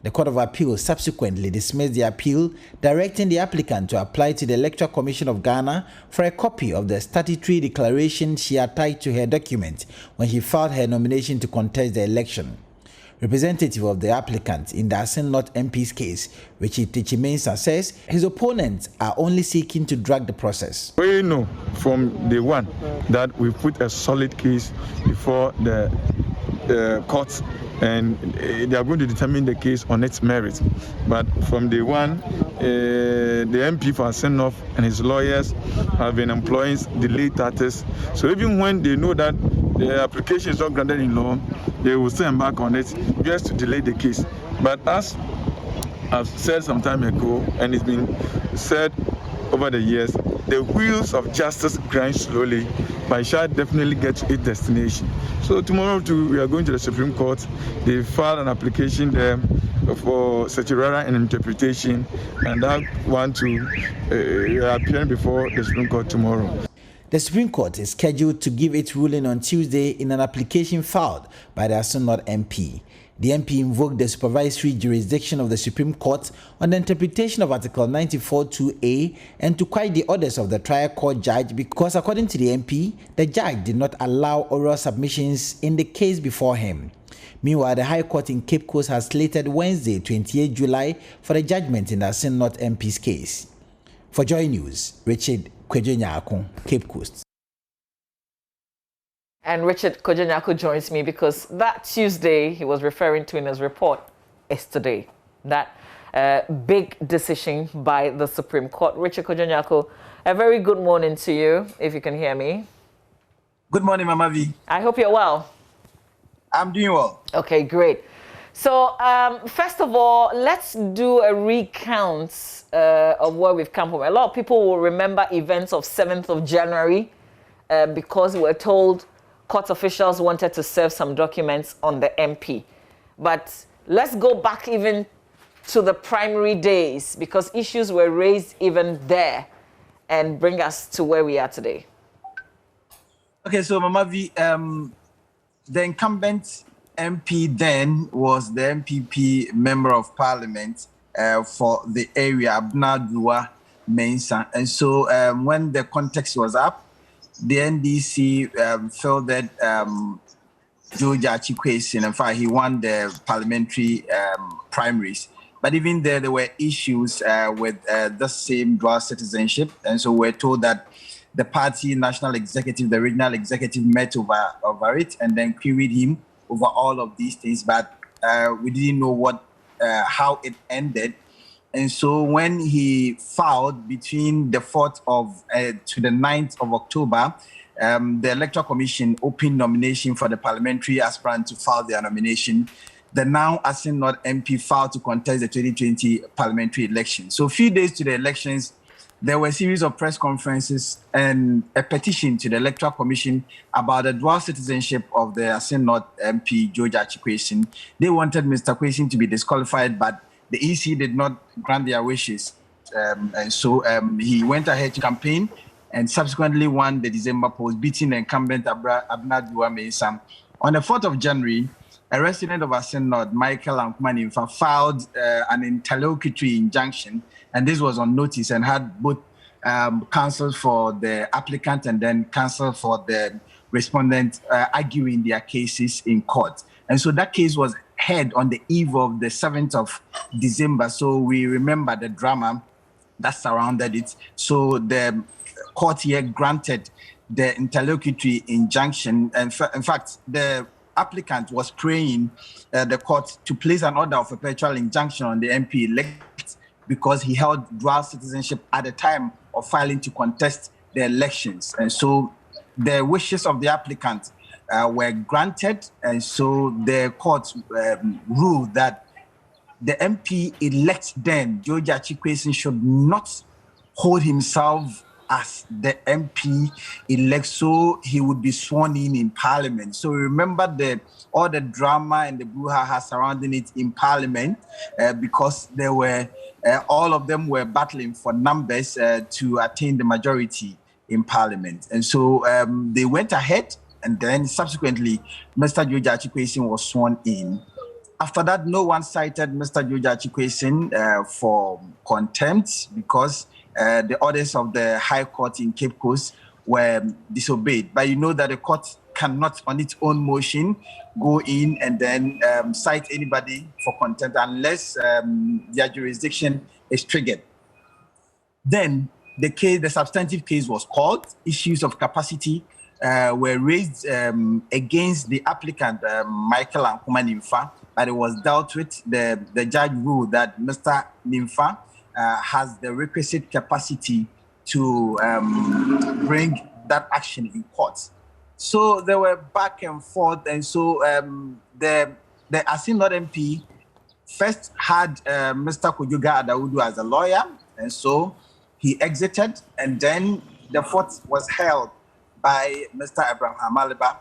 The Court of Appeal subsequently dismissed the appeal, directing the applicant to apply to the Electoral Commission of Ghana for a copy of the statutory declaration she attached to her document when she filed her nomination to contest the election. Representative of the applicant in the Asin North MP's case, Richard Tichimensa, says his opponents are only seeking to drag the process. We know from day one that we put a solid case before the courts, and they are going to determine the case on its merits. But from day one, the MP for Asin North and his lawyers have been employing delay tactics. So even when they know that the application is not granted in law, they will still embark on it just to delay the case. But as I've said some time ago, and it's been said over the years, the wheels of justice grind slowly, but it shall definitely get to its destination. So tomorrow too, we are going to the Supreme Court. They filed an application there for certiorari and interpretation, and that one to appear before the Supreme Court tomorrow. The Supreme Court is scheduled to give its ruling on Tuesday in an application filed by the Asin North MP. The MP invoked the supervisory jurisdiction of the Supreme Court on the interpretation of Article 94(2)A and to quash the orders of the trial court judge because, according to the MP, the judge did not allow oral submissions in the case before him. Meanwhile, the High Court in Cape Coast has slated Wednesday, 28 July, for the judgment in the Asin North MP's case. For JoyNews, Richard Kojonyako, Cape Coast. And Richard Kojenyako joins me because that Tuesday he was referring to in his report is today. That big decision by the Supreme Court. Richard Kojenyako, a very good morning to you, if you can hear me. Good morning, Mama V. I hope you're well. I'm doing well. Okay, great. So, first of all, let's do a recount of where we've come from. A lot of people will remember events of 7th of January because we're told court officials wanted to serve some documents on the MP. But let's go back even to the primary days because issues were raised even there and bring us to where we are today. Okay, so Mama V, the incumbent MP then was the MPP Member of Parliament for the area, Abnadua Mensah. And so when the context was up, the NDC felt that George Achikwesin, in fact, he won the parliamentary primaries. But even there were issues with the same dual citizenship. And so we're told that the party national executive, the regional executive met over it and then queried him over all of these things. But we didn't know how it ended. And so when he filed between the 4th to the 9th of October, the Electoral Commission opened nomination for the parliamentary aspirant to file their nomination. The now Asinod MP filed to contest the 2020 parliamentary election. So a few days to the elections, there were a series of press conferences and a petition to the Electoral Commission about the dual citizenship of the Asinod MP, George Achikwesin. They wanted Mr. Kwesin to be disqualified, but the EC did not grant their wishes. And so he went ahead to campaign and subsequently won the December poll, beating the incumbent Abnadua Mensah. On the 4th of January, a resident of Asinod, Michael Ankumaninfa, filed an interlocutory injunction, and this was on notice and had both counsel for the applicant and then counsel for the respondent arguing their cases in court. And so that case was heard on the eve of the 7th of December. So we remember the drama that surrounded it. So the court here granted the interlocutory injunction. And in fact, the applicant was praying the court to place an order of perpetual injunction on the MP elect because he held dual citizenship at the time of filing to contest the elections. And so the wishes of the applicant were granted, and so the court ruled that the MP elect then, George Achikwesin, should not hold himself as the MP elect, so he would be sworn in Parliament. So remember all the drama and the brouhaha surrounding it in Parliament because there were all of them were battling for numbers to attain the majority in Parliament. And so they went ahead, and then subsequently, Mr. George Achikwesin was sworn in. After that, no one cited Mr. George Achikwesin for contempt because the orders of the High Court in Cape Coast were disobeyed. But you know that the court cannot, on its own motion, go in and then cite anybody for contempt unless their jurisdiction is triggered. Then the substantive case was called. Issues of capacity were raised against the applicant, Michael Ankumaninfa, but it was dealt with. The judge ruled that Mr. Ninfa has the requisite capacity to bring that action in court. So they were back and forth, and so the Asinod MP first had Mr. Kojuga Adawudu as a lawyer, and so he exited, and then the fort was held by Mr. Abraham Maliba.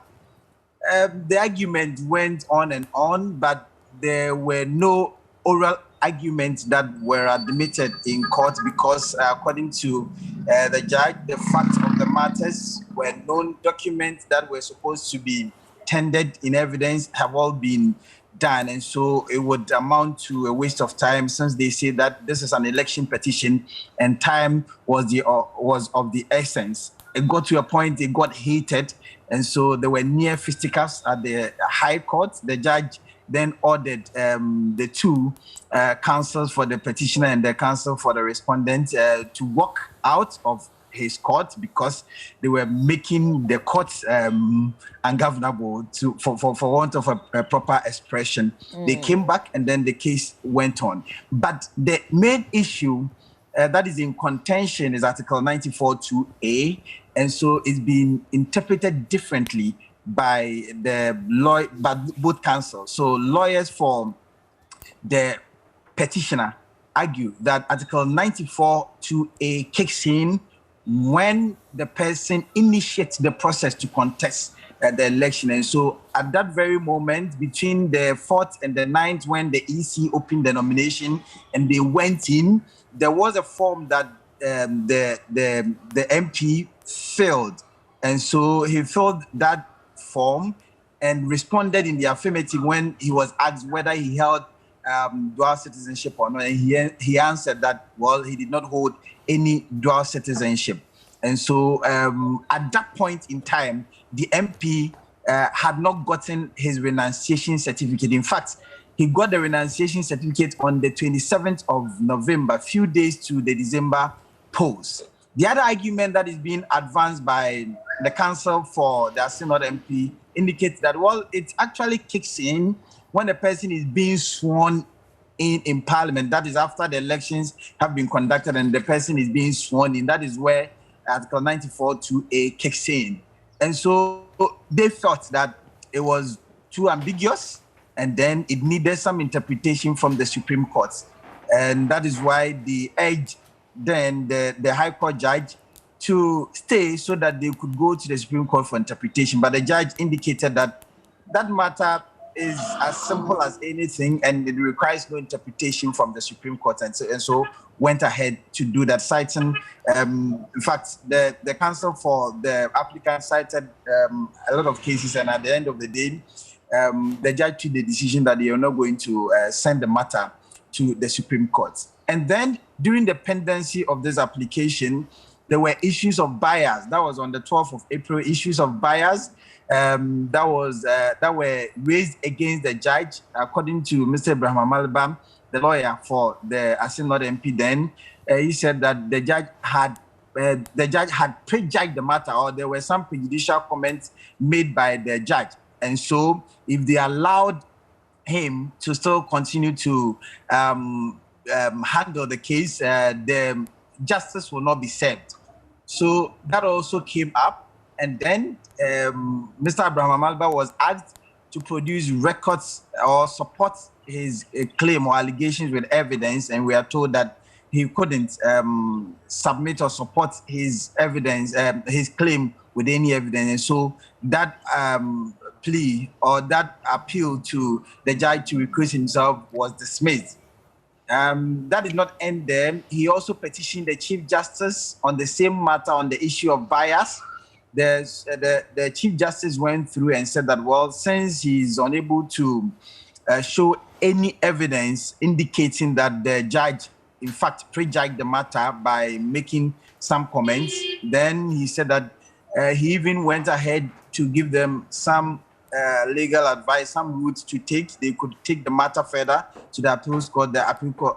The argument went on and on, but there were no oral arguments that were admitted in court because, according to the judge, the facts of the matters were known. Documents that were supposed to be tendered in evidence have all been done, and so it would amount to a waste of time since they say that this is an election petition and time was of the essence. It got to a point it got heated, and so there were near fisticuffs at the High Court. The judge then ordered the two counsels for the petitioner and the counsel for the respondent to walk out of his court because they were making the courts ungovernable for want of a proper expression. They came back and then the case went on. But the main issue that is in contention is Article 94(2)(a), and so it's been interpreted differently by both counsels. So lawyers for the petitioner argue that Article 94(2)(a) kicks in when the person initiates the process to contest the election. And so at that very moment, between the 4th and the 9th, when the EC opened the nomination and they went in, there was a form that the MP filled. And so he filled that form and responded in the affirmative when he was asked whether he held dual citizenship or not. And he answered that, well, he did not hold any dual citizenship. And so at that point in time, the MP had not gotten his renunciation certificate. In fact, he got the renunciation certificate on the 27th of November, a few days to the December polls. The other argument that is being advanced by the counsel for the Synod MP indicates that, well, it actually kicks in when a person is being sworn in Parliament. That is after the elections have been conducted and the person is being sworn in. That is where Article 94(2)(a) kicks in. And so they felt that it was too ambiguous and then it needed some interpretation from the Supreme Court. And that is why they urged then the High Court judge to stay so that they could go to the Supreme Court for interpretation. But the judge indicated that that matter is as simple as anything and it requires no interpretation from the Supreme Court, and so went ahead to do that, citing, in fact, the counsel for the applicant cited a lot of cases, and at the end of the day, the judge took the decision that they are not going to send the matter to the Supreme Court. And then during the pendency of this application, there were issues of bias. That was on the 12th of April, issues of bias that were raised against the judge, according to Mr. Ibrahim Amalbam, the lawyer for the Synod MP. Then he said that the judge had prejudged the matter, or there were some prejudicial comments made by the judge, and so if they allowed him to still continue to handle the case, the justice will not be served. So that also came up. And then Mr. Abraham Amalba was asked to produce records or support his claim or allegations with evidence, and we are told that he couldn't submit or support his evidence, his claim with any evidence. And so that plea or that appeal to the judge to recuse himself was dismissed. That did not end there. He also petitioned the Chief Justice on the same matter, on the issue of bias. The Chief Justice went through and said that, well, since he's unable to show any evidence indicating that the judge, in fact, prejudged the matter by making some comments, then he said that he even went ahead to give them some legal advice, some routes to take. They could take the matter further to the appeals court. The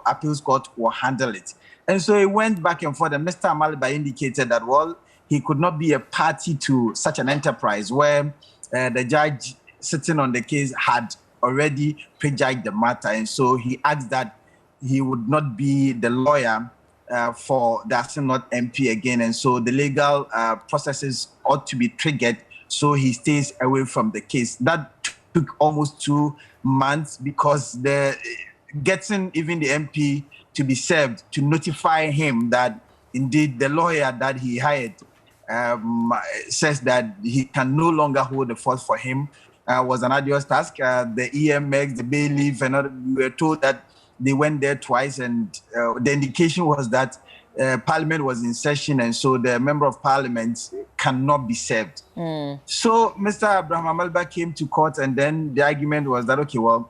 appeals court will handle it. And so it went back and forth. And Mr. Amaliba indicated that, well, he could not be a party to such an enterprise where the judge sitting on the case had already prejudged the matter. And so he asked that he would not be the lawyer for the Synod MP again. And so the legal processes ought to be triggered so he stays away from the case. That took almost 2 months because getting even the MP to be served to notify him that indeed the lawyer that he hired says that he can no longer hold the fort for him was an arduous task. The EMX, the bailiff, and we were told that they went there twice, and the indication was that Parliament was in session, and so the member of Parliament cannot be served. So Mr. Abraham Amalba came to court, and then the argument was that, okay, well,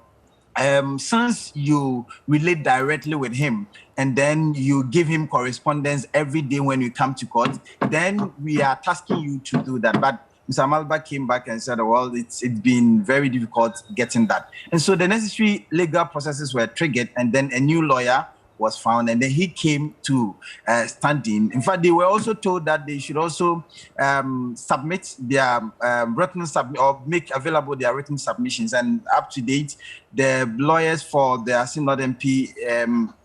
since you relate directly with him and then you give him correspondence every day when you come to court, then we are tasking you to do that. But Mr. Amalba came back and said, well, it's been very difficult getting that. And so the necessary legal processes were triggered, and then a new lawyer was found, and then he came to stand in. In fact, they were also told that they should also submit their or make available their written submissions. And up to date, the lawyers for the Asynod MP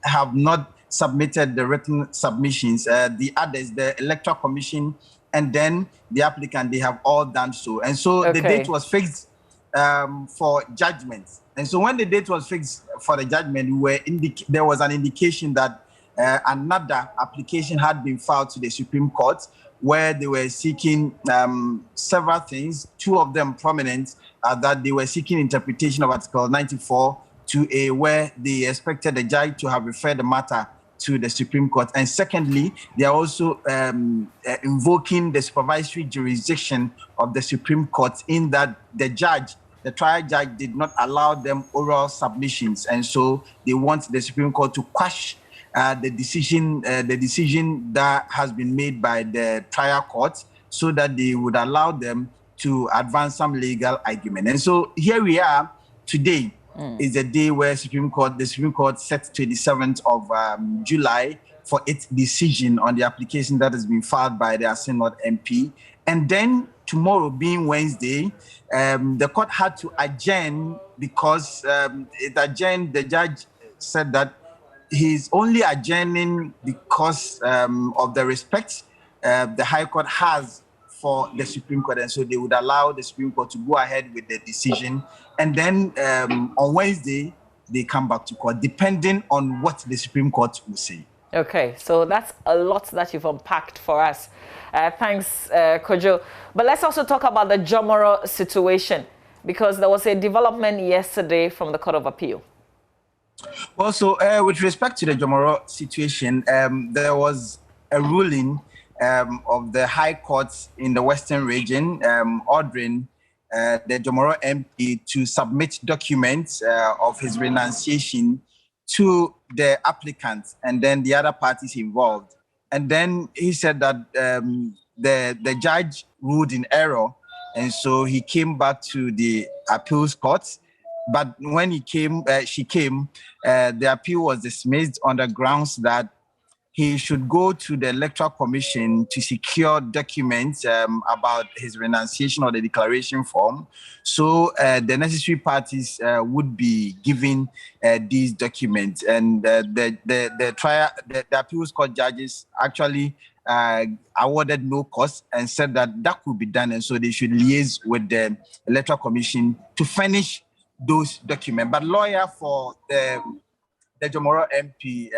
have not submitted the written submissions. The others, the Electoral Commission, and then the applicant, they have all done so. And so the date was fixed for judgment. And so when the date was fixed for the judgment, there was an indication that another application had been filed to the Supreme Court where they were seeking several things. Two of them prominent that they were seeking interpretation of Article 94 2A, where they expected the judge to have referred the matter to the Supreme Court. And secondly, they are also invoking the supervisory jurisdiction of the Supreme Court in that the trial judge did not allow them oral submissions. And so they want the Supreme Court to quash the decision that has been made by the trial court so that they would allow them to advance some legal argument. And so here we are today. Is the day where the Supreme Court set 27th of July for its decision on the application that has been filed by the Asynod MP. And then tomorrow, being Wednesday, the court had to adjourn because the judge said that he's only adjourning because of the respect the High Court has for the Supreme Court, and so they would allow the Supreme Court to go ahead with the decision. And then on Wednesday, they come back to court, depending on what the Supreme Court will say. Okay, so that's a lot that you've unpacked for us. Thanks, Kojo. But let's also talk about the Jomoro situation, because there was a development yesterday from the Court of Appeal. Well, so with respect to the Jomoro situation, there was a ruling of the High Court in the Western region ordering the Jomoro MP to submit documents of his renunciation to the applicant and then the other parties involved. And then he said that the judge ruled in error, and so he came back to the appeals court. But when she came, the appeal was dismissed on the grounds that he should go to the Electoral Commission to secure documents about his renunciation or the declaration form. So the necessary parties would be given these documents. And the appeals court judges actually awarded no cost and said that could be done. And so they should liaise with the Electoral Commission to furnish those documents. But lawyer for the Jomoro MP,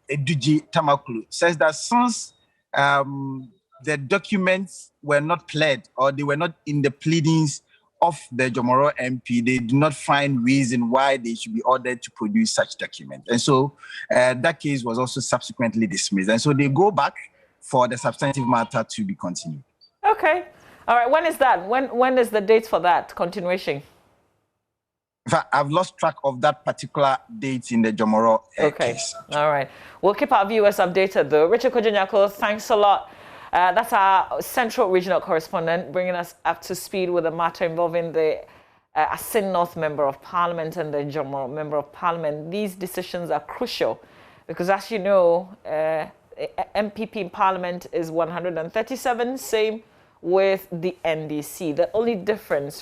Eduji Tamakulu, says that since the documents were not pled or they were not in the pleadings of the Jomoro MP, they do not find reason why they should be ordered to produce such documents. And so that case was also subsequently dismissed. And so they go back for the substantive matter to be continued. Okay. All right. When is that? When is the date for that continuation? In fact, I've lost track of that particular date in the Jomoro case. All right. We'll keep our viewers updated, though. Richard Kojonyako, thanks a lot. That's our Central Regional Correspondent, bringing us up to speed with the matter involving the Asin North Member of Parliament and the Jomoro Member of Parliament. These decisions are crucial because, as you know, MPP in Parliament is 137, same with the NDC. The only difference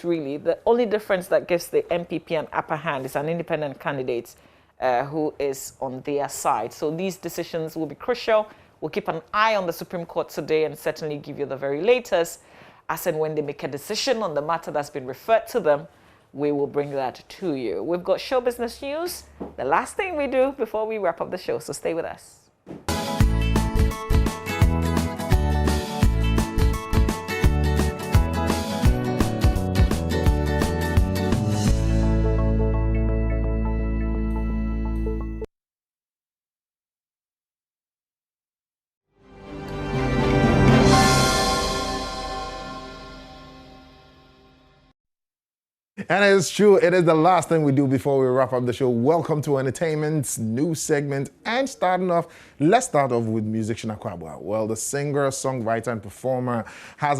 that gives the MPP an upper hand is an independent candidate who is on their side. So these decisions will be crucial. We'll keep an eye on the Supreme Court today and certainly give you the very latest. As and when they make a decision on the matter that's been referred to them, we will bring that to you. We've got show business news, the last thing we do before we wrap up the show, so stay with us. And it's true, it is the last thing we do before we wrap up the show. Welcome to Entertainment's new segment. And let's start off with musician Akwabwa. Well, the singer, songwriter, and performer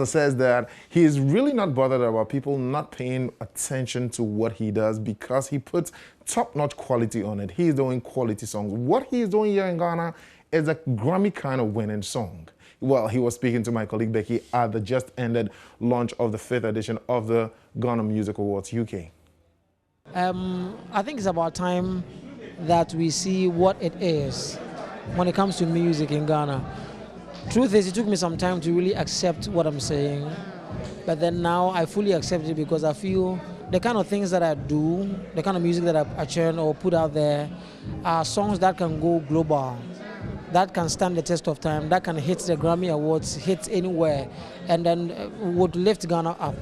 says that he is really not bothered about people not paying attention to what he does because he puts top-notch quality on it. He is doing quality songs. What he is doing here in Ghana is a Grammy kind of winning song. Well, he was speaking to my colleague Becky at the just ended launch of the 5th edition of the Ghana Music Awards UK. I think it's about time that we see what it is when it comes to music in Ghana. Truth is, it took me some time to really accept what I'm saying, but then now I fully accept it because I feel the kind of things that I do, the kind of music that I churn or put out there are songs that can go global, that can stand the test of time, that can hit the Grammy Awards, hit anywhere, and then would lift Ghana up.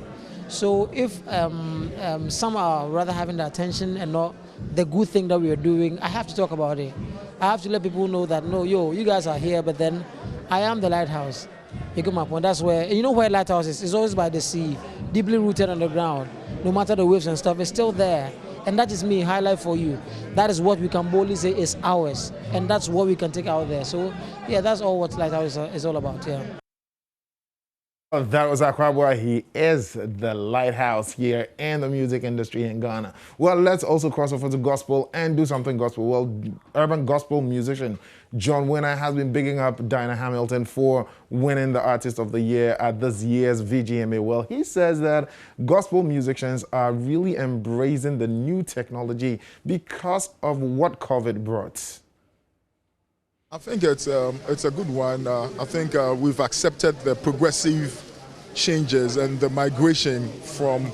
So if some are rather having the attention and not the good thing that we are doing, I have to talk about it. I have to let people know that, no, you guys are here, but then I am the lighthouse. You get my point? That's where, you know where lighthouse is? It's always by the sea, deeply rooted on the ground. No matter the waves and stuff, it's still there. And that is me, highlight for you. That is what we can boldly say is ours. And that's what we can take out there. So, yeah, that's all what Lighthouse is all about, yeah. That was Akwabwa. He is the lighthouse here in the music industry in Ghana. Well, let's also cross over to gospel and do something gospel. Well, urban gospel musician John Winner has been bigging up Dinah Hamilton for winning the Artist of the Year at this year's VGMA. Well, he says that gospel musicians are really embracing the new technology because of what COVID brought. I think it's a good one. I think we've accepted the progressive changes and the migration from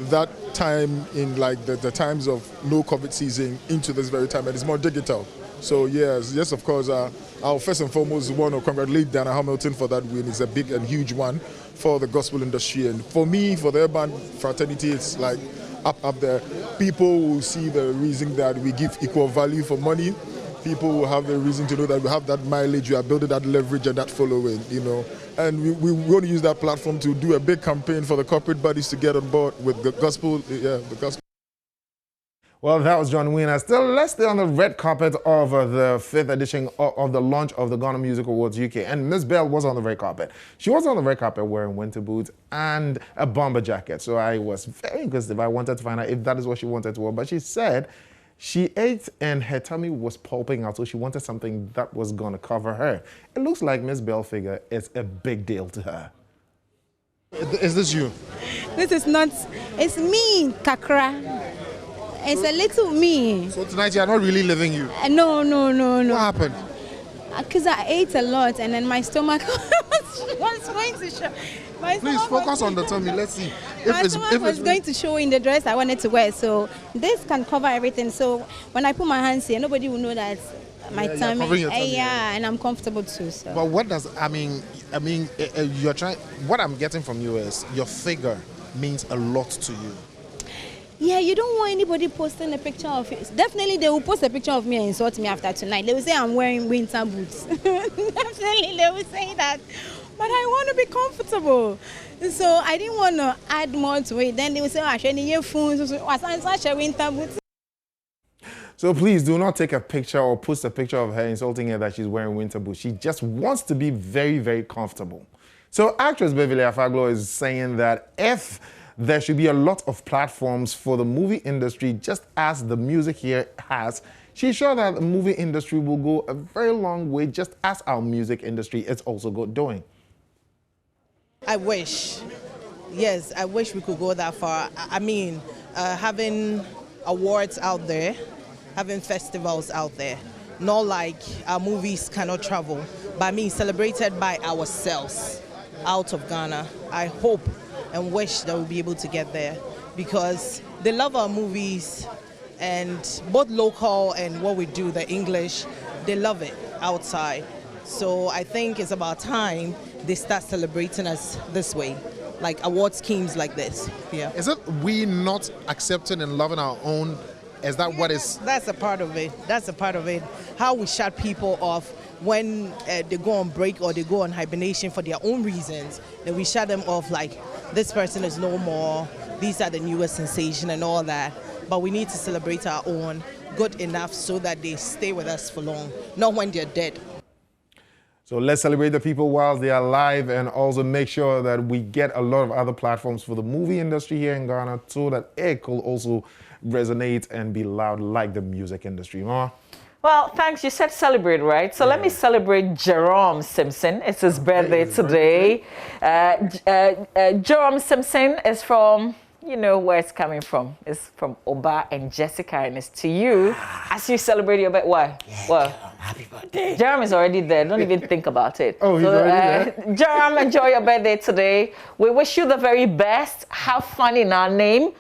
that time in like the times of no COVID season into this very time, and it's more digital. So yes, of course, I'll first and foremost want to congratulate Dinah Hamilton for that win. It's a big and huge one for the gospel industry, and for me, for the urban fraternity, it's like up there. People will see the reason that we give equal value for money. People will have the reason to know that we have that mileage, we are building that leverage and that following, you know. And we want to use that platform to do a big campaign for the corporate bodies to get on board with the gospel, the gospel. Well, that was John Winner. Still, let's stay on the red carpet of the 5th edition of the launch of the Ghana Music Awards UK. And Miss Bell was on the red carpet. She was on the red carpet wearing winter boots and a bomber jacket. So I was very inquisitive. I wanted to find out if that is what she wanted to wear. But she said she ate and her tummy was pulping out, so she wanted something that was going to cover her. It looks like Miss Bell figure is a big deal to her. Is this you? This is not, it's me, Kakra. It's a little me. So tonight you are not really living you? No. What happened? Because I ate a lot and then my stomach was going to show. Please focus on the tummy. Let's see. My stomach was going to show in the dress I wanted to wear. So this can cover everything. So when I put my hands here, nobody will know that my tummy. Yeah, and I'm comfortable too. So. But what does you're trying? What I'm getting from you is your figure means a lot to you. Yeah, you don't want anybody posting a picture of it. Definitely, they will post a picture of me and insult me after tonight. They will say I'm wearing winter boots. Definitely, they will say that. But I want to be comfortable. So I didn't want to add more to it. Then they will say, I should need earphones. Such a winter boots. So please do not take a picture or post a picture of her insulting her that she's wearing winter boots. She just wants to be very, very comfortable. So actress Beverly Afaglo is saying that if there should be a lot of platforms for the movie industry, just as the music here has, she's sure that the movie industry will go a very long way, just as our music industry is also doing. I wish. Yes, I wish we could go that far. I mean, having awards out there, having festivals out there, not like our movies cannot travel, but I mean celebrated by ourselves out of Ghana. I hope and wish that we'll be able to get there because they love our movies, and both local and what we do, the English, they love it outside. So I think it's about time they start celebrating us this way, like award schemes like this. Yeah. Is it we not accepting and loving our own? Is that what is? That's a part of it. That's a part of it. How we shut people off when they go on break or they go on hibernation for their own reasons, then we shut them off like this person is no more, these are the newest sensation and all that. But we need to celebrate our own good enough so that they stay with us for long, not when they're dead. So let's celebrate the people while they are alive and also make sure that we get a lot of other platforms for the movie industry here in Ghana so that it could also resonate and be loud like the music industry. Mama? Well, thanks. You said celebrate, right? So let me celebrate Jerome Simpson. It's his birthday today. Jerome Simpson is from, you know where it's coming from. It's from Oba and Jessica, and it's to you as you celebrate your birthday. Why? Yeah, what? Happy birthday. Jerome is already there. Don't even think about it. Oh, he's already there? Jerome, enjoy your birthday today. We wish you the very best. Have fun in our name,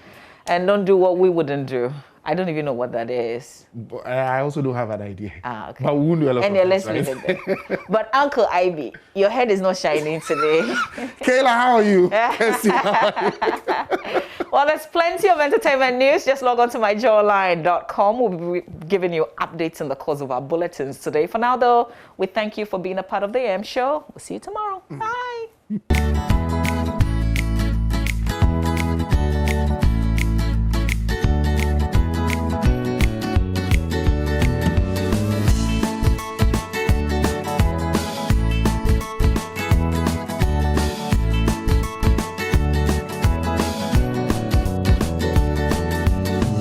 and don't do what we wouldn't do. I don't even know what that is. But I also don't have an idea. Ah, okay. But we won't do a lot and of let's things, leave it there. But Uncle Ivy, your head is not shining today. Kayla, how are you? Well, there's plenty of entertainment news. Just log on to myjawline.com. We'll be giving you updates in the course of our bulletins today. For now, though, we thank you for being a part of the AM show. We'll see you tomorrow. Bye.